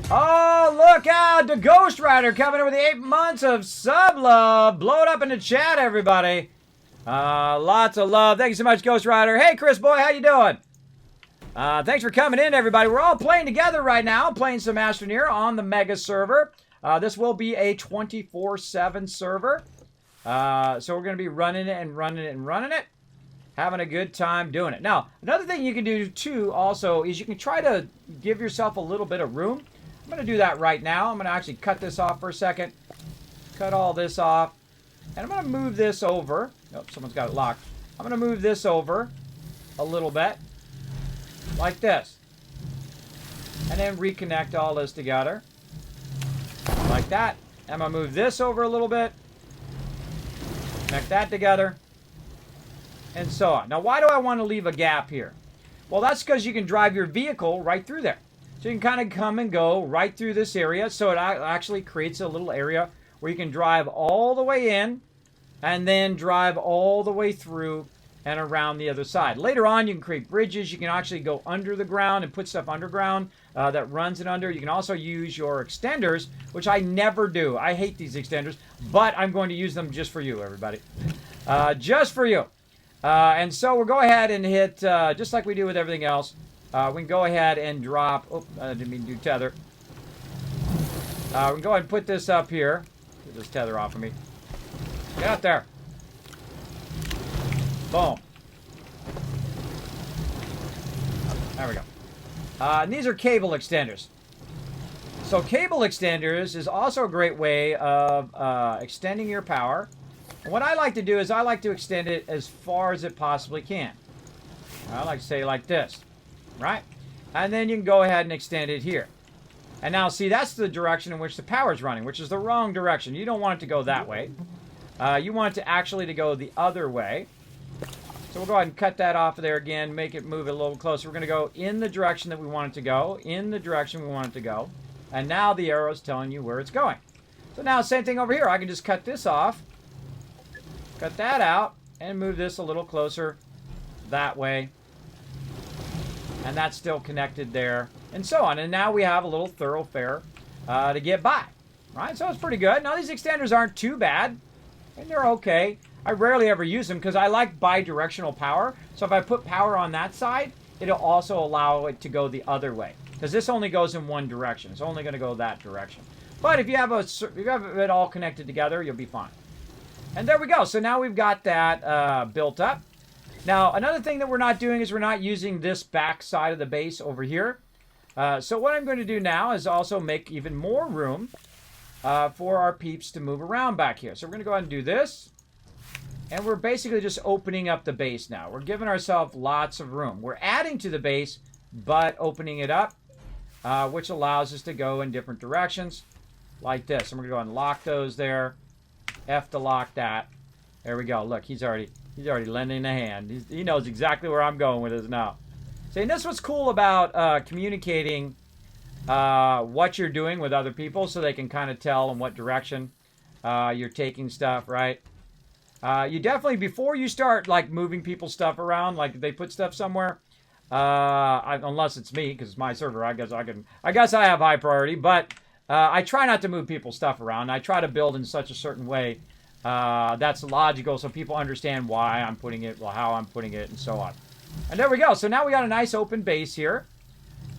Oh, look out! The Ghost Rider coming in with the 8 months of sub love. Blow it up in the chat, everybody. Lots of love. Thank you so much, Ghost Rider. Hey, Chris boy, how you doing? Thanks for coming in, everybody. We're all playing together right now, playing some Astroneer on the Mega server. This will be a 24/7 server. So we're going to be running it and running it and running it. Having a good time doing it. Now, another thing you can do, too, also, is you can try to give yourself a little bit of room. I'm going to do that right now. I'm going to actually cut this off for a second. Cut all this off. And I'm going to move this over. Oh, someone's got it locked. I'm going to move this over a little bit. Like this. And then reconnect all this together. Like that. I'm going to move this over a little bit. Connect that together. And so on. Now, why do I want to leave a gap here? Well, that's because you can drive your vehicle right through there. So you can kind of come and go right through this area. So it actually creates a little area where you can drive all the way in and then drive all the way through and around the other side. Later on, you can create bridges. You can actually go under the ground and put stuff underground that runs it under. You can also use your extenders, which I never do. I hate these extenders, but I'm going to use them just for you, everybody. Just for you. And so we'll go ahead and hit, just like we do with everything else, we can go ahead and drop, oh, I didn't mean to do tether. We can go ahead and put this up here. Get this tether off of me. Get out there. Boom. There we go. And these are cable extenders. So cable extenders is also a great way of extending your power. And what I like to do is I like to extend it as far as it possibly can. I like to say like this, right? And then you can go ahead and extend it here. And now see, that's the direction in which the power is running, which is the wrong direction. You don't want it to go that way. You want it to actually go the other way. So we'll go ahead and cut that off of there again, make it move a little closer. We're going to go in the direction that we want it to go, in the direction we want it to go. And now the arrow is telling you where it's going. So now same thing over here. I can just cut this off. Cut that out and move this a little closer that way. And that's still connected there and so on. And now we have a little thoroughfare to get by. Right? So it's pretty good. Now these extenders aren't too bad. And they're okay. I rarely ever use them because I like bi-directional power. So if I put power on that side, it'll also allow it to go the other way. Because this only goes in one direction. It's only going to go that direction. But if you have it all connected together, you'll be fine. And there we go. So now we've got that built up. Now, another thing that we're not doing is we're not using this back side of the base over here. So what I'm going to do now is also make even more room for our peeps to move around back here. So we're going to go ahead and do this. And we're basically just opening up the base now. We're giving ourselves lots of room. We're adding to the base, but opening it up, which allows us to go in different directions like this. I'm going to go ahead and lock those there. F to lock that. There we go. Look, he's already lending a hand. He knows exactly where I'm going with this now. See, and that's what's cool about communicating what you're doing with other people, so they can kind of tell in what direction you're taking stuff, right? You definitely, before you start like moving people's stuff around, like if they put stuff somewhere, unless it's me, because it's my server, I guess I have high priority, but I try not to move people's stuff around. I try to build in such a certain way that's logical, so people understand why I'm putting it, well, how I'm putting it, and so on. And there we go. So now we got a nice open base here.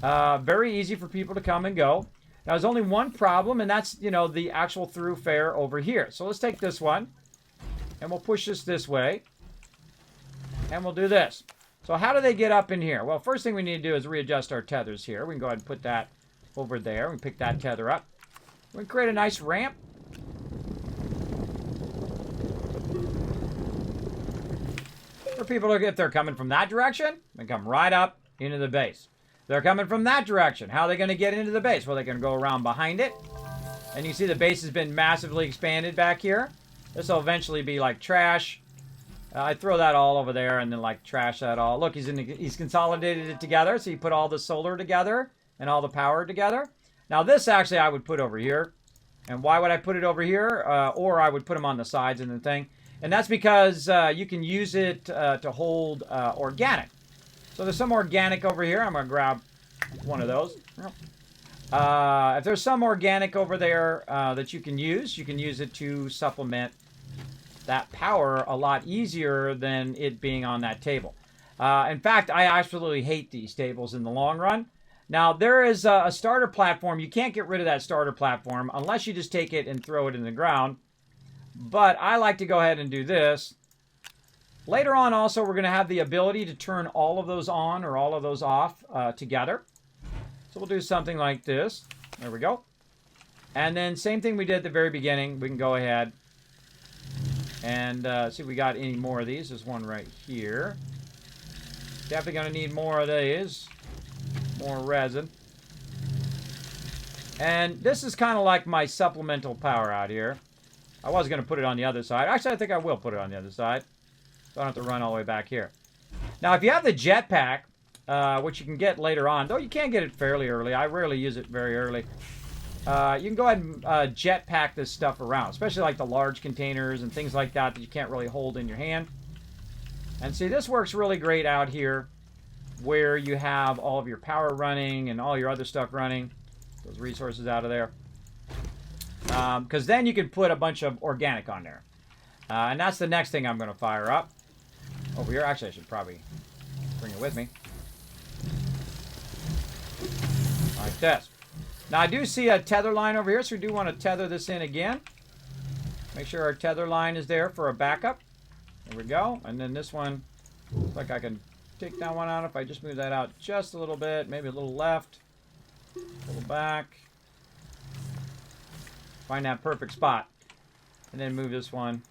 Very easy for people to come and go. Now, there's only one problem, and that's, you know, the actual thoroughfare over here. So let's take this one, and we'll push this way, and we'll do this. So how do they get up in here? Well, first thing we need to do is readjust our tethers here. We can go ahead and put that over there. We can pick that tether up. We can create a nice ramp. people, if they're coming from that direction, they come right up into the base. They're coming from that direction. How are they going to get into the base? Well, they're going to go around behind it. And you see the base has been massively expanded back here. This will eventually be like trash. I throw that all over there and then like trash that all. Look, he's consolidated it together. So you put all the solar together and all the power together. Now this actually I would put over here. And why would I put it over here? Or I would put them on the sides and the thing. And that's because you can use it to hold organic. So there's some organic over here. I'm going to grab one of those. If there's some organic over there that you can use it to supplement that power a lot easier than it being on that table. In fact, I absolutely hate these tables in the long run. Now, there is a starter platform. You can't get rid of that starter platform unless you just take it and throw it in the ground. But I like to go ahead and do this. Later on, also, we're going to have the ability to turn all of those on or all of those off together. So we'll do something like this. There we go. And then same thing we did at the very beginning. We can go ahead and see if we got any more of these. There's one right here. Definitely going to need more of these. More resin. And this is kind of like my supplemental power out here. I was going to put it on the other side. Actually, I think I will put it on the other side. So I don't have to run all the way back here. Now, if you have the jetpack, which you can get later on, though you can get it fairly early. I rarely use it very early. You can go ahead and jetpack this stuff around, especially like the large containers and things like that that you can't really hold in your hand. And see, this works really great out here where you have all of your power running and all your other stuff running. Those resources out of there. Because then you can put a bunch of organic on there. And that's the next thing I'm going to fire up. Over here, actually, I should probably bring it with me. Like this. Now, I do see a tether line over here, so we do want to tether this in again. Make sure our tether line is there for a backup. There we go. And then this one, looks like I can take that one out if I just move that out just a little bit. Maybe a little left. A little back. Find that perfect spot. And then move this one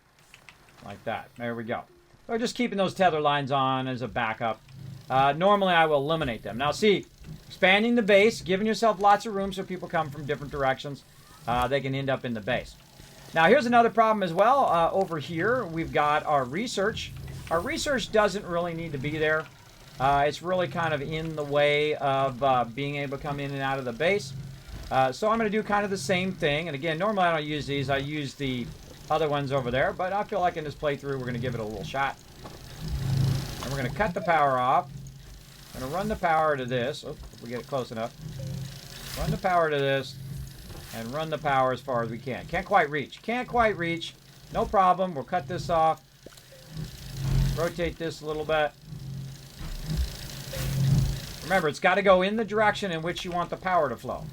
like that. There we go. So just keeping those tether lines on as a backup. Normally, I will eliminate them. Now, see, expanding the base, giving yourself lots of room so people come from different directions. They can end up in the base. Now, here's another problem as well. Over here, we've got our research. Our research doesn't really need to be there. It's really kind of in the way of being able to come in and out of the base. So I'm going to do kind of the same thing. And again, normally I don't use these. I use the other ones over there. But I feel like in this playthrough, we're going to give it a little shot. And we're going to cut the power off. I'm going to run the power to this. Oh, if we get it close enough. Run the power to this. And run the power as far as we can. Can't quite reach. Can't quite reach. No problem. We'll cut this off. Rotate this a little bit. Remember, it's got to go in the direction in which you want the power to flow.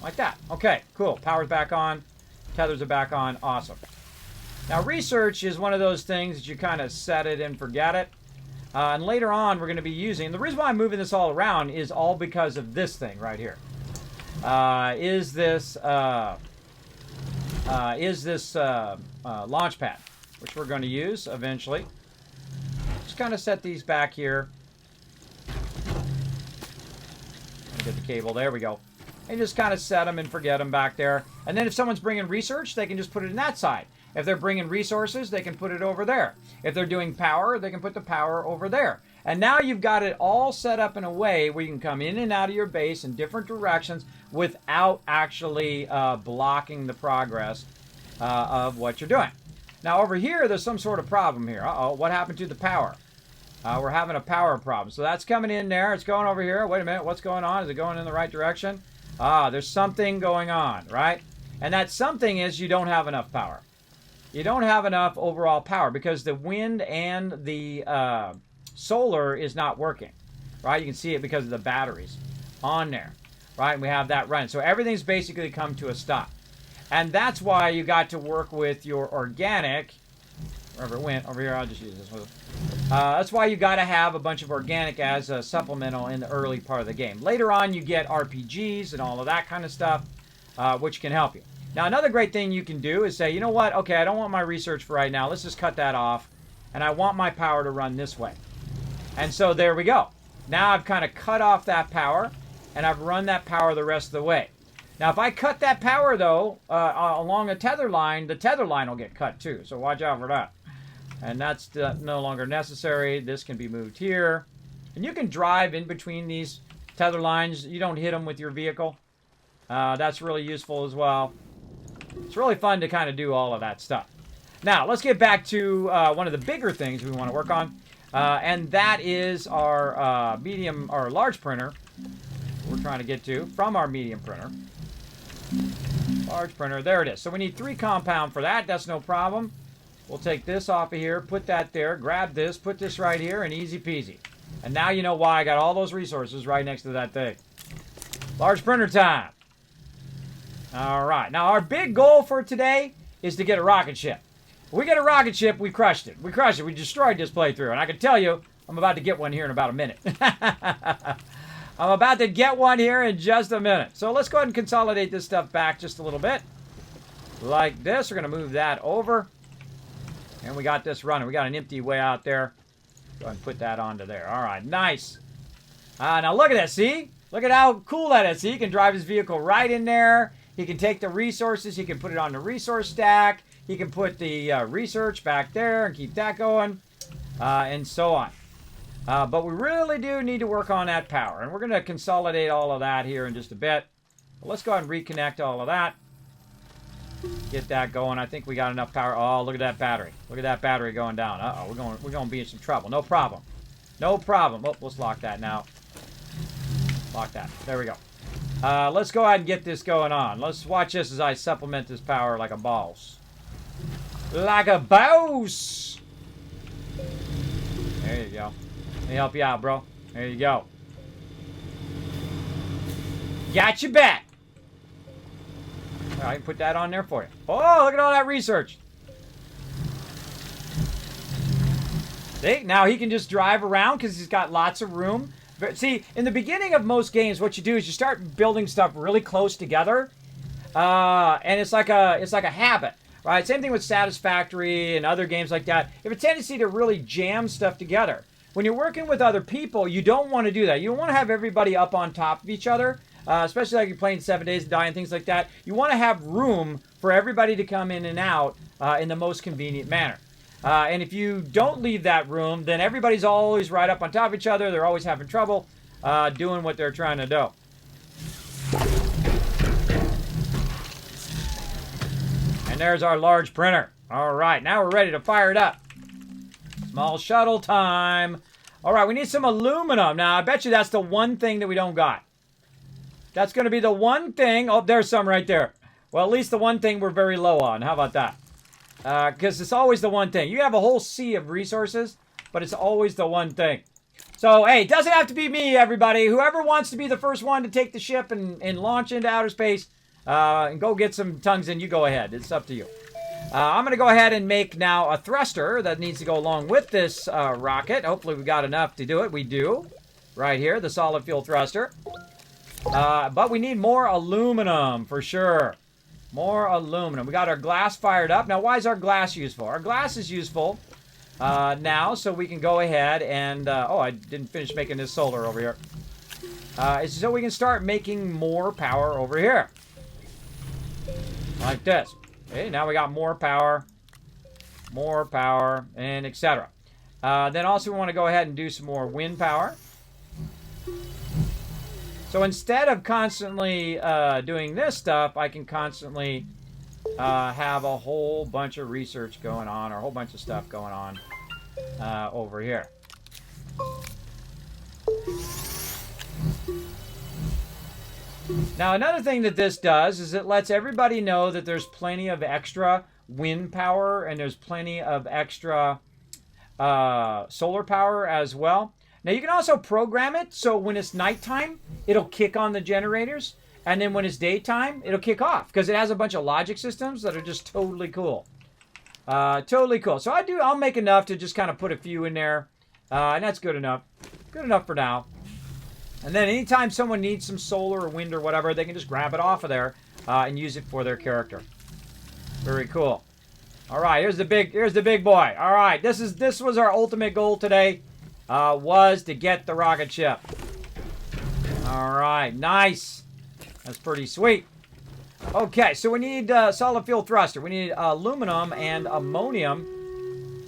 Like that. Okay, cool. Power's back on. Tethers are back on. Awesome. Now, research is one of those things that you kind of set it and forget it. And later on, we're going to be using... The reason why I'm moving this all around is all because of this thing right here. Is this launch pad, which we're going to use eventually. Just kind of set these back here. Get the cable. There we go. And just kind of set them and forget them back there. And then if someone's bringing research, they can just put it in that side. If they're bringing resources, they can put it over there. If they're doing power, they can put the power over there. And now you've got it all set up in a way where you can come in and out of your base in different directions without actually blocking the progress of what you're doing. Now over here, there's some sort of problem here. Uh-oh, what happened to the power? We're having a power problem. So that's coming in there. It's going over here. Wait a minute. What's going on? Is it going in the right direction? There's something going on, right? And that something is you don't have enough power. You don't have enough overall power because the wind and the solar is not working, right? You can see it because of the batteries on there, right? And we have that running. So everything's basically come to a stop. And that's why you got to work with your organic. Wherever it went, over here, I'll just use this one. That's why you got to have a bunch of organic as a supplemental in the early part of the game. Later on, you get RPGs and all of that kind of stuff, which can help you. Now, another great thing you can do is say, you know what? Okay, I don't want my research for right now. Let's just cut that off. And I want my power to run this way. And so there we go. Now I've kind of cut off that power, and I've run that power the rest of the way. Now, if I cut that power, though, along a tether line, the tether line will get cut, too. So watch out for that. And that's no longer necessary. This can be moved here. And you can drive in between these tether lines. You don't hit them with your vehicle. That's really useful as well. It's really fun to kind of do all of that stuff. Now, let's get back to one of the bigger things we want to work on. And that is our medium or large printer we're trying to get to from our medium printer. Large printer, there it is. So we need 3 compound for that. That's no problem. We'll take this off of here, put that there, grab this, put this right here, and easy peasy. And now you know why I got all those resources right next to that thing. Large printer time. All right. Now our big goal for today is to get a rocket ship. If we get a rocket ship, we crushed it. We crushed it. We destroyed this playthrough. And I can tell you, I'm about to get one here in about a minute. I'm about to get one here in just a minute. So let's go ahead and consolidate this stuff back just a little bit. Like this. We're going to move that over. And we got this running. We got an empty way out there. Go ahead and put that onto there. All right. Nice. Now look at that. See? Look at how cool that is. See? He can drive his vehicle right in there. He can take the resources. He can put it on the resource stack. He can put the research back there and keep that going. And so on. But we really do need to work on that power. And we're going to consolidate all of that here in just a bit. But let's go ahead and reconnect all of that. Get that going. I think we got enough power. Oh, look at that battery. Look at that battery going down. Uh-oh, we're going to be in some trouble. No problem. No problem. Oh, let's lock that now. Lock that. There we go. Let's go ahead and get this going on. Let's watch this as I supplement this power like a boss. Like a boss! There you go. Let me help you out, bro. There you go. Got your back. All right, I can put that on there for you. Oh, look at all that research. See, now he can just drive around because he's got lots of room. But see, in the beginning of most games, what you do is you start building stuff really close together, and it's like a habit, right? Same thing with Satisfactory and other games like that. You have a tendency to really jam stuff together. When you're working with other people, you don't want to do that. You don't want to have everybody up on top of each other, especially like you're playing 7 Days to Die and things like that. You want to have room for everybody to come in and out in the most convenient manner. And if you don't leave that room, then everybody's always right up on top of each other. They're always having trouble doing what they're trying to do. And there's our large printer. All right, now we're ready to fire it up. Small shuttle time. All right, we need some aluminum. Now, I bet you that's the one thing that we don't got. That's going to be the one thing. Oh, there's some right there. Well, at least the one thing we're very low on. How about that? Because it's always the one thing. You have a whole sea of resources, but it's always the one thing. So, hey, it doesn't have to be me, everybody. Whoever wants to be the first one to take the ship and launch into outer space and go get some tongues in, you go ahead. It's up to you. I'm going to go ahead and make now a thruster that needs to go along with this rocket. Hopefully we got enough to do it. We do. Right here, the solid fuel thruster. But we need more aluminum for sure. More aluminum. We got our glass fired up. Now, why is our glass useful? Our glass is useful now, so we can go ahead and... oh, I didn't finish making this solar over here. It's so we can start making more power over here. Like this. Okay, now we got more power, and etc. Then also we want to go ahead and do some more wind power. So instead of constantly doing this stuff, I can constantly have a whole bunch of research going on, or a whole bunch of stuff going on over here. Now, another thing that this does is it lets everybody know that there's plenty of extra wind power and there's plenty of extra solar power as well. Now, you can also program it so when it's nighttime, it'll kick on the generators. And then when it's daytime, it'll kick off because it has a bunch of logic systems that are just totally cool. Totally cool. So I'll make enough to just kind of put a few in there. And that's good enough. Good enough for now. And then anytime someone needs some solar or wind or whatever, they can just grab it off of there and use it for their character. Very cool. All right, here's the big boy. All right, this was our ultimate goal today. was to get the rocket ship. All right, nice. That's pretty sweet. Okay, so we need solid fuel thruster. We need aluminum and ammonium.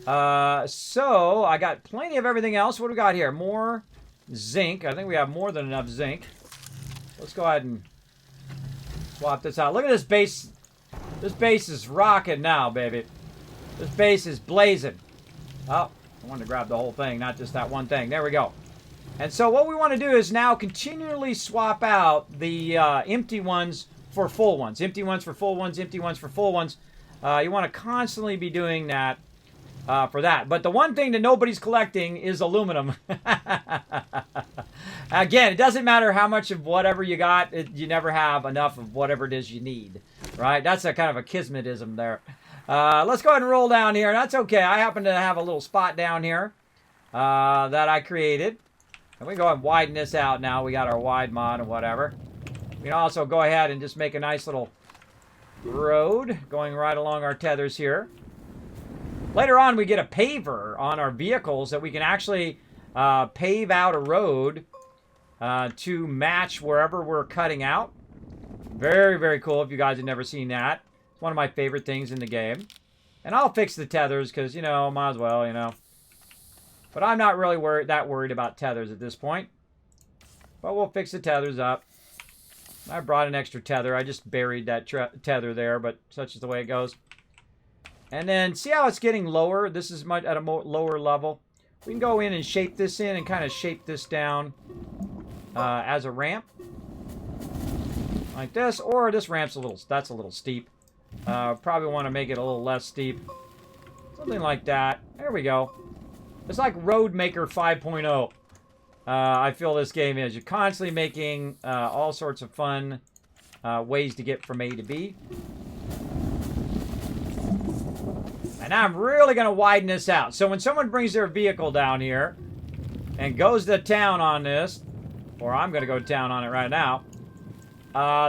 So I got plenty of everything else. What do we got here? More zinc. I think we have more than enough zinc. Let's go ahead and swap this out. Look at this base. This base is rocking now, baby. This base is blazing. Oh, I wanted to grab the whole thing, not just that one thing. There we go. And so what we want to do is now continually swap out the empty ones for full ones. Empty ones for full ones, empty ones for full ones. You want to constantly be doing that for that. But the one thing that nobody's collecting is aluminum. Again, it doesn't matter how much of whatever you got. You never have enough of whatever it is you need. Right? That's a kind of a Kismetism there. Let's go ahead and roll down here. That's okay. I happen to have a little spot down here that I created. And we go ahead and widen this out now. We got our wide mod and whatever. We can also go ahead and just make a nice little road going right along our tethers here. Later on, we get a paver on our vehicles that we can actually pave out a road to match wherever we're cutting out. Very, very cool if you guys have never seen that. It's one of my favorite things in the game. And I'll fix the tethers because, you know, might as well, you know. But I'm not really that worried about tethers at this point. But we'll fix the tethers up. I brought an extra tether. I just buried that tether there, but such is the way it goes. And then see how it's getting lower? This is at a lower level. We can go in and shape this in and kind of shape this down as a ramp. Like this. Or this ramp's that's a little steep. Probably want to make it a little less steep. Something like that. There we go. It's like Road Maker 5.0. I feel this game is. You're constantly making all sorts of fun ways to get from A to B. And now I'm really going to widen this out. So when someone brings their vehicle down here and goes to town on this, or I'm going to go to town on it right now,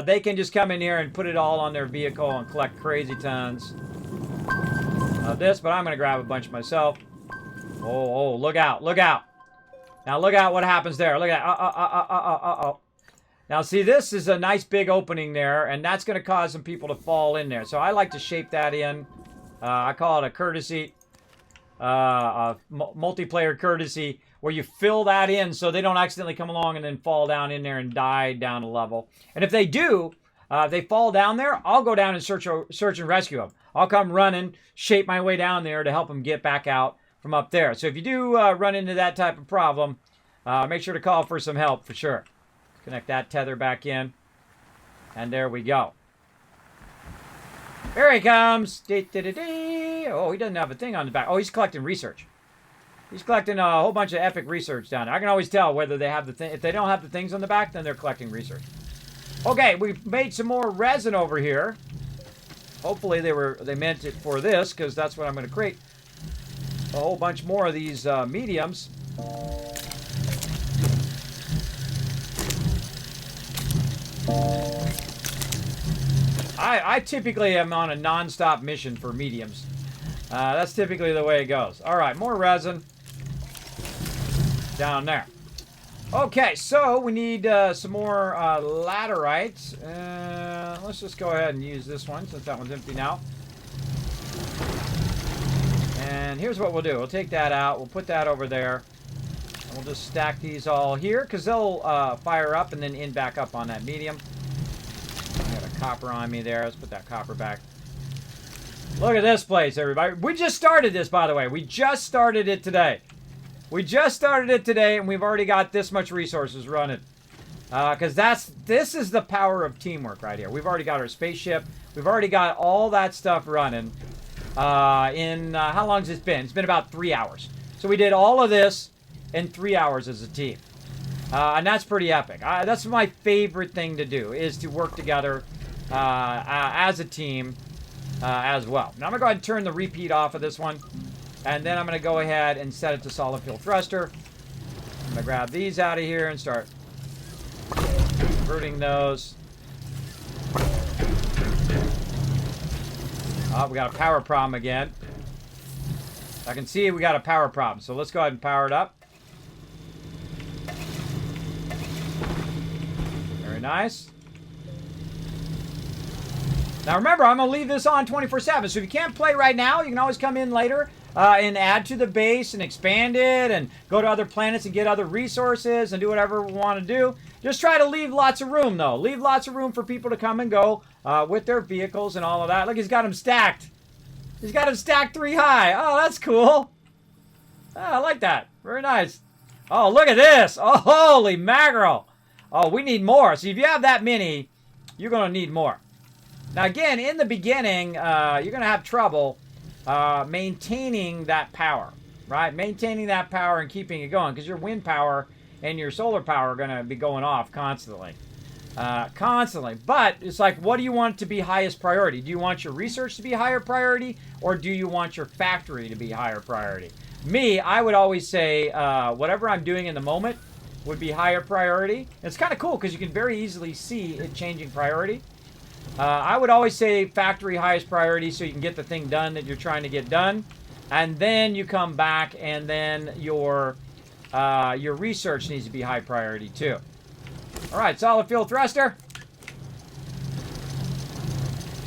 they can just come in here and put it all on their vehicle and collect crazy tons of this. But I'm going to grab a bunch myself. Oh, look out, look out. Now look out what happens there. Look at uh-oh. Now see, this is a nice big opening there, and that's going to cause some people to fall in there. So I like to shape that in. I call it a courtesy, multiplayer courtesy, where you fill that in so they don't accidentally come along and then fall down in there and die down a level. And if they do, if they fall down there, I'll go down and search and rescue them. I'll come running, shape my way down there to help them get back out from up there. So if you do run into that type of problem, make sure to call for some help for sure. Connect that tether back in. And there we go. Here he comes. Oh, he doesn't have a thing on the back. Oh, he's collecting research. He's collecting a whole bunch of epic research down there. I can always tell whether they have the thing. If they don't have the things on the back, then they're collecting research. Okay, we've made some more resin over here. Hopefully they meant it for this, because that's what I'm going to create. A whole bunch more of these mediums. I typically am on a non-stop mission for mediums. That's typically the way it goes. All right, more resin down there. Okay, so we need some more laterites. Let's just go ahead and use this one since that one's empty now. And here's what we'll do. We'll take that out. We'll put that over there. And we'll just stack these all here because they'll fire up and then end back up on that medium. I got a copper on me there. Let's put that copper back. Look at this place, everybody. We just started this, by the way. We just started it today. We just started it today, and we've already got this much resources running. Because this is the power of teamwork right here. We've already got our spaceship. We've already got all that stuff running. How long has it been? It's been about 3 hours. So we did all of this in 3 hours as a team. And that's pretty epic. That's my favorite thing to do, is to work together as a team as well. Now I'm going to go ahead and turn the repeat off of this one. And then I'm going to go ahead and set it to solid fuel thruster. I'm going to grab these out of here and start converting those. Oh, we got a power problem again. I can see we got a power problem. So let's go ahead and power it up. Very nice. Now remember, I'm going to leave this on 24/7. So if you can't play right now, you can always come in later and add to the base and expand it and go to other planets and get other resources and do whatever we want to do. Just try to leave lots of room, though. Leave lots of room for people to come and go with their vehicles and all of that. Look, he's got them stacked. He's got them stacked 3 high. Oh, that's cool. Oh, I like that. Very nice. Oh, look at this. Oh, holy mackerel. Oh, we need more. So if you have that many, you're going to need more. Now, again, in the beginning, you're going to have trouble maintaining that power, right? Maintaining that power and keeping it going because your wind power and your solar power are going to be going off constantly. But it's like, what do you want to be highest priority? Do you want your research to be higher priority or do you want your factory to be higher priority? Me, I would always say whatever I'm doing in the moment would be higher priority. It's kind of cool because you can very easily see it changing priority. I would always say factory highest priority so you can get the thing done that you're trying to get done. And then you come back and then your research needs to be high priority too. All right, solid fuel thruster.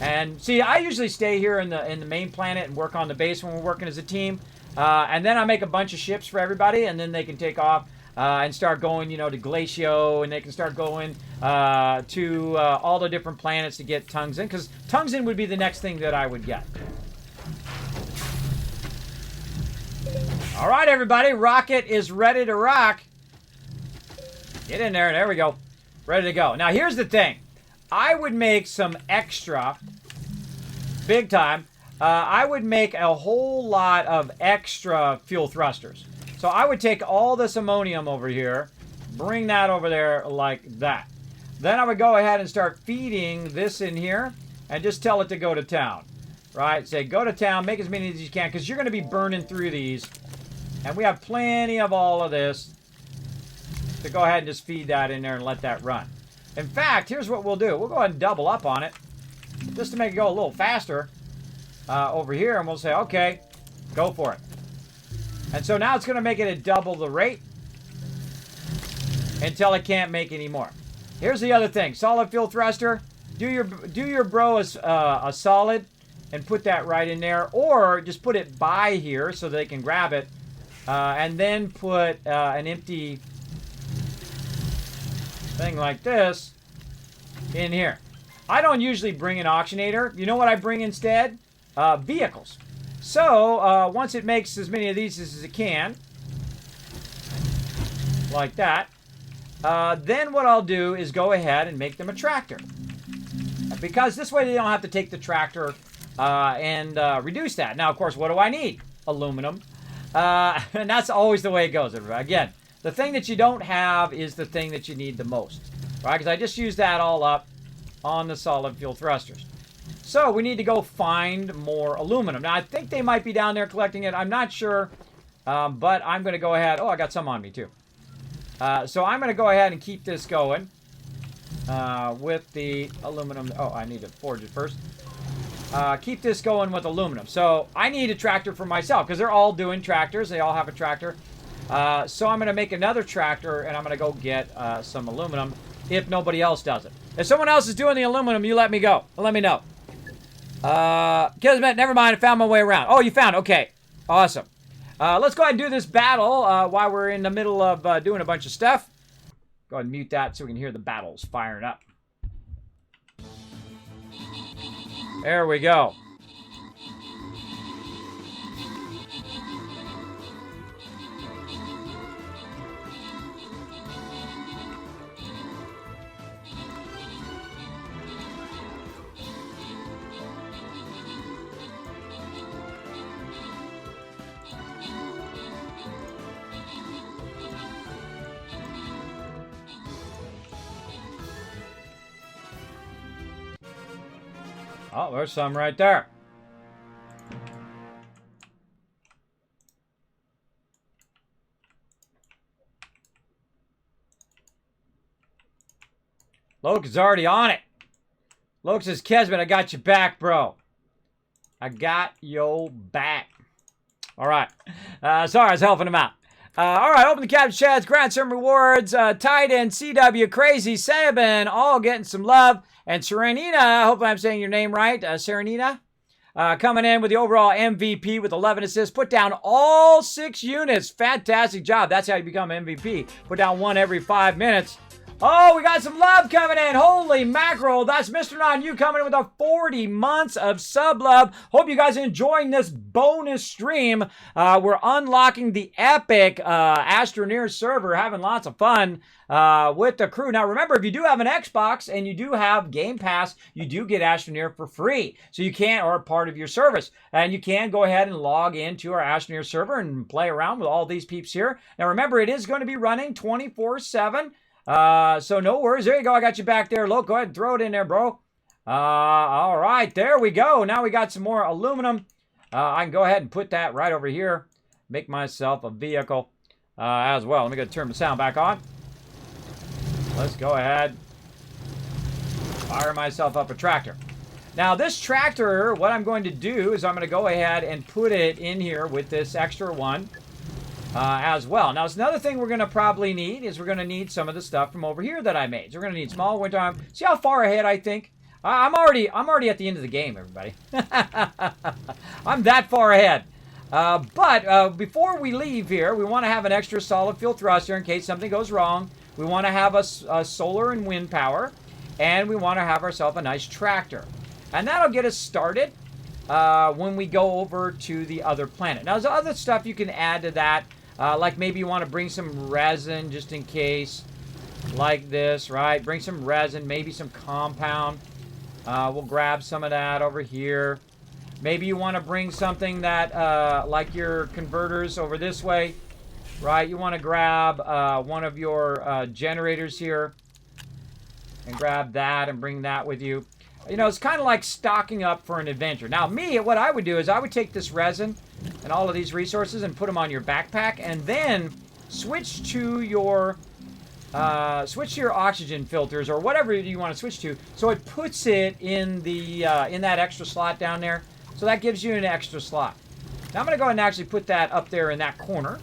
And see, I usually stay here in the main planet and work on the base when we're working as a team. And then I make a bunch of ships for everybody and then they can take off and start going, you know, to Glacio, and they can start going to all the different planets to get Tungsten, because Tungsten would be the next thing that I would get. All right, everybody, rocket is ready to rock. Get in there. There we go. Ready to go. Now, here's the thing. I would make some extra, big time, I would make a whole lot of extra fuel thrusters. So I would take all this ammonium over here, bring that over there like that. Then I would go ahead and start feeding this in here and just tell it to go to town. Right? Say, go to town, make as many as you can, because you're going to be burning through these. And we have plenty of all of this to go ahead and just feed that in there and let that run. In fact, here's what we'll do. We'll go ahead and double up on it just to make it go a little faster over here. And we'll say, okay, go for it. And so now it's going to make it at double the rate until it can't make any more. Here's the other thing. Solid fuel thruster. Do your bro a solid and put that right in there. Or just put it by here so they can grab it. And then put an empty thing like this in here. I don't usually bring an auctionator. You know what I bring instead? Vehicles. So, once it makes as many of these as it can, like that, then what I'll do is go ahead and make them a tractor. Because this way they don't have to take the tractor and reduce that. Now, of course, what do I need? Aluminum. And that's always the way it goes, everybody. Again, the thing that you don't have is the thing that you need the most. Right? Because I just used that all up on the solid fuel thrusters. So we need to go find more aluminum. Now, I think they might be down there collecting it. I'm not sure. But I'm going to go ahead. Oh, I got some on me, too. So I'm going to go ahead and keep this going with the aluminum. Oh, I need to forge it first. Keep this going with aluminum. So I need a tractor for myself because they're all doing tractors. They all have a tractor. So I'm going to make another tractor, and I'm going to go get some aluminum if nobody else does it. If someone else is doing the aluminum, you let me go. Let me know. Kismet, never mind. I found my way around. Oh, you found it. Okay. Awesome. Let's go ahead and do this battle while we're in the middle of doing a bunch of stuff. Go ahead and mute that so we can hear the battles firing up. There we go. Oh, there's some right there. Loke is already on it. Loke says, Kismet, I got your back, bro. I got your back. All right. Sorry, I was helping him out. All right, open the captain chats, grant some rewards. Titan, CW, Crazy, Sabin, all getting some love. And Serenina, I hope I'm saying your name right. Serenina, coming in with the overall MVP with 11 assists. Put down all 6 units. Fantastic job. That's how you become MVP. Put down 1 every 5 minutes. Oh, we got some love coming in. Holy mackerel. That's Mr. Non-You coming in with a 40 months of sub love. Hope you guys are enjoying this bonus stream. We're unlocking the epic Astroneer server, having lots of fun with the crew. Now, remember, if you do have an Xbox and you do have Game Pass, you do get Astroneer for free. So you can, or part of your service. And you can go ahead and log into our Astroneer server and play around with all these peeps here. Now, remember, it is going to be running 24/7. So no worries. There you go. I got you back there. Look, go ahead and throw it in there, bro. All right. There we go. Now we got some more aluminum. I can go ahead and put that right over here. Make myself a vehicle as well. Let me go turn the sound back on. Let's go ahead. Fire myself up a tractor. Now this tractor, what I'm going to do is I'm going to go ahead and put it in here with this extra one. As well. Now, it's another thing we're going to probably need is we're going to need some of the stuff from over here that I made. So we're going to need small winter time. See how far ahead I think? I'm already at the end of the game, everybody. I'm that far ahead. But before we leave here, we want to have an extra solid fuel thruster in case something goes wrong. We want to have a solar and wind power, and we want to have ourselves a nice tractor. And that'll get us started when we go over to the other planet. Now, there's other stuff you can add to that. Like maybe you want to bring some resin just in case, like this, right? Bring some resin, maybe some compound. We'll grab some of that over here. Maybe you want to bring something that, like your converters over this way, right? You want to grab one of your generators here and grab that and bring that with you. You know, it's kind of like stocking up for an adventure. Now, me, what I would do is I would take this resin and all of these resources and put them on your backpack, and then switch to your oxygen filters or whatever you want to switch to. So it puts it in the in that extra slot down there. So that gives you an extra slot. Now I'm going to go ahead and actually put that up there in that corner.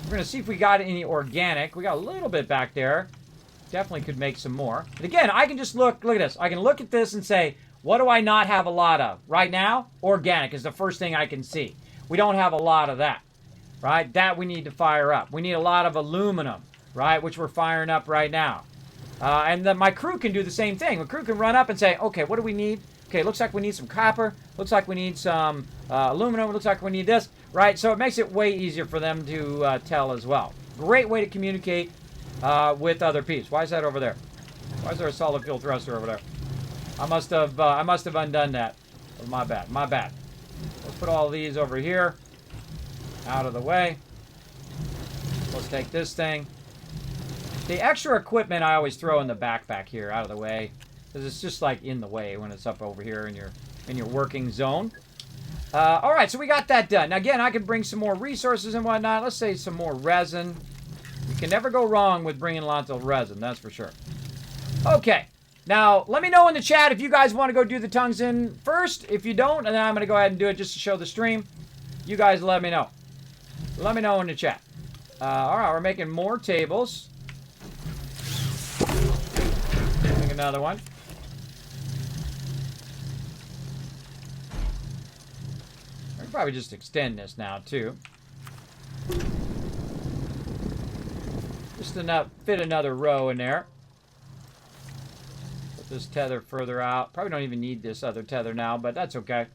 We're going to see if we got any organic. We got a little bit back there. Definitely could make some more. But again, I can just look at this. I can look at this and say, what do I not have a lot of? Right now, organic is the first thing I can see. We don't have a lot of that, right? That we need to fire up. We need a lot of aluminum, right? Which we're firing up right now. And then my crew can do the same thing. My crew can run up and say, okay, what do we need? Okay, looks like we need some copper. Looks like we need some aluminum. Looks like we need this, right? So it makes it way easier for them to tell as well. Great way to communicate with other peeps. Why is that over there? Why is there a solid fuel thruster over there? I must have undone that. Oh, my bad. My bad. Let's put all these over here. Out of the way. Let's take this thing. The extra equipment I always throw in the backpack here, out of the way, because it's just like in the way when it's up over here in your working zone. All right, so we got that done. Now again, I could bring some more resources and whatnot. Let's say some more resin. You can never go wrong with bringing lots of resin, that's for sure. Okay, now let me know in the chat if you guys want to go do the tungsten first. If you don't, and then I'm going to go ahead and do it just to show the stream. You guys let me know. Let me know in the chat. All right, we're making more tables. Make another one. I can probably just extend this now, too. Just enough, fit another row in there. Put this tether further out. Probably don't even need this other tether now, but that's okay.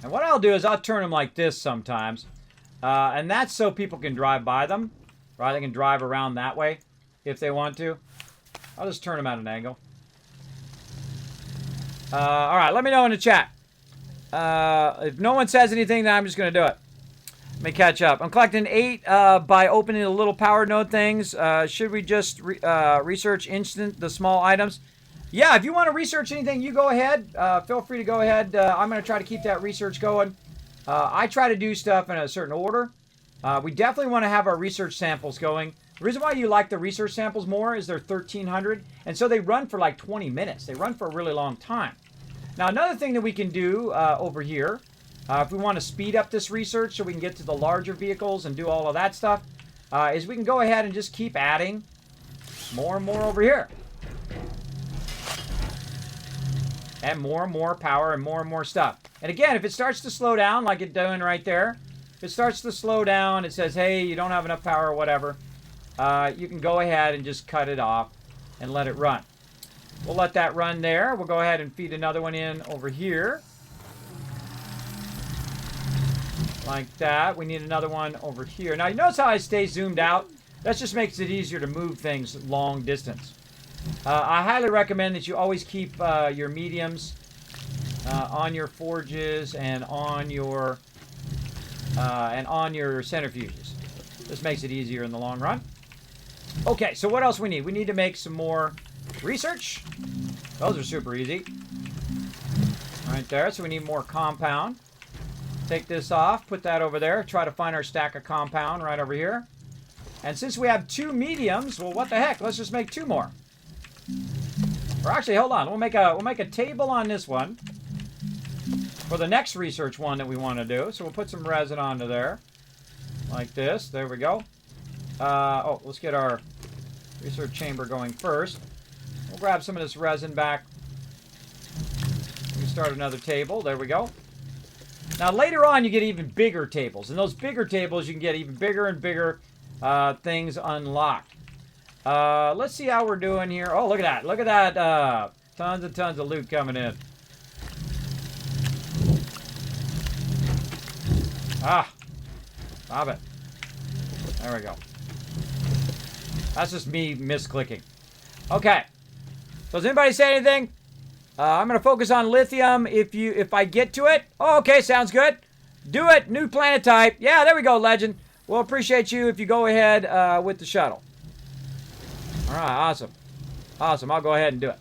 And what I'll do is I'll turn them like this sometimes. And that's so people can drive by them. Right? They can drive around that way if they want to. I'll just turn them at an angle. All right, let me know in the chat. If no one says anything, then I'm just going to do it. Let me catch up. I'm collecting 8 by opening the little power node things. Should we just research the small items? Yeah, if you want to research anything, you go ahead. Feel free to go ahead. I'm going to try to keep that research going. I try to do stuff in a certain order. We definitely want to have our research samples going. The reason why you like the research samples more is they're 1,300. And so they run for like 20 minutes. They run for a really long time. Now, another thing that we can do over here If we want to speed up this research so we can get to the larger vehicles and do all of that stuff, is we can go ahead and just keep adding more and more over here. And more power and more stuff. And again, if it starts to slow down like it's doing right there, if it starts to slow down, it says, hey, you don't have enough power or whatever, you can go ahead and just cut it off and let it run. We'll let that run there. We'll go ahead and feed another one in over here. Like that. We need another one over here. Now, you notice how I stay zoomed out? That just makes it easier to move things long distance. I highly recommend that you always keep your mediums on your forges and on your centrifuges. This makes it easier in the long run. Okay, so what else we need? We need to make some more research. Those are super easy. Right there. So we need more compound. Take this off, put that over there. Try to find our stack of compound right over here. And since we have 2 mediums, well, what the heck? Let's just make 2 more. Or actually, hold on. We'll make a table on this one for the next research one that we want to do. So we'll put some resin onto there, like this. There we go. Oh, let's get our research chamber going first. We'll grab some of this resin back. We start another table. There we go. Now later on, you get even bigger tables, and those bigger tables you can get even bigger and bigger things unlocked. Let's see how we're doing here. Oh, look at that. Look at that. Tons and tons of loot coming in. Ah. Stop it. There we go. That's just me misclicking. Okay. So does anybody say anything? I'm going to focus on lithium if I get to it. Oh, okay. Sounds good. Do it. New planet type. Yeah, there we go, Legend. We'll appreciate you if you go ahead with the shuttle. All right, awesome. Awesome, I'll go ahead and do it.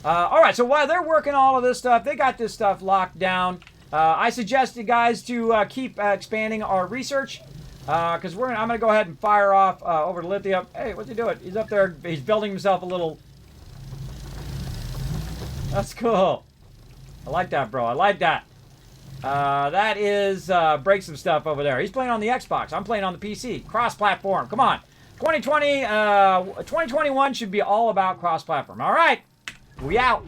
All right, so while they're working all of this stuff, they got this stuff locked down. I suggest you guys to keep expanding our research because I'm going to go ahead and fire off over to lithium. Hey, what's he doing? He's up there. He's building himself a little... That's cool. I like that, bro. I like that. That is break some stuff over there. He's playing on the Xbox. I'm playing on the PC. Cross-platform. Come on. 2021 should be all about cross-platform. All right. We out.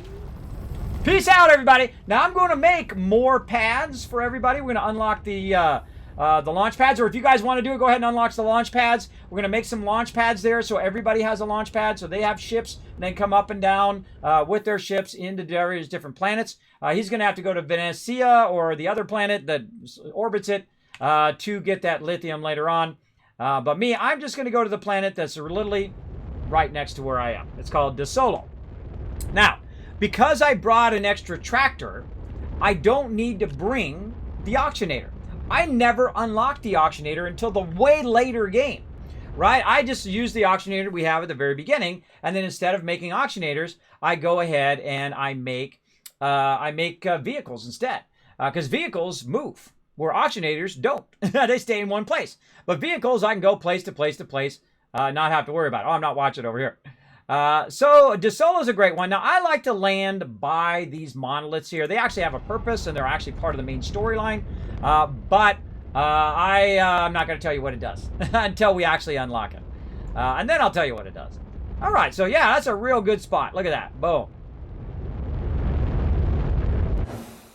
Peace out, everybody. Now, I'm going to make more pads for everybody. We're going to unlock the launch pads. Or if you guys want to do it, go ahead and unlock the launch pads. We're going to make some launch pads there so everybody has a launch pad. So they have ships and they come up and down with their ships into various different planets. He's going to have to go to Venecia or the other planet that orbits it to get that lithium later on. But me, I'm just going to go to the planet that's literally right next to where I am. It's called De Solo. Now, because I brought an extra tractor, I don't need to bring the auctionator. I never unlocked the auctionator until the way later game, right? I just use the auctionator we have at the very beginning, and then instead of making auctionators, I go ahead and I make vehicles instead, because vehicles move. Where auctionators don't. They stay in one place. But vehicles, I can go place to place to place, not have to worry about it. Oh, I'm not watching over here. So De Solo is a great one. Now, I like to land by these monoliths here. They actually have a purpose, and they're actually part of the main storyline. But I'm not going to tell you what it does until we actually unlock it. And then I'll tell you what it does. All right, so yeah, that's a real good spot. Look at that. Boom.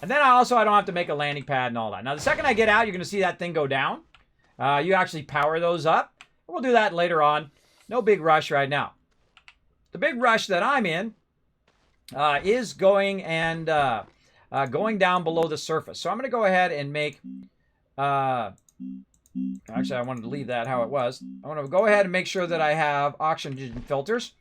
And then I don't have to make a landing pad and all that. Now, the second I get out, you're going to see that thing go down. You actually power those up. We'll do that later on. No big rush right now. The big rush that I'm in is going down below the surface. So I'm going to go ahead and make... actually, I wanted to leave that how it was. I want to go ahead and make sure that I have oxygen filters.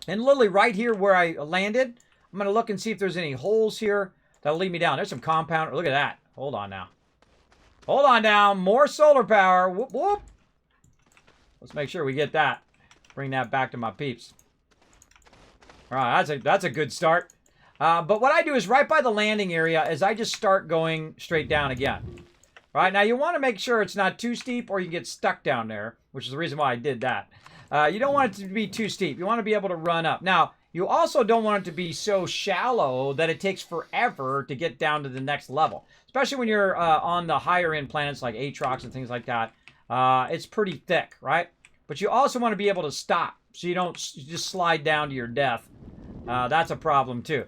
And literally right here where I landed, I'm going to look and see if there's any holes here that'll lead me down. There's some compound. Look at that. Hold on now. Hold on now. More solar power. Whoop, whoop. Let's make sure we get that. Bring that back to my peeps. All right, that's a good start. But what I do is right by the landing area is I just start going straight down again. All right, now you want to make sure it's not too steep or you get stuck down there, which is the reason why I did that. You don't want it to be too steep. You want to be able to run up. Now, You also don't want it to be so shallow that it takes forever to get down to the next level. Especially when you're on the higher end planets like Atrox and things like that. It's pretty thick, right? But you also want to be able to stop so you don't just slide down to your death. That's a problem too.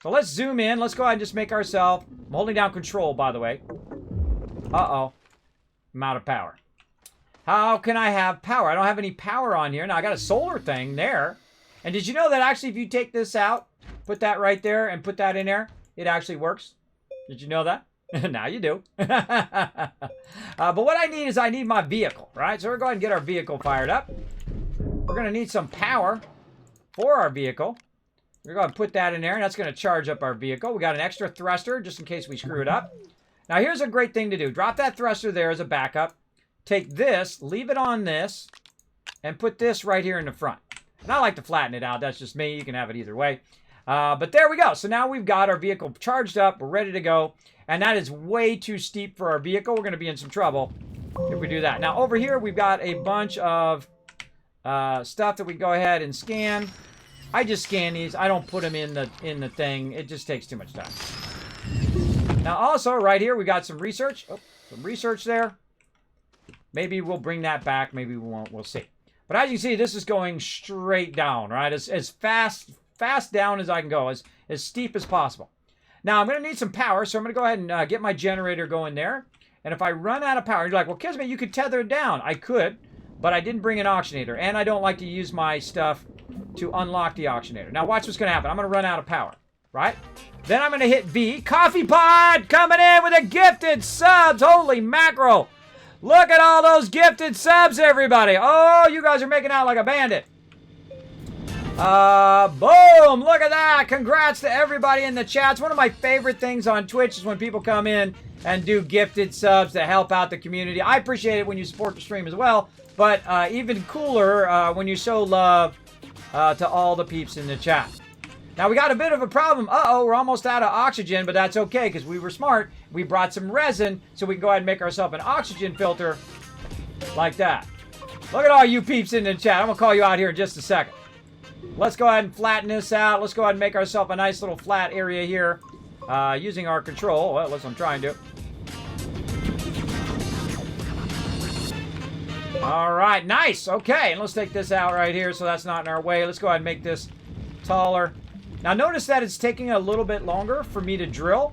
So let's zoom in. Let's go ahead and just make ourselves... I'm holding down control, by the way. Uh-oh. I'm out of power. How can I have power? I don't have any power on here. Now, I got a solar thing there. And did you know that actually if you take this out, put that right there, and put that in there, it actually works? Did you know that? Now you do. But what I need is I need my vehicle, right? So we're going to get our vehicle fired up. We're going to need some power for our vehicle. We're going to put that in there, and that's going to charge up our vehicle. We got an extra thruster just in case we screw it up. Now, here's a great thing to do. Drop that thruster there as a backup. Take this, leave it on this, and put this right here in the front. And I like to flatten it out. That's just me. You can have it either way. But there we go. So now we've got our vehicle charged up. We're ready to go. And that is way too steep for our vehicle. We're going to be in some trouble if we do that. Now, over here, we've got a bunch of stuff that we go ahead and scan. I just scan these. I don't put them in the thing. It just takes too much time. Now, also, right here, we got some research. Oh, some research there. Maybe we'll bring that back. Maybe we won't. We'll see. But as you see, this is going straight down, right? As fast down as I can go, as steep as possible. Now, I'm going to need some power, so I'm going to go ahead and get my generator going there. And if I run out of power, you're like, well, Kismet, you could tether it down. I could, but I didn't bring an auctionator. And I don't like to use my stuff to unlock the auctionator. Now, watch what's going to happen. I'm going to run out of power, right? Then I'm going to hit V. Coffee Pod coming in with a gifted subs. Holy mackerel. Look at all those gifted subs, everybody. Oh, you guys are making out like a bandit. Boom. Look at that. Congrats to everybody in the chat. It's one of my favorite things on Twitch is when people come in and do gifted subs to help out the community. I appreciate it when you support the stream as well. But even cooler when you show love to all the peeps in the chat. Now, we got a bit of a problem. Uh-oh, we're almost out of oxygen, but that's okay because we were smart. We brought some resin so we can go ahead and make ourselves an oxygen filter like that. Look at all you peeps in the chat. I'm going to call you out here in just a second. Let's go ahead and flatten this out. Let's go ahead and make ourselves a nice little flat area here using our control. Well, that's what I'm trying to. All right, nice. Okay, and let's take this out right here so that's not in our way. Let's go ahead and make this taller. Now, notice that it's taking a little bit longer for me to drill.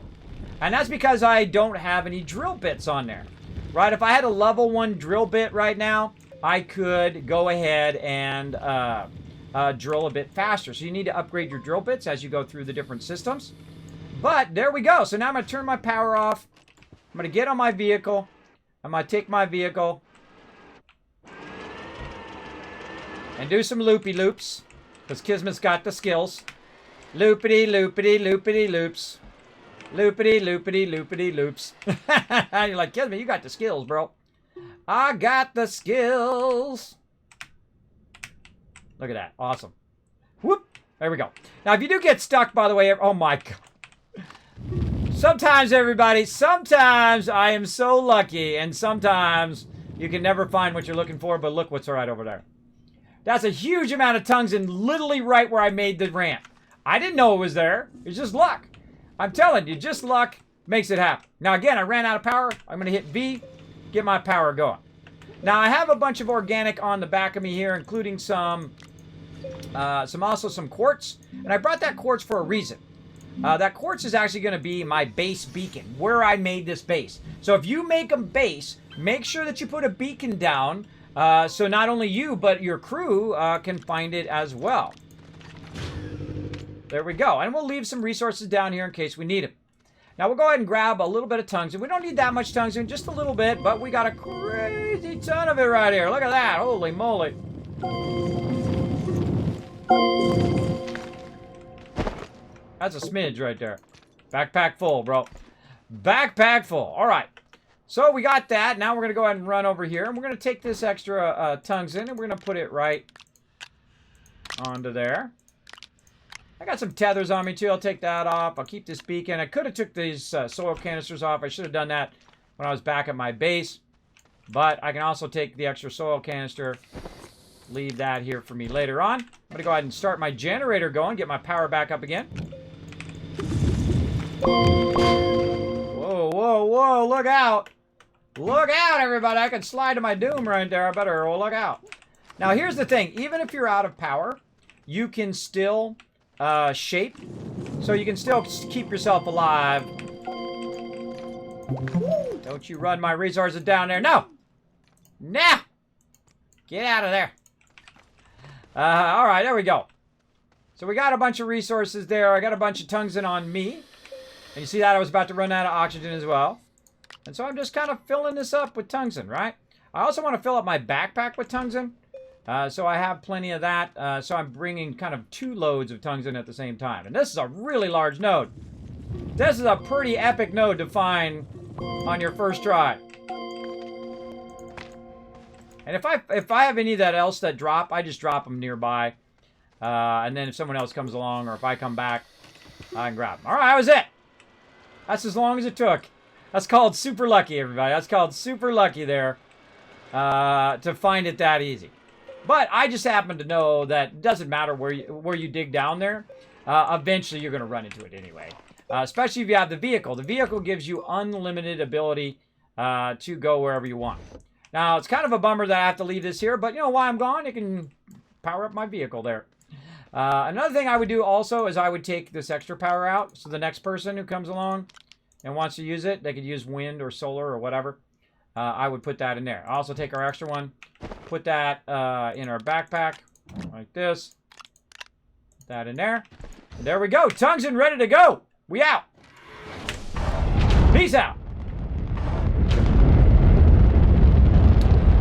And that's because I don't have any drill bits on there. Right? If I had a level 1 drill bit right now, I could go ahead and drill a bit faster. So you need to upgrade your drill bits as you go through the different systems. But there we go. So now I'm going to turn my power off. I'm going to get on my vehicle. I'm going to take my vehicle and do some loopy loops. Because Kismet's got the skills. Loopity, loopity, loopity, loops. Loopity, loopity, loopity, loops. You're like, Kismet, you got the skills, bro. I got the skills. Look at that. Awesome. Whoop. There we go. Now, if you do get stuck, by the way, oh my God. Sometimes, everybody, sometimes I am so lucky, and sometimes you can never find what you're looking for, but look what's right over there. That's a huge amount of tungsten, literally right where I made the ramp. I didn't know it was there. It's just luck. I'm telling you, just luck makes it happen. Now, again, I ran out of power. I'm going to hit V, get my power going. Now, I have a bunch of organic on the back of me here, including some quartz. And I brought that quartz for a reason. That quartz is actually going to be my base beacon, where I made this base. So if you make a base, make sure that you put a beacon down so not only you, but your crew can find it as well. There we go. And we'll leave some resources down here in case we need them. Now, we'll go ahead and grab a little bit of tungsten. We don't need that much tungsten, just a little bit, but we got a crazy ton of it right here. Look at that. Holy moly. That's a smidge right there. Backpack full, bro. Backpack full. All right. So we got that. Now we're going to go ahead and run over here. And we're going to take this extra tungsten and we're going to put it right onto there. I got some tethers on me too. I'll take that off. I'll keep this beacon. I could have took these soil canisters off. I should have done that when I was back at my base. But I can also take the extra soil canister. Leave that here for me later on. I'm going to go ahead and start my generator going, get my power back up again. Whoa, whoa, whoa, look out. Look out, everybody. I could slide to my doom right there. I better look out. Now, here's the thing. Even if you're out of power, you can still shape. So you can still keep yourself alive. Don't you run my resources down there. No! Nah! Get out of there. All right, there we go. So we got a bunch of resources there. I got a bunch of tungsten on me. And you see that I was about to run out of oxygen as well. And so I'm just kind of filling this up with tungsten, right? I also want to fill up my backpack with tungsten. So I have plenty of that. So I'm bringing kind of 2 loads of tungsten at the same time. And this is a really large node. This is a pretty epic node to find on your first try. And if I have any that else that drop, I just drop them nearby. And then if someone else comes along or if I come back, I can grab them. All right, that was it. That's as long as it took. That's called super lucky, everybody. That's called super lucky there to find it that easy. But I just happen to know that it doesn't matter where you dig down there. Eventually, you're going to run into it anyway. Especially if you have the vehicle. The vehicle gives you unlimited ability to go wherever you want. Now, it's kind of a bummer that I have to leave this here, but you know why I'm gone? It can power up my vehicle there. Another thing I would do also is I would take this extra power out, so the next person who comes along and wants to use it, they could use wind or solar or whatever. I would put that in there. I'll also take our extra one, put that in our backpack, like this. Put that in there. And there we go. Tungsten ready to go. We out. Peace out.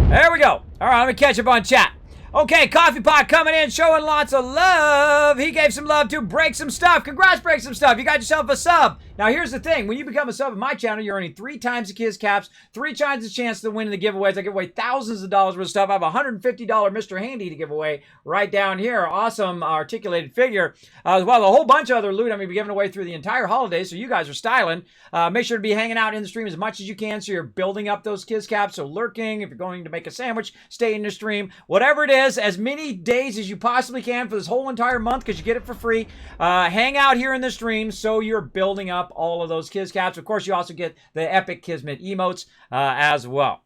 There we go. All right, let me catch up on chat. Okay, Coffee Pot coming in, showing lots of love. He gave some love to Break Some Stuff. Congrats, Break Some Stuff. You got yourself a sub. Now, here's the thing. When you become a sub on my channel, you're earning 3 times the Kiz Caps, 3 times the chance to win in the giveaways. I give away thousands of dollars worth of stuff. I have a $150 Mr. Handy to give away right down here. Awesome articulated figure. As well, a whole bunch of other loot I'm going to be giving away through the entire holiday, so you guys are styling. Make sure to be hanging out in the stream as much as you can so you're building up those Kiz Caps. So lurking, if you're going to make a sandwich, stay in the stream. Whatever it is, as many days as you possibly can for this whole entire month because you get it for free. Hang out here in the stream so you're building up all of those Kiz Caps. Of course, you also get the epic Kismet emotes as well.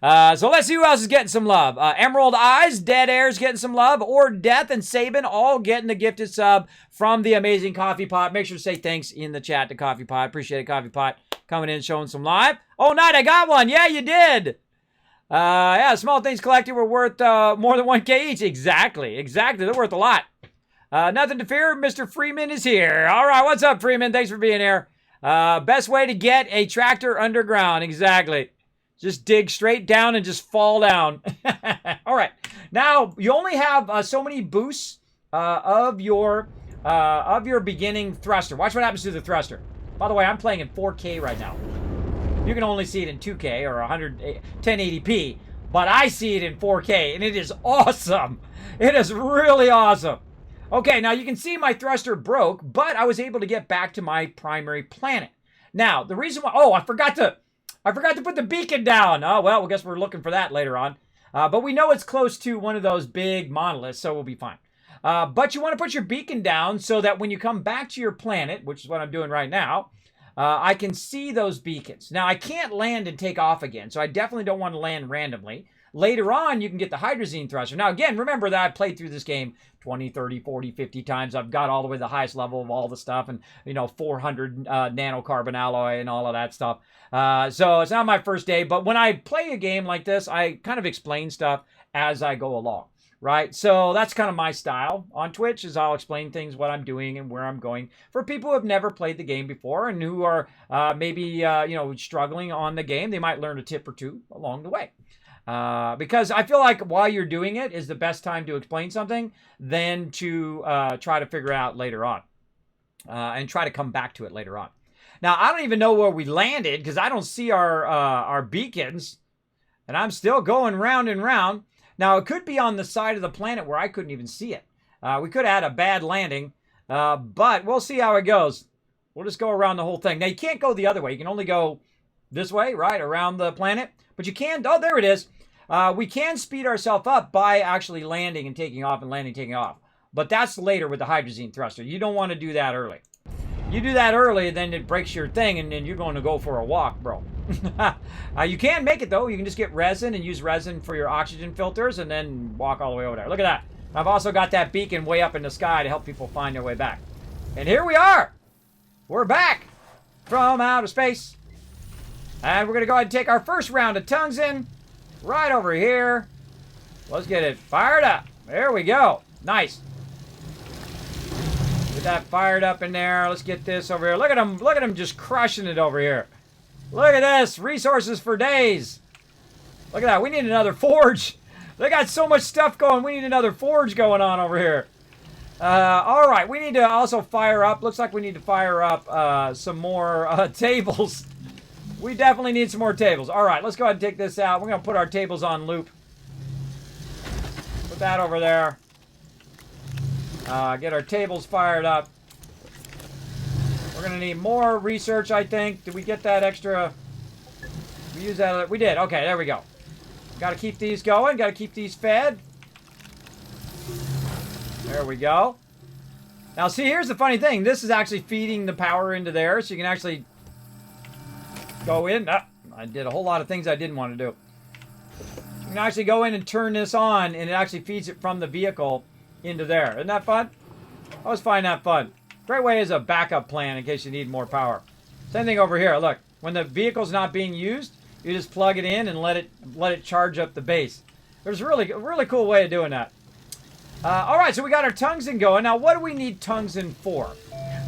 So let's see who else is getting some love. Emerald Eyes, Dead Air's getting some love, or Death and Sabin all getting the gifted sub from the amazing Coffee Pot. Make sure to say thanks in the chat to Coffee Pot. Appreciate it, Coffee Pot, coming in showing some live. Oh, Knight, I got one. Yeah, you did. Yeah, small things collected were worth more than 1K each. Exactly. They're worth a lot. Nothing to fear. Mr. Freeman is here. All right, what's up, Freeman? Thanks for being here. Best way to get a tractor underground. Exactly. Just dig straight down and just fall down. All right. Now, you only have so many boosts of your beginning thruster. Watch what happens to the thruster. By the way, I'm playing in 4K right now. You can only see it in 2K or 1080p, but I see it in 4K, and it is awesome. It is really awesome. Okay, now you can see my thruster broke, but I was able to get back to my primary planet. Now, the reason why... Oh, I forgot to put the beacon down. Oh, well, I guess we're looking for that later on. But we know it's close to one of those big monoliths, so we'll be fine. But you want to put your beacon down so that when you come back to your planet, which is what I'm doing right now, I can see those beacons. Now, I can't land and take off again, so I definitely don't want to land randomly. Later on, you can get the hydrazine thruster. Now, again, remember that I've played through this game 20, 30, 40, 50 times. I've got all the way to the highest level of all the stuff and, 400 nanocarbon alloy and all of that stuff. So it's not my first day, but when I play a game like this, I kind of explain stuff as I go along. Right? So that's kind of my style on Twitch is I'll explain things, what I'm doing and where I'm going for people who have never played the game before and who are maybe, struggling on the game. They might learn a tip or two along the way. Because I feel like while you're doing it is the best time to explain something than to try to figure out later on and try to come back to it later on. Now, I don't even know where we landed because I don't see our beacons and I'm still going round and round. Now, it could be on the side of the planet where I couldn't even see it. We could have had a bad landing, but we'll see how it goes. We'll just go around the whole thing. Now, you can't go the other way. You can only go this way, right, around the planet. But you can, oh, there it is. We can speed ourselves up by actually landing and taking off and landing, taking off. But that's later with the hydrazine thruster. You don't want to do that early. You do that early, then it breaks your thing, and then you're going to go for a walk, bro. You can make it, though. You can just get resin and use resin for your oxygen filters and then walk all the way over there. Look at that. I've also got that beacon way up in the sky to help people find their way back. And here we are. We're back from outer space. And we're going to go ahead and take our first round of tungsten right over here. Let's get it fired up. There we go. Nice. Get that fired up in there. Let's get this over here. Look at them. Look at them just crushing it over here. Look at this. Resources for days. Look at that. We need another forge. They got so much stuff going. We need another forge going on over here. All right. We need to also fire up. Looks like we need to fire up some more tables. We definitely need some more tables. All right. Let's go ahead and take this out. We're going to put our tables on loop. Put that over there. Get our tables fired up. We're going to need more research, I think. Did we get that extra? We use that. We did. Okay, there we go. Got to keep these going. Got to keep these fed. There we go. Now, see, here's the funny thing. This is actually feeding the power into there, so you can actually go in. I did a whole lot of things I didn't want to do. You can actually go in and turn this on, and it actually feeds it from the vehicle into there. Isn't that fun? I always find that fun. Great way as a backup plan in case you need more power. Same thing over here. Look, when the vehicle's not being used, you just plug it in and let it charge up the base. There's a really cool way of doing that. All right, so we got our tungsten going. Now, what do we need tungsten for?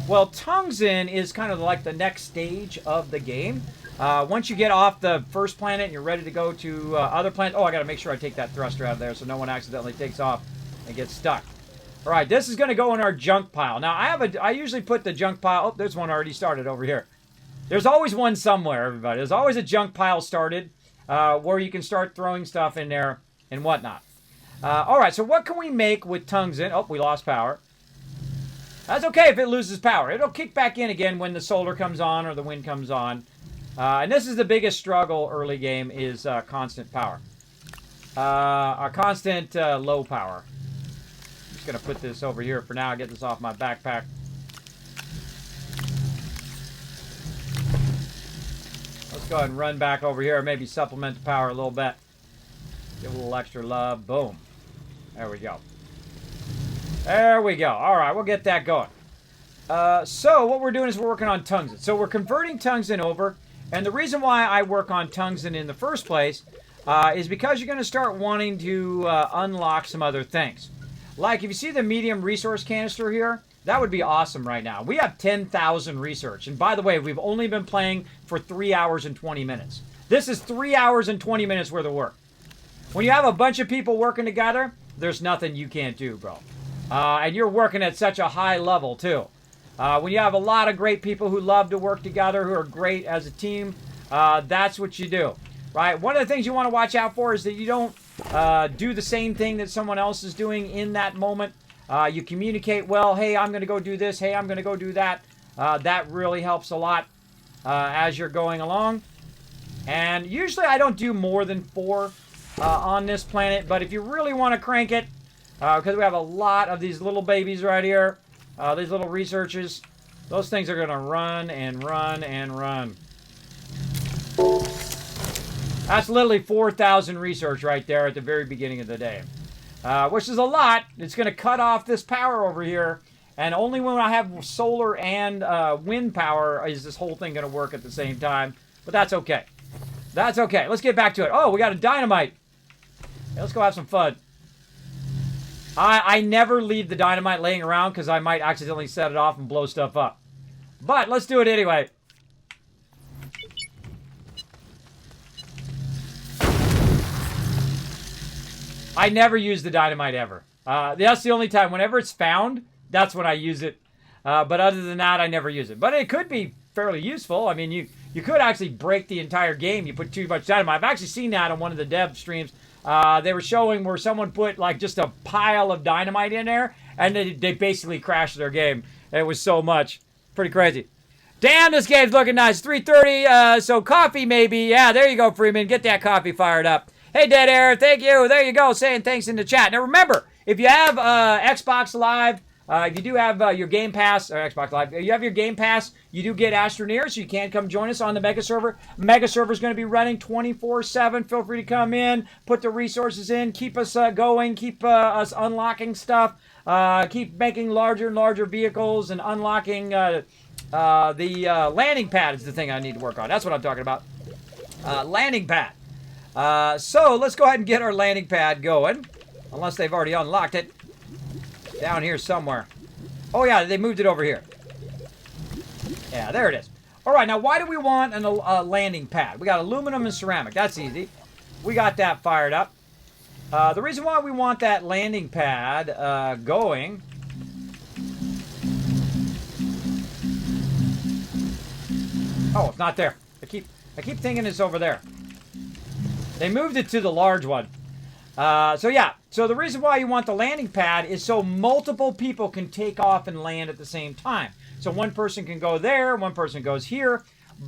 Well, tungsten is kind of like the next stage of the game. Once you get off the first planet and you're ready to go to other planets. Oh, I got to make sure I take that thruster out of there so no one accidentally takes off and gets stuck. All right, this is going to go in our junk pile. Now, I usually put the junk pile. Oh, there's one already started over here. There's always one somewhere, everybody. There's always a junk pile started where you can start throwing stuff in there and whatnot. All right, so what can we make with tungsten? Oh, we lost power. That's okay if it loses power. It'll kick back in again when the solar comes on or the wind comes on. And this is the biggest struggle early game is constant power. Constant low power. Just going to put this over here for now. Get this off my backpack. Let's go ahead and run back over here. Maybe supplement the power a little bit. Give a little extra love. Boom. There we go. There we go. All right, we'll get that going. So what we're doing is we're working on tungsten. So we're converting tungsten over. And the reason why I work on tungsten in the first place is because you're going to start wanting to unlock some other things. Like, if you see the medium resource canister here, that would be awesome right now. We have 10,000 research. And by the way, we've only been playing for 3 hours and 20 minutes. This is 3 hours and 20 minutes worth of work. When you have a bunch of people working together, there's nothing you can't do, bro. And you're working at such a high level, too. When you have a lot of great people who love to work together, who are great as a team, that's what you do, right? One of the things you want to watch out for is that you don't do the same thing that someone else is doing in that moment. You communicate well. Hey, I'm going to go do this. Hey, I'm going to go do that. That really helps a lot as you're going along. And usually I don't do more than 4 on this planet. But if you really want to crank it, because we have a lot of these little babies right here, these little researchers, those things are going to run and run and run. That's literally 4,000 research right there at the very beginning of the day. Which is a lot. It's going to cut off this power over here. And only when I have solar and wind power is this whole thing going to work at the same time. But that's okay. That's okay. Let's get back to it. Oh, we got a dynamite. Hey, let's go have some fun. I never leave the dynamite laying around because I might accidentally set it off and blow stuff up. But let's do it anyway. I never use the dynamite ever. That's the only time. Whenever it's found, that's when I use it. But other than that, I never use it. But it could be fairly useful. I mean, you could actually break the entire game. You put too much dynamite. I've actually seen that on one of the dev streams. They were showing where someone put like just a pile of dynamite in there, and they basically crashed their game. It was so much. Pretty crazy. Damn, this game's looking nice. 3:30, so coffee maybe. Yeah, there you go, Freeman. Get that coffee fired up. Hey, Dead Air, thank you. There you go, saying thanks in the chat. Now, remember, If you have Xbox Live, if you do have your Game Pass, or Xbox Live, if you have your Game Pass, you do get Astroneer, so you can come join us on the Mega Server. Mega Server is going to be running 24/7. Feel free to come in, put the resources in, keep us going, keep us unlocking stuff, keep making larger and larger vehicles, and unlocking the landing pad is the thing I need to work on. That's what I'm talking about. Landing pad. So let's go ahead and get our landing pad going, unless they've already unlocked it. Down here somewhere. Oh yeah, they moved it over here. Yeah, there it is. All right, now why do we want a landing pad? We got aluminum and ceramic. That's easy. We got that fired up. The reason why we want that landing pad going... Oh, it's not there. I keep thinking it's over there. They moved it to the large one. So the reason why you want the landing pad is so multiple people can take off and land at the same time. So one person can go there, one person goes here.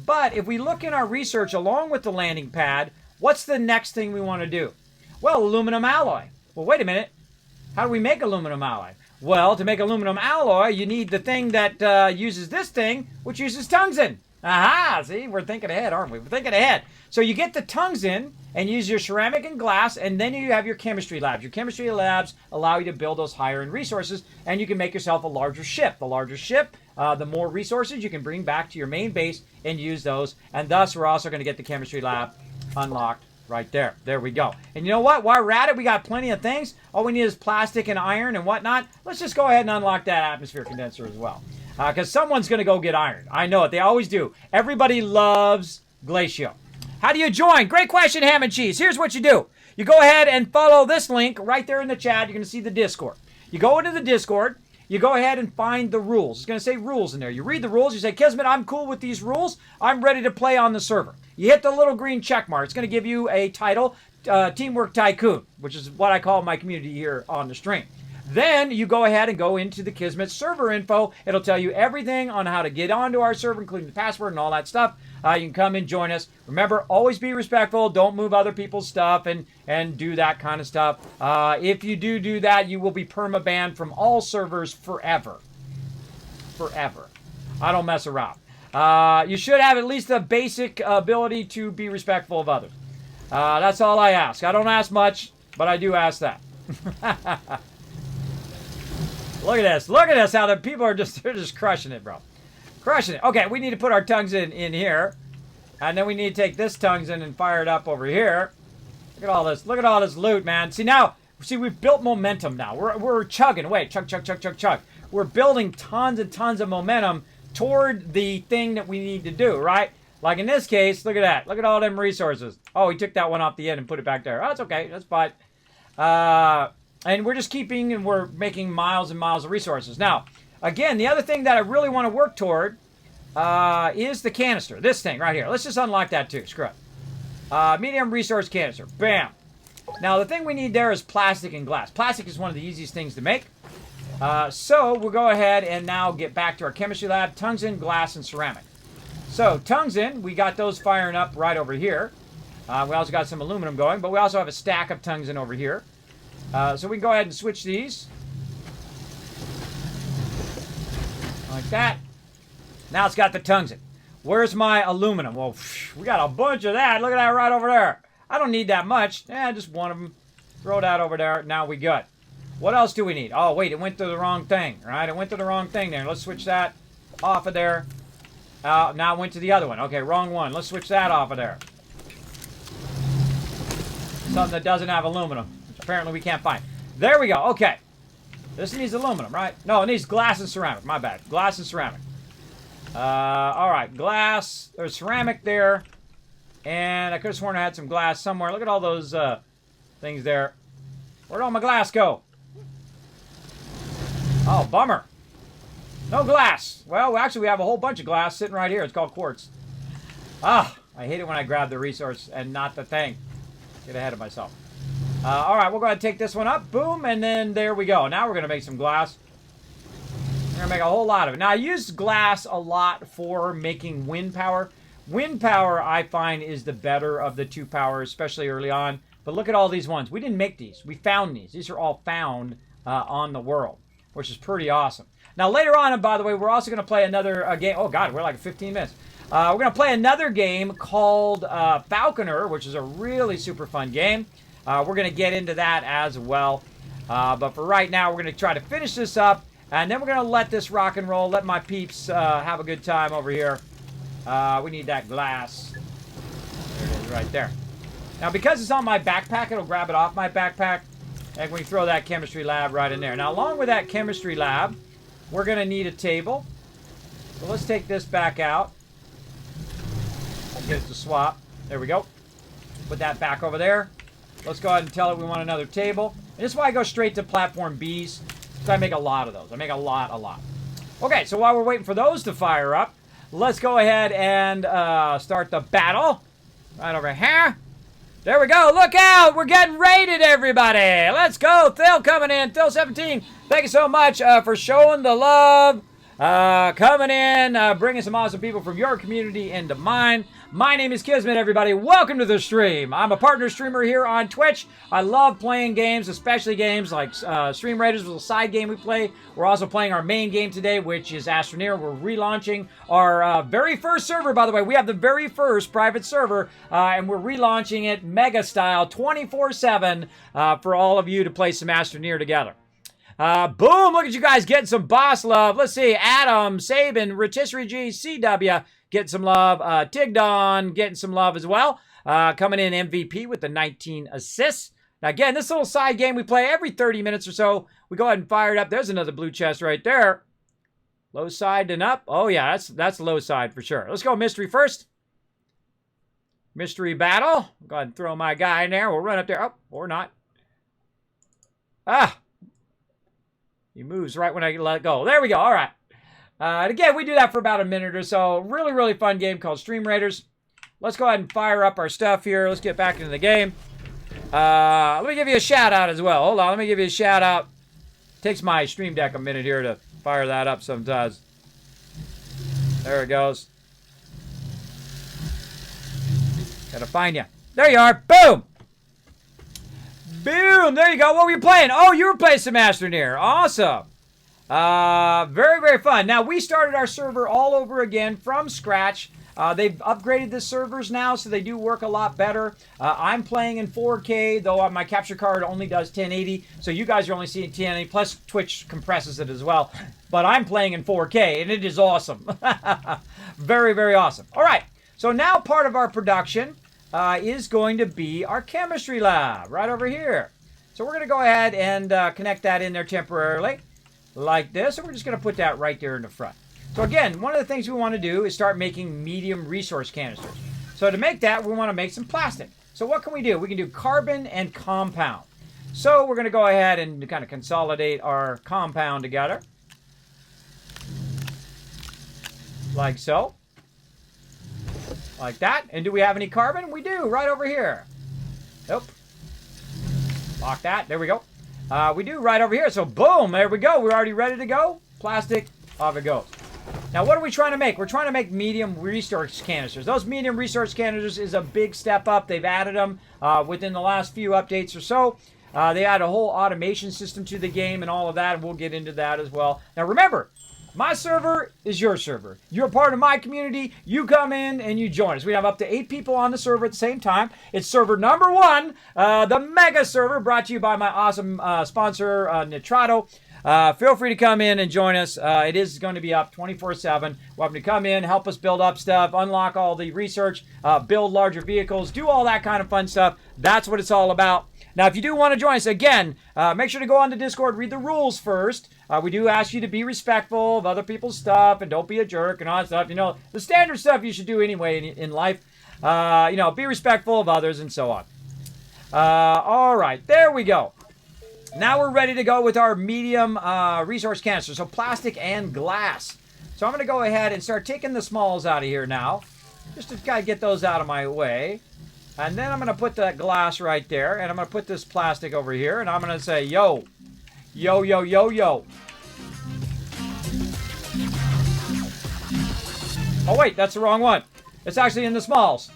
But if we look in our research along with the landing pad, what's the next thing we want to do? Well, aluminum alloy. Well, wait a minute. How do we make aluminum alloy? Well, to make aluminum alloy, you need the thing that uses this thing, which uses tungsten. Aha! See, we're thinking ahead, aren't we? We're thinking ahead. So you get the tungsten and use your ceramic and glass, and then you have your chemistry labs. Your chemistry labs allow you to build those higher-end resources, and you can make yourself a larger ship. The larger ship, the more resources you can bring back to your main base and use those. And thus, we're also going to get the chemistry lab unlocked right there. There we go. And you know what? While we're at it, we got plenty of things. All we need is plastic and iron and whatnot. Let's just go ahead and unlock that atmosphere condenser as well. Because someone's going to go get iron. I know it. They always do. Everybody loves Glacio. How do you join? Great question, Ham and Cheese. Here's what you do. You go ahead and follow this link right there in the chat. You're going to see the Discord. You go into the Discord. You go ahead and find the rules. It's going to say rules in there. You read the rules. You say, Kismet, I'm cool with these rules. I'm ready to play on the server. You hit the little green check mark. It's going to give you a title, Teamwork Tycoon, which is what I call my community here on the stream. Then you go ahead and go into the Kismet server info. It'll tell you everything on how to get onto our server, including the password and all that stuff. You can come and join us. Remember, always be respectful. Don't move other people's stuff and do that kind of stuff. If you do that, you will be perma-banned from all servers forever. Forever. I don't mess around. You should have at least a basic ability to be respectful of others. That's all I ask. I don't ask much, but I do ask that. Look at this. Look at this, how the people are they're just crushing it, bro. Crushing it. Okay, we need to put our tungsten in here. And then we need to take this tungsten and fire it up over here. Look at all this. Look at all this loot, man. See, we've built momentum now. We're chugging away. Chug. We're building tons and tons of momentum toward the thing that we need to do, right? Like in this case, look at that. Look at all them resources. Oh, he took that one off the end and put it back there. Oh, that's okay. That's fine. And we're just keeping and we're making miles and miles of resources. Now, again, the other thing that I really want to work toward is the canister. This thing right here. Let's just unlock that too. Screw it. Medium resource canister. Bam. Now, the thing we need there is plastic and glass. Plastic is one of the easiest things to make. So we'll go ahead and now get back to our chemistry lab. Tungsten, glass, and ceramic. So tungsten, we got those firing up right over here. We also got some aluminum going, but we also have a stack of tungsten over here. So we can go ahead and switch these. Like that. Now it's got the tungsten. Where's my aluminum? Well, we got a bunch of that. Look at that right over there. I don't need that much. Just one of them. Throw that over there. Now we good. What else do we need? Oh, wait, it went to the wrong thing. Right? It went to the wrong thing there. Let's switch that off of there. Now it went to the other one. Okay, wrong one. Let's switch that off of there. Something that doesn't have aluminum. Apparently we can't find. There we go. Okay. This needs aluminum, right? No, it needs glass and ceramic. My bad. Glass and ceramic. All right. Glass. There's ceramic there. And I could have sworn I had some glass somewhere. Look at all those things there. Where'd all my glass go? Oh, bummer. No glass. Well, actually, we have a whole bunch of glass sitting right here. It's called quartz. Ah, I hate it when I grab the resource and not the thing. Get ahead of myself. All right, we'll go ahead and take this one up. Boom, and then there we go. Now we're going to make some glass. We're going to make a whole lot of it. Now, I use glass a lot for making wind power. Wind power, I find, is the better of the two powers, especially early on. But look at all these ones. We didn't make these. We found these. These are all found on the world, which is pretty awesome. Now, later on, and by the way, we're also going to play another game. Oh, God, we're like 15 minutes. We're going to play another game called Falconer, which is a really super fun game. We're going to get into that as well. But for right now, we're going to try to finish this up. And then we're going to let this rock and roll. Let my peeps have a good time over here. We need that glass. There it is right there. Now, because it's on my backpack, it'll grab it off my backpack. And we throw that chemistry lab right in there. Now, along with that chemistry lab, we're going to need a table. So let's take this back out. Get it to swap. There we go. Put that back over there. Let's go ahead and tell it we want another table. And this is why I go straight to platform Bs. Because I make a lot of those. I make a lot. Okay, so while we're waiting for those to fire up, let's go ahead and start the battle. Right over here. There we go. Look out. We're getting raided, everybody. Let's go. Phil coming in. Phil17. Thank you so much for showing the love. Coming in. Bringing some awesome people from your community into mine. My name is Kismet, everybody. Welcome to the stream. I'm a partner streamer here on Twitch. I love playing games, especially games like Stream Raiders was a side game we play. We're also playing our main game today, which is Astroneer. We're relaunching our very first server, by the way. We have the very first private server, and we're relaunching it Mega Style 24/7 for all of you to play some Astroneer together. Boom! Look at you guys getting some boss love. Let's see. Adam, Sabin, Rotisserie G, CW, getting some love. Tigdon, getting some love as well. Coming in MVP with the 19 assists. Now, again, this little side game we play every 30 minutes or so. We go ahead and fire it up. There's another blue chest right there. Low side and up. Oh, yeah, that's low side for sure. Let's go mystery first. Mystery battle. Go ahead and throw my guy in there. We'll run up there. Oh, or not. Ah. He moves right when I let it go. There we go. All right. And again, we do that for about a minute or so. Really, really fun game called Stream Raiders. Let's go ahead and fire up our stuff here. Let's get back into the game. Let me give you a shout out as well. Hold on. Let me give you a shout out. Takes my stream deck a minute here to fire that up sometimes. There it goes. Gotta find you. There you are. Boom. Boom! There you go. What were you playing? Oh, you were playing some Astroneer. Awesome. Very, very fun. Now, we started our server all over again from scratch. They've upgraded the servers now, so they do work a lot better. I'm playing in 4K, though my capture card only does 1080, so you guys are only seeing 1080, plus Twitch compresses it as well. But I'm playing in 4K, and it is awesome. Very, very awesome. All right, so now part of our production is going to be our chemistry lab right over here. So we're going to go ahead and connect that in there temporarily like this. And we're just going to put that right there in the front. So again, one of the things we want to do is start making medium resource canisters. So to make that, we want to make some plastic. So what can we do? We can do carbon and compound. So we're going to go ahead and kind of consolidate our compound together. Like so. Like that. And do we have any carbon? We do, right over here. Nope. Lock that. There we go. We do right over here. So boom, there we go. We're already ready to go. Plastic, off it goes. Now, what are we trying to make? We're trying to make medium resource canisters. Those medium resource canisters is a big step up. They've added them within the last few updates or so. They add a whole automation system to the game and all of that, and we'll get into that as well. Now, remember, my server is your server. You're part of my community. You come in and you join us. We have up to 8 people on the server at the same time. It's server number 1, the Mega server, brought to you by my awesome sponsor, Nitrato. Feel free to come in and join us. It is going to be up 24/7. Welcome to come in, help us build up stuff, unlock all the research, build larger vehicles, do all that kind of fun stuff. That's what it's all about. Now, if you do want to join us, again, make sure to go on to Discord, read the rules first. We do ask you to be respectful of other people's stuff and don't be a jerk and all that stuff. You know, the standard stuff you should do anyway in life. You know, be respectful of others and so on. All right, there we go. Now we're ready to go with our medium resource canister, so plastic and glass. So I'm going to go ahead and start taking the smalls out of here now, just to kind of get those out of my way. And then I'm going to put that glass right there, and I'm going to put this plastic over here, and I'm going to say, yo, yo, yo, yo, yo. Oh, wait, that's the wrong one. It's actually in the smalls.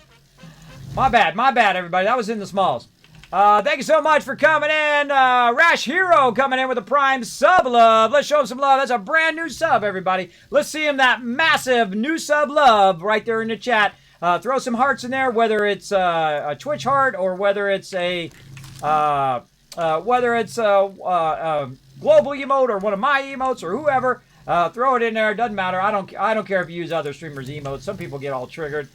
My bad, everybody. That was in the smalls. Thank you so much for coming in. Rash Hero coming in with a prime sub love. Let's show him some love. That's a brand new sub, everybody. Let's see him that massive new sub love right there in the chat. Throw some hearts in there, whether it's a Twitch heart or whether it's a global emote or one of my emotes or whoever. Throw it in there. Doesn't matter. I don't care if you use other streamers' emotes. Some people get all triggered.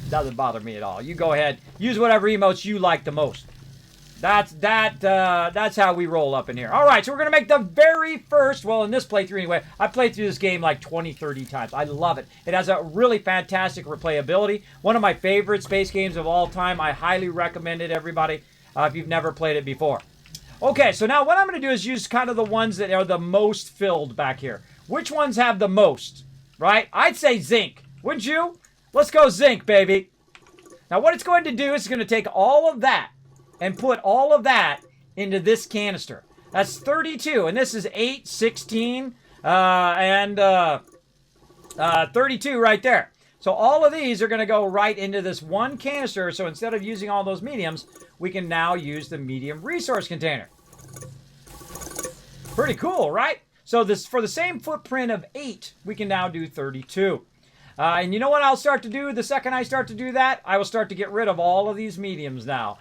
Doesn't bother me at all. You go ahead. Use whatever emotes you like the most. That's how we roll up in here. All right, so we're going to make the very first, well, in this playthrough anyway, I played through this game like 20, 30 times. I love it. It has a really fantastic replayability. One of my favorite space games of all time. I highly recommend it, everybody, if you've never played it before. Okay, so now what I'm going to do is use kind of the ones that are the most filled back here. Which ones have the most, right? I'd say zinc. Wouldn't you? Let's go zinc, baby. Now what it's going to do is it's going to take all of that and put all of that into this canister. That's 32, and this is 8, 16, and 32 right there. So all of these are going to go right into this one canister, so instead of using all those mediums, we can now use the medium resource container. Pretty cool, right? So this, for the same footprint of 8, we can now do 32. And you know what I'll start to do the second I start to do that? I will start to get rid of all of these mediums now.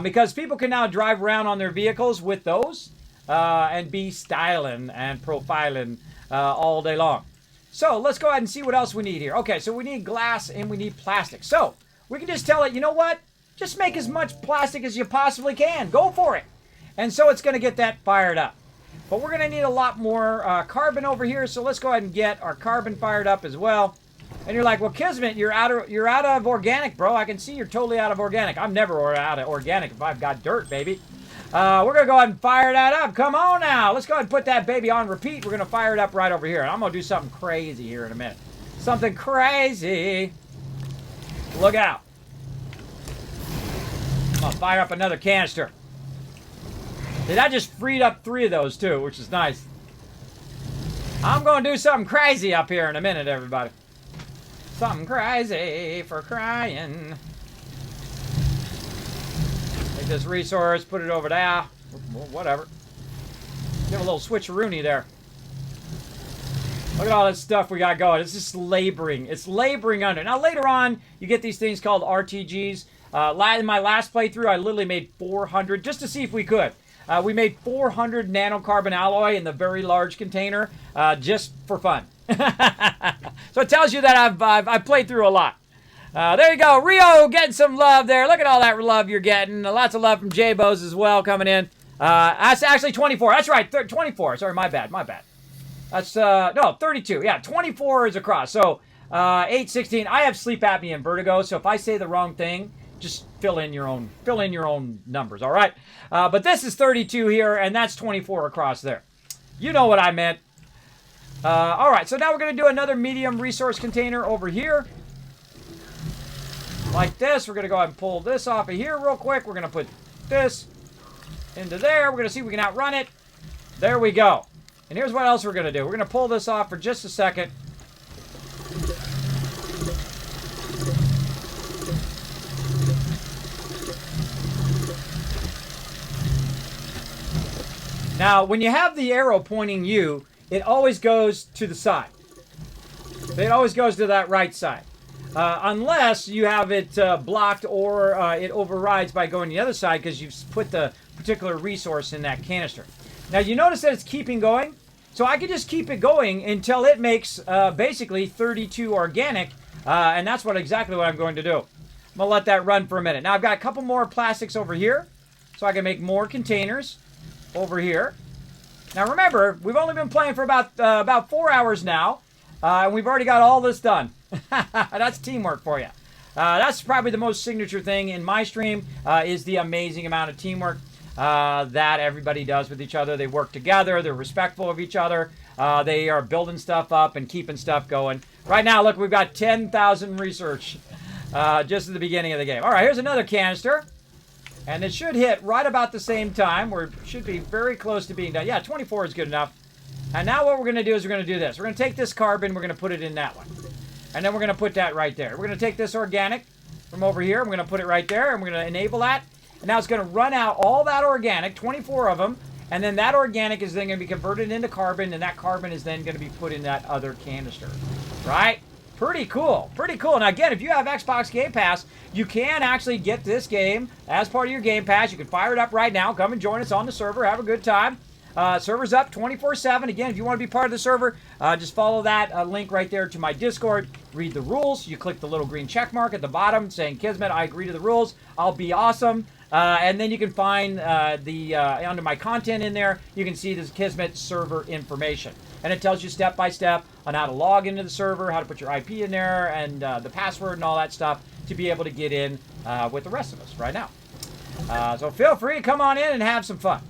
Because people can now drive around on their vehicles with those and be styling and profiling all day long. So let's go ahead and see what else we need here. Okay, so we need glass and we need plastic. So we can just tell it, you know what? Just make as much plastic as you possibly can. Go for it. And so it's going to get that fired up. But we're going to need a lot more carbon over here. So let's go ahead and get our carbon fired up as well. And you're like, well, Kismet, you're out of organic, bro. I can see you're totally out of organic. I'm never out of organic if I've got dirt, baby. We're going to go ahead and fire that up. Come on now. Let's go ahead and put that baby on repeat. We're going to fire it up right over here. And I'm going to do something crazy here in a minute. Something crazy. Look out. I'm going to fire up another canister. See, that just freed up 3 of those, too, which is nice. I'm going to do something crazy up here in a minute, everybody. Something crazy for crying. Take this resource, put it over there. Whatever. Give a little switcheroony there. Look at all this stuff we got going. It's just laboring. It's laboring under. Now, later on, you get these things called RTGs. In my last playthrough, I literally made 400 just to see if we could. We made 400 nanocarbon alloy in the very large container just for fun. So it tells you that I've played through a lot. There you go. Rio getting some love there. Look at all that love you're getting. Lots of love from J-Bos as well coming in. That's actually 24. That's right. 24. Sorry, my bad. That's, no, 32. Yeah, 24 is across. So, 8, 16. I have sleep apnea and vertigo, so if I say the wrong thing, just fill in your own numbers, all right? But this is 32 here, and that's 24 across there. You know what I meant. All right, so now we're going to do another medium resource container over here. Like this. We're going to go ahead and pull this off of here real quick. We're going to put this into there. We're going to see if we can outrun it. There we go. And here's what else we're going to do. We're going to pull this off for just a second. Now, when you have the arrow pointing you, it always goes to the side. It always goes to that right side. Unless you have it blocked or it overrides by going to the other side because you've put the particular resource in that canister. Now, you notice that it's keeping going. So I could just keep it going until it makes basically 32 organic. And that's exactly what I'm going to do. I'm going to let that run for a minute. Now, I've got a couple more plastics over here. So I can make more containers over here. Now remember, we've only been playing for about 4 hours now, and we've already got all this done. That's teamwork for you. That's probably the most signature thing in my stream, is the amazing amount of teamwork that everybody does with each other. They work together, they're respectful of each other, they are building stuff up and keeping stuff going. Right now, look, we've got 10,000 research just at the beginning of the game. All right, here's another canister. And it should hit right about the same time. We should be very close to being done. Yeah, 24 is good enough. And now what we're going to do is we're going to do this. We're going to take this carbon. We're going to put it in that one. And then we're going to put that right there. We're going to take this organic from over here. We're going to put it right there. And we're going to enable that. And now it's going to run out all that organic, 24 of them, and then that organic is then going to be converted into carbon, and that carbon is then going to be put in that other canister, right? Pretty cool. Pretty cool. Now, again, if you have Xbox Game Pass, you can actually get this game as part of your Game Pass. You can fire it up right now. Come and join us on the server. Have a good time. Server's up 24/7. Again, if you want to be part of the server, just follow that link right there to my Discord. Read the rules. You click the little green check mark at the bottom saying, Kismet, I agree to the rules. I'll be awesome. And then you can find under my content in there, you can see this Kismet server information. And it tells you step by step on how to log into the server, how to put your IP in there, and the password and all that stuff to be able to get in with the rest of us right now. So feel free to come on in and have some fun.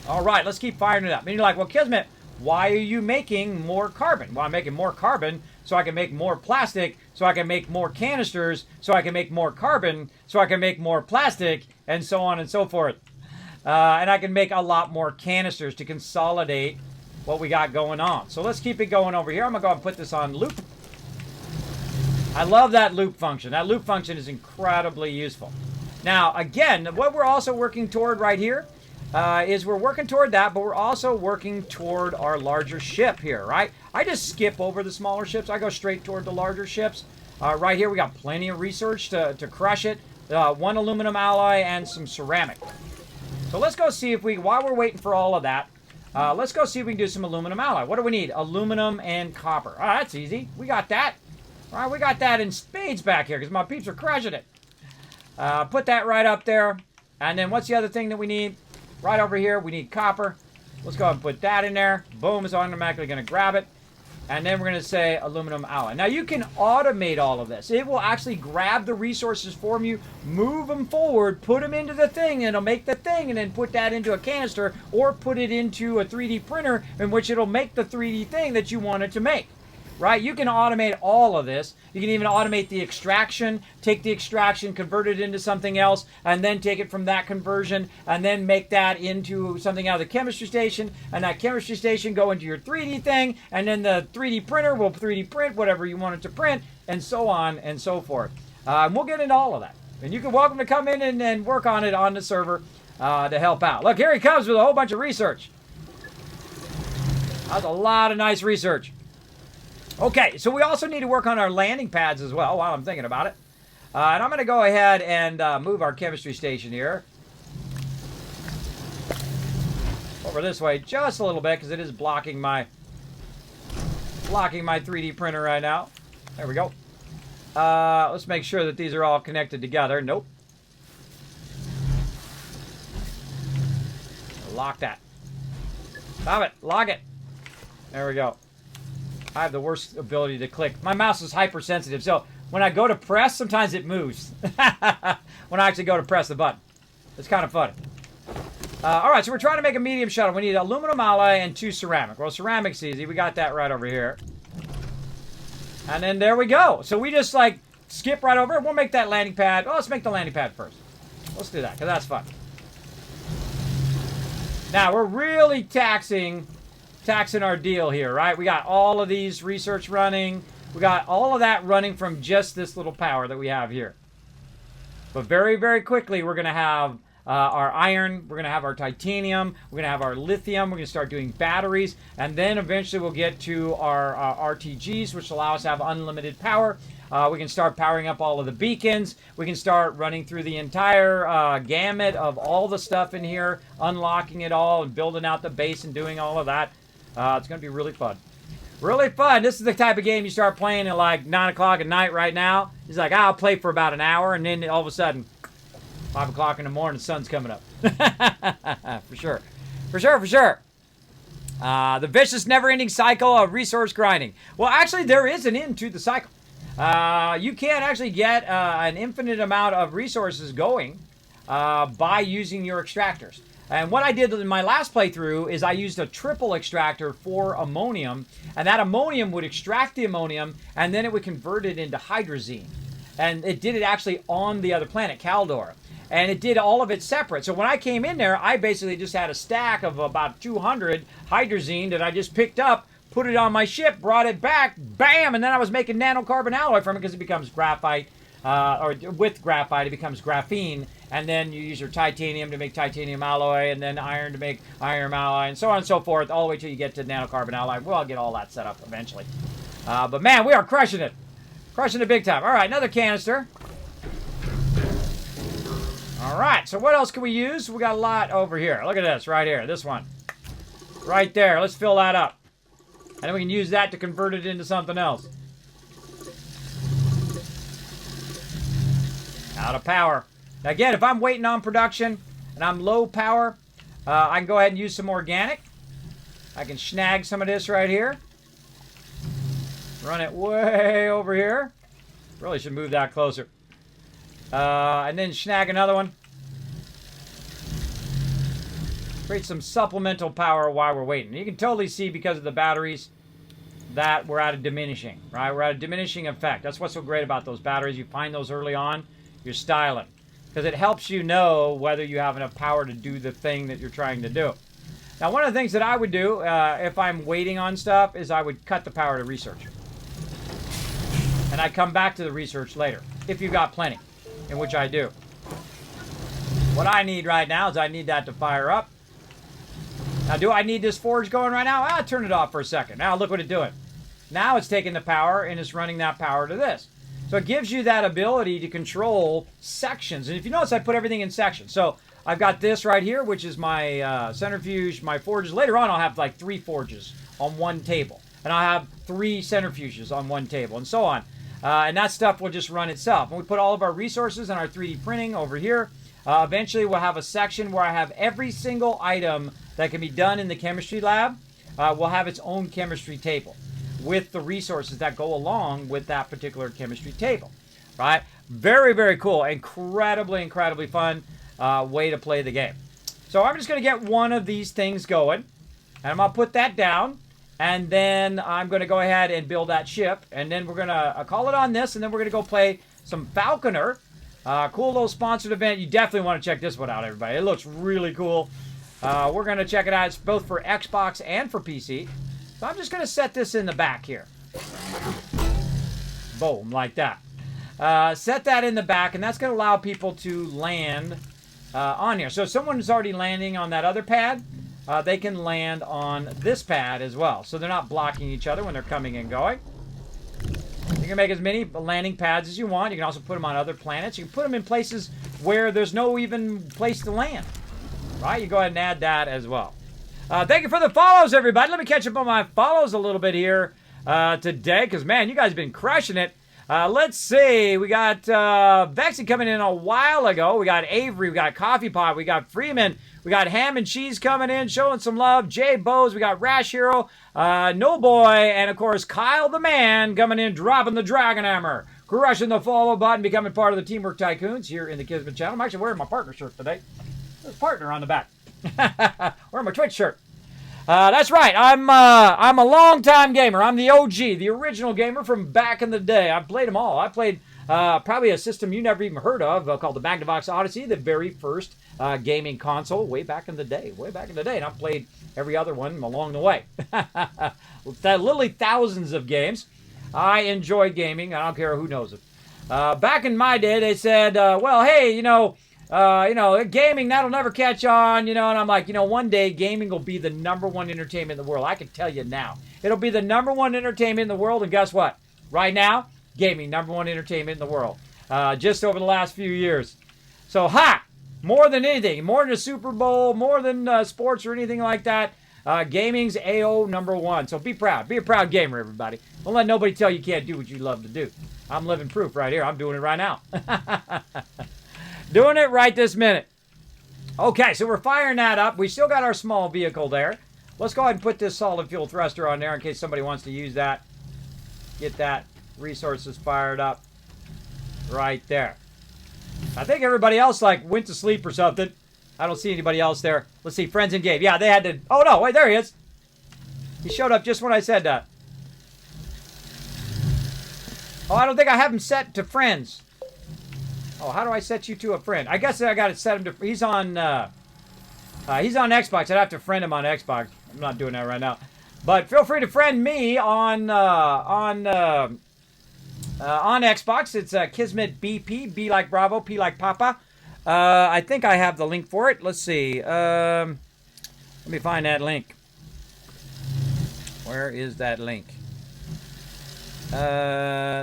All right, let's keep firing it up. And you're like, well, Kismet, why are you making more carbon? Well, I'm making more carbon so I can make more plastic, so I can make more canisters, so I can make more carbon, so I can make more plastic, and so on and so forth. And I can make a lot more canisters to consolidate what we got going on. So let's keep it going over here. I'm going to go and put this on loop. I love that loop function. That loop function is incredibly useful. Now, again, what we're also working toward right here is we're working toward that, but we're also working toward our larger ship here, right? I just skip over the smaller ships. I go straight toward the larger ships. Right here, we got plenty of research to crush it. One aluminum alloy and some ceramic. So let's go see if we, while we're waiting for all of that, let's go see if we can do some aluminum alloy. What do we need? Aluminum and copper. Oh, that's easy. We got that. All right, we got that in spades back here because my peeps are crushing it. Put that right up there. And then what's the other thing that we need? Right over here, we need copper. Let's go ahead and put that in there. Boom, it's automatically going to grab it. And then we're going to say aluminum alloy. Now, you can automate all of this. It will actually grab the resources for you, move them forward, put them into the thing, and it'll make the thing, and then put that into a canister, or put it into a 3D printer in which it'll make the 3D thing that you want it to make. Right? You can automate all of this. You can even automate the extraction, take the extraction, convert it into something else, and then take it from that conversion, and then make that into something out of the chemistry station, and that chemistry station go into your 3D thing, and then the 3D printer will 3D print whatever you want it to print, and so on and so forth. And we'll get into all of that. And you can welcome to come in and work on it on the server to help out. Look, here he comes with a whole bunch of research. That's a lot of nice research. Okay, so we also need to work on our landing pads as well while I'm thinking about it. And I'm going to go ahead and move our chemistry station here over this way just a little bit because it is blocking my 3D printer right now. There we go. Let's make sure that these are all connected together. Nope. Lock that. Stop it. Lock it. There we go. I have the worst ability to click. My mouse is hypersensitive, so when I go to press, sometimes it moves. When I actually go to press the button. It's kind of funny. All right, so we're trying to make a medium shuttle. We need aluminum alloy and 2 ceramic. Well, ceramic's easy. We got that right over here. And then there we go. So we just, like, skip right over it. We'll make that landing pad. Oh, let's make the landing pad first. Let's do that, because that's fun. Now, we're really taxing our deal here, right? We got all of these research running. We got all of that running from just this little power that we have here. But very, very quickly, we're going to have our iron. We're going to have our titanium. We're going to have our lithium. We're going to start doing batteries. And then eventually we'll get to our RTGs, which allow us to have unlimited power. We can start powering up all of the beacons. We can start running through the entire gamut of all the stuff in here, unlocking it all and building out the base and doing all of that. It's going to be really fun. Really fun. This is the type of game you start playing at like 9 o'clock at night right now. He's like, I'll play for about an hour, and then all of a sudden, 5 o'clock in the morning, the sun's coming up. For sure. For sure, for sure. The vicious, never-ending cycle of resource grinding. Well, actually, there is an end to the cycle. You can actually get an infinite amount of resources going by using your extractors. And what I did in my last playthrough is I used a triple extractor for ammonium, and that ammonium would extract the ammonium, and then it would convert it into hydrazine. And it did it actually on the other planet, Caldor. And it did all of it separate. So when I came in there, I basically just had a stack of about 200 hydrazine that I just picked up, put it on my ship, brought it back, bam, and then I was making nanocarbon alloy from it because it becomes graphite, or with graphite, it becomes graphene, and then you use your titanium to make titanium alloy, and then iron to make iron alloy, and so on and so forth, all the way till you get to nanocarbon alloy. We'll get all that set up eventually. But man, we are crushing it. Crushing it big time. All right, another canister. All right, so what else can we use? We got a lot over here. Look at this right here, this one. Right there, let's fill that up. And then we can use that to convert it into something else. Out of power. Now again, if I'm waiting on production and I'm low power, I can go ahead and use some organic. I can snag some of this right here. Run it way over here. Really should move that closer. And then snag another one. Create some supplemental power while we're waiting. You can totally see because of the batteries that we're at a diminishing, right? We're at a diminishing effect. That's what's so great about those batteries. You find those early on, you're styling. Because it helps you know whether you have enough power to do the thing that you're trying to do. Now, one of the things that I would do if I'm waiting on stuff is I would cut the power to research. And I come back to the research later, if you've got plenty, in which I do. What I need right now is I need that to fire up. Now, do I need this forge going right now? I'll turn it off for a second. Now, look what it's doing. Now it's taking the power and it's running that power to this. So it gives you that ability to control sections. And if you notice, I put everything in sections. So I've got this right here, which is my centrifuge, my forges. Later on, I'll have like 3 forges on one table. And I'll have 3 centrifuges on one table, and so on. And that stuff will just run itself. And we put all of our resources and our 3D printing over here. Eventually, we'll have a section where I have every single item that can be done in the chemistry lab. Will have its own chemistry table with the resources that go along with that particular chemistry table. Right? Very, very cool. Incredibly, incredibly fun way to play the game. So I'm just going to get one of these things going. And I'm going to put that down. And then I'm going to go ahead and build that ship. And then we're going to call it on this. And then we're going to go play some Falconer. Cool little sponsored event. You definitely want to check this one out, everybody. It looks really cool. We're going to check it out. It's both for Xbox and for PC. So I'm just going to set this in the back here. Boom, like that. Set that in the back, and that's going to allow people to land on here. So if someone's already landing on that other pad, they can land on this pad as well. So they're not blocking each other when they're coming and going. You can make as many landing pads as you want. You can also put them on other planets. You can put them in places where there's no even place to land. Right? You go ahead and add that as well. Thank you for the follows, everybody. Let me catch up on my follows a little bit here today, because, man, you guys have been crushing it. Let's see. We got Vexy coming in a while ago. We got Avery. We got Coffee Pot. We got Freeman. We got Ham and Cheese coming in, showing some love. Jay Bose. We got Rash Hero. No Boy. And, of course, Kyle the Man coming in, dropping the Dragon Hammer. Crushing the follow button, becoming part of the Teamwork Tycoons here in the Kismet channel. I'm actually wearing my partner shirt today. There's partner on the back. Wearing my Twitch shirt. That's right. I'm a long-time gamer. I'm the OG, the original gamer from back in the day. I've played them all. I played probably a system you never even heard of called the Magnavox Odyssey, the very first gaming console way back in the day. Way back in the day. And I've played every other one along the way. Literally thousands of games. I enjoy gaming. I don't care who knows it. Back in my day, they said, well, hey, gaming, that'll never catch on, and I'm like, one day gaming will be the #1 entertainment in the world. I can tell you now. It'll be the #1 entertainment in the world, and guess what? Right now, gaming, #1 entertainment in the world. Just over the last few years. So, more than anything, more than a Super Bowl, more than sports or anything like that, gaming's AO #1. So be proud. Be a proud gamer, everybody. Don't let nobody tell you can't do what you love to do. I'm living proof right here. I'm doing it right now. Doing it right this minute. Okay, so we're firing that up. We still got our small vehicle there. Let's go ahead and put this solid fuel thruster on there in case somebody wants to use that. Get that resources fired up right there. I think everybody else went to sleep or something. I don't see anybody else there. Let's see, friends in game. Yeah, they had to... Oh, no, wait, there he is. He showed up just when I said that. Oh, I don't think I have him set to friends. Oh, how do I set you to a friend? I guess I got to set him to... He's on Xbox. I'd have to friend him on Xbox. I'm not doing that right now. But feel free to friend me on Xbox. It's Kismet BP. B like Bravo, P like Papa. I think I have the link for it. Let's see. Let me find that link. Where is that link?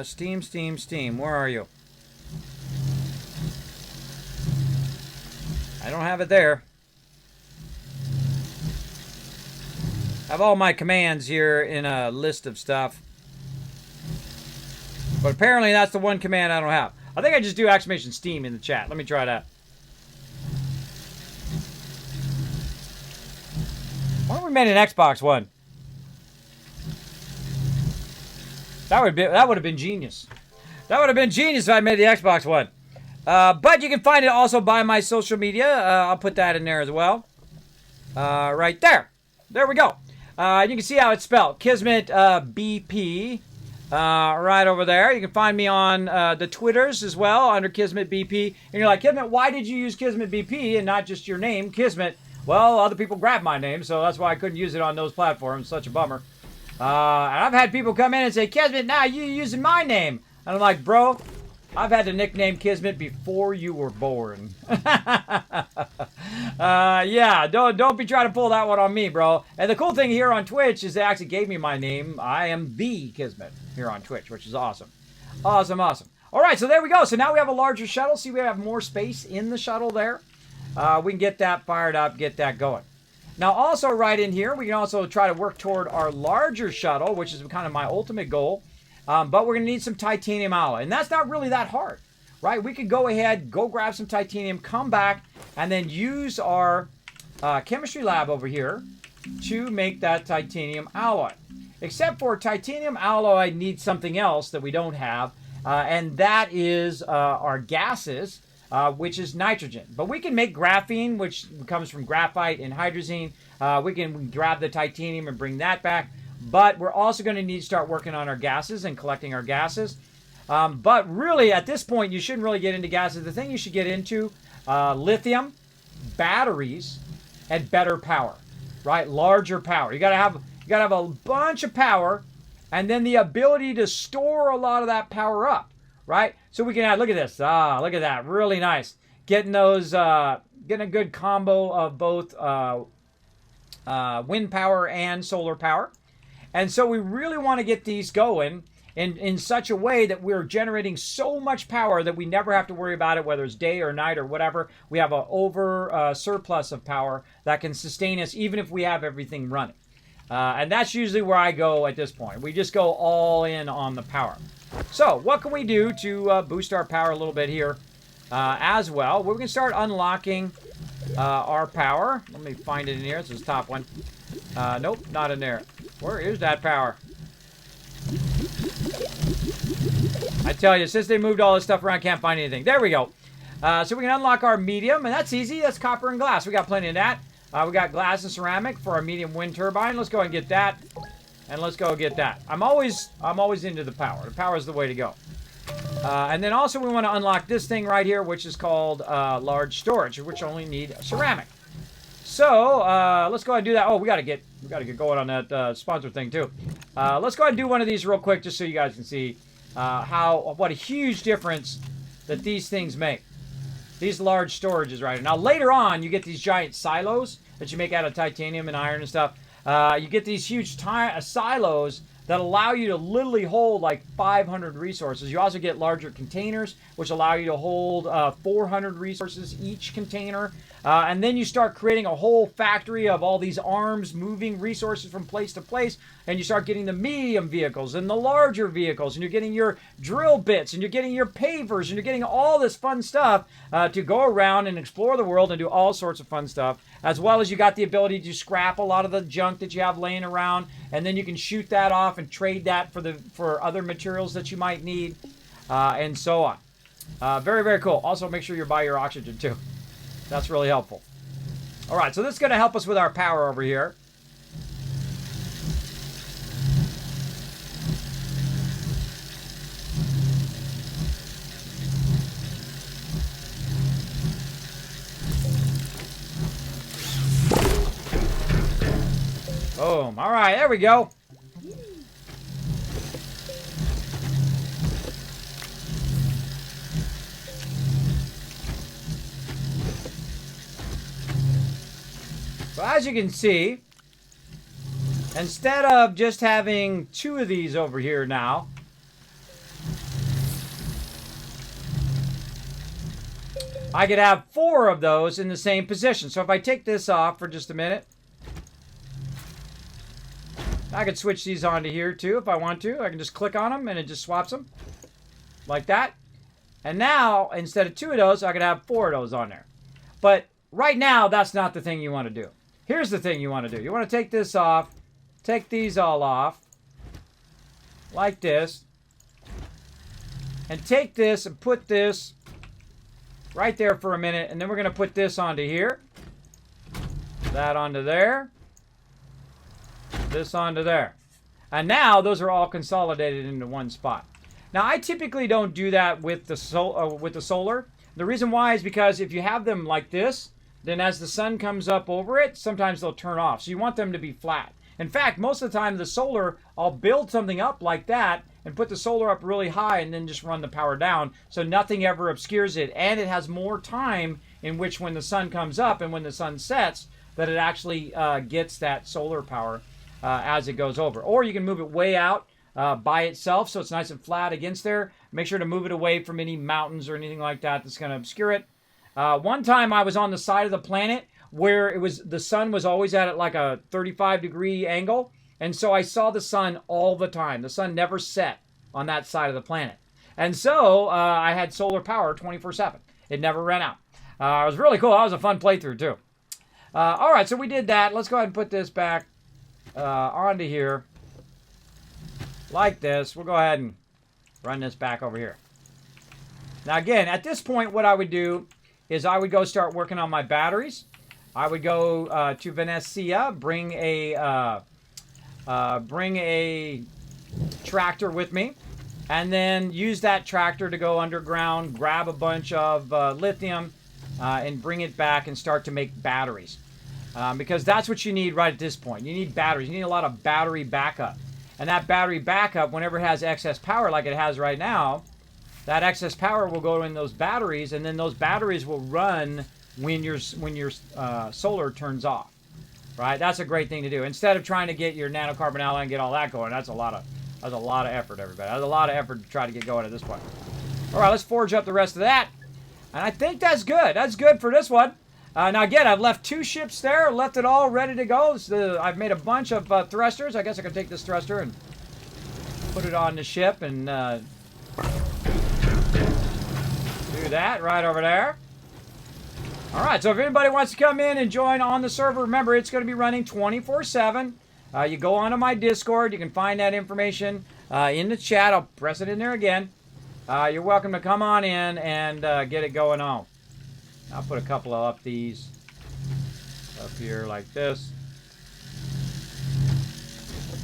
Steam. Where are you? I don't have it there. I have all my commands here in a list of stuff. But apparently that's the one command I don't have. I think I just do exclamation Steam in the chat. Let me try that. Why don't we make an Xbox One? That would have been genius. That would have been genius if I made the Xbox One. But you can find it also by my social media. I'll put that in there as well. Right there. There we go. You can see how it's spelled. Kismet BP. Right over there. You can find me on the Twitters as well under Kismet BP. And you're like, Kismet, why did you use Kismet BP and not just your name, Kismet? Well, other people grabbed my name, so that's why I couldn't use it on those platforms. Such a bummer. And I've had people come in and say, Kismet, now you're using my name. And I'm like, bro, I've had the nickname Kismet before you were born. Yeah, don't be trying to pull that one on me, bro. And the cool thing here on Twitch is they actually gave me my name. I am the Kismet here on Twitch, which is awesome. Awesome. All right, so there we go. So now we have a larger shuttle. See, we have more space in the shuttle there. We can get that fired up, get that going. Now, also right in here, we can also try to work toward our larger shuttle, which is kind of my ultimate goal. But we're going to need some titanium alloy. And that's not really that hard, right? We could go ahead, go grab some titanium, come back, and then use our chemistry lab over here to make that titanium alloy. Except for titanium alloy needs something else that we don't have, and that is our gases, which is nitrogen. But we can make graphene, which comes from graphite and hydrazine. We can grab the titanium and bring that back. But we're also going to need to start working on our gases and collecting our gases. But really, at this point, you shouldn't really get into gases. The thing you should get into, lithium, batteries, and better power, right? Larger power. You got to have a bunch of power, and then the ability to store a lot of that power up, right? So we can add. Look at this. Look at that. Really nice. Getting those. Getting a good combo of both wind power and solar power. And so we really want to get these going in such a way that we're generating so much power that we never have to worry about it, whether it's day or night or whatever. We have an surplus of power that can sustain us even if we have everything running. And that's usually where I go at this point. We just go all in on the power. So what can we do to boost our power a little bit here as well? We're going to start unlocking our power. Let me find it in here. This is the top one. Nope, not in there. Where is that power? I tell you, since they moved all this stuff around, can't find anything. There we go. So we can unlock our medium, and that's easy. That's copper and glass. We got plenty of that. We got glass and ceramic for our medium wind turbine. Let's go and get that. And let's go get that. I'm always into the power. The power is the way to go. And then also we want to unlock this thing right here, which is called large storage, which only need ceramic. So let's go ahead and do that. Oh, we gotta get going on that sponsor thing too. Let's go ahead and do one of these real quick, just so you guys can see what a huge difference that these things make. These large storages right here. Now later on, you get these giant silos that you make out of titanium and iron and stuff. You get these huge silos that allow you to literally hold like 500 resources. You also get larger containers, which allow you to hold 400 resources each container. And then you start creating a whole factory of all these arms moving resources from place to place. And you start getting the medium vehicles and the larger vehicles. And you're getting your drill bits and you're getting your pavers and you're getting all this fun stuff to go around and explore the world and do all sorts of fun stuff. As well as you got the ability to scrap a lot of the junk that you have laying around. And then you can shoot that off and trade that for other materials that you might need. And so on. Very, very cool. Also, make sure you buy your oxygen too. That's really helpful. All right, so this is going to help us with our power over here. Boom. All right, there we go. So as you can see, instead of just having 2 of these over here now, I could have 4 of those in the same position. So if I take this off for just a minute, I could switch these onto here too if I want to. I can just click on them and it just swaps them like that. And now, instead of 2 of those, I could have 4 of those on there. But right now, that's not the thing you want to do. Here's the thing you want to do. You want to take this off, take these all off, like this, and take this and put this right there for a minute, and then we're going to put this onto here, that onto there, this onto there. And now, those are all consolidated into one spot. Now, I typically don't do that with the solar. The reason why is because if you have them like this, then as the sun comes up over it, sometimes they'll turn off. So you want them to be flat. In fact, most of the time the solar, I'll build something up like that and put the solar up really high and then just run the power down so nothing ever obscures it. And it has more time in which when the sun comes up and when the sun sets, that it actually gets that solar power as it goes over. Or you can move it way out by itself so it's nice and flat against there. Make sure to move it away from any mountains or anything like that that's going to obscure it. One time I was on the side of the planet where the sun was always at like a 35-degree angle. And so I saw the sun all the time. The sun never set on that side of the planet. And so I had solar power 24/7. It never ran out. It was really cool. That was a fun playthrough too. All right, so we did that. Let's go ahead and put this back onto here like this. We'll go ahead and run this back over here. Now again, at this point, what I would do is I would go start working on my batteries. I would go to Venecia, bring a tractor with me, and then use that tractor to go underground, grab a bunch of lithium, and bring it back and start to make batteries. Because that's what you need right at this point. You need batteries. You need a lot of battery backup. And that battery backup, whenever it has excess power like it has right now, that excess power will go in those batteries, and then those batteries will run when your solar turns off. Right? That's a great thing to do. Instead of trying to get your nanocarbon alloy and get all that going, that's a lot of effort, everybody. That's a lot of effort to try to get going at this point. All right, let's forge up the rest of that. And I think that's good. That's good for this one. Now again, I've left 2 ships there, left it all ready to go. I've made a bunch of thrusters. I guess I could take this thruster and put it on the ship and do that right over there. All right, so if anybody wants to come in and join on the server, remember, it's going to be running 24/7. You go onto my Discord. You can find that information in the chat. I'll press it in there again. You're welcome to come on in and get it going on. I'll put a couple of these up here like this,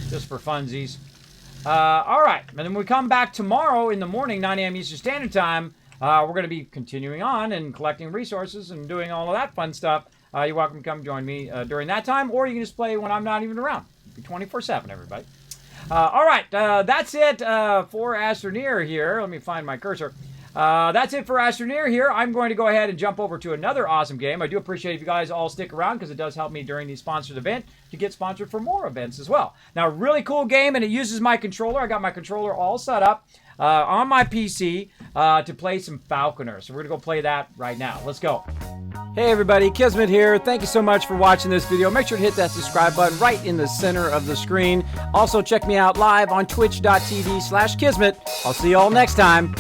just for funsies. All right, and then when we come back tomorrow in the morning, 9 a.m. Eastern Standard Time, we're going to be continuing on and collecting resources and doing all of that fun stuff. You're welcome to come join me during that time, or you can just play when I'm not even around. It'll be 24/7, everybody. All right, that's it for Astroneer here. Let me find my cursor. That's it for Astroneer here. I'm going to go ahead and jump over to another awesome game. I do appreciate if you guys all stick around because it does help me during the sponsored event to get sponsored for more events as well. Now, really cool game, and it uses my controller. I got my controller all set up on my PC to play some Falconer. So we're going to go play that right now. Let's go. Hey everybody, Kismet here. Thank you so much for watching this video. Make sure to hit that subscribe button right in the center of the screen. Also, check me out live on twitch.tv/Kismet. I'll see you all next time.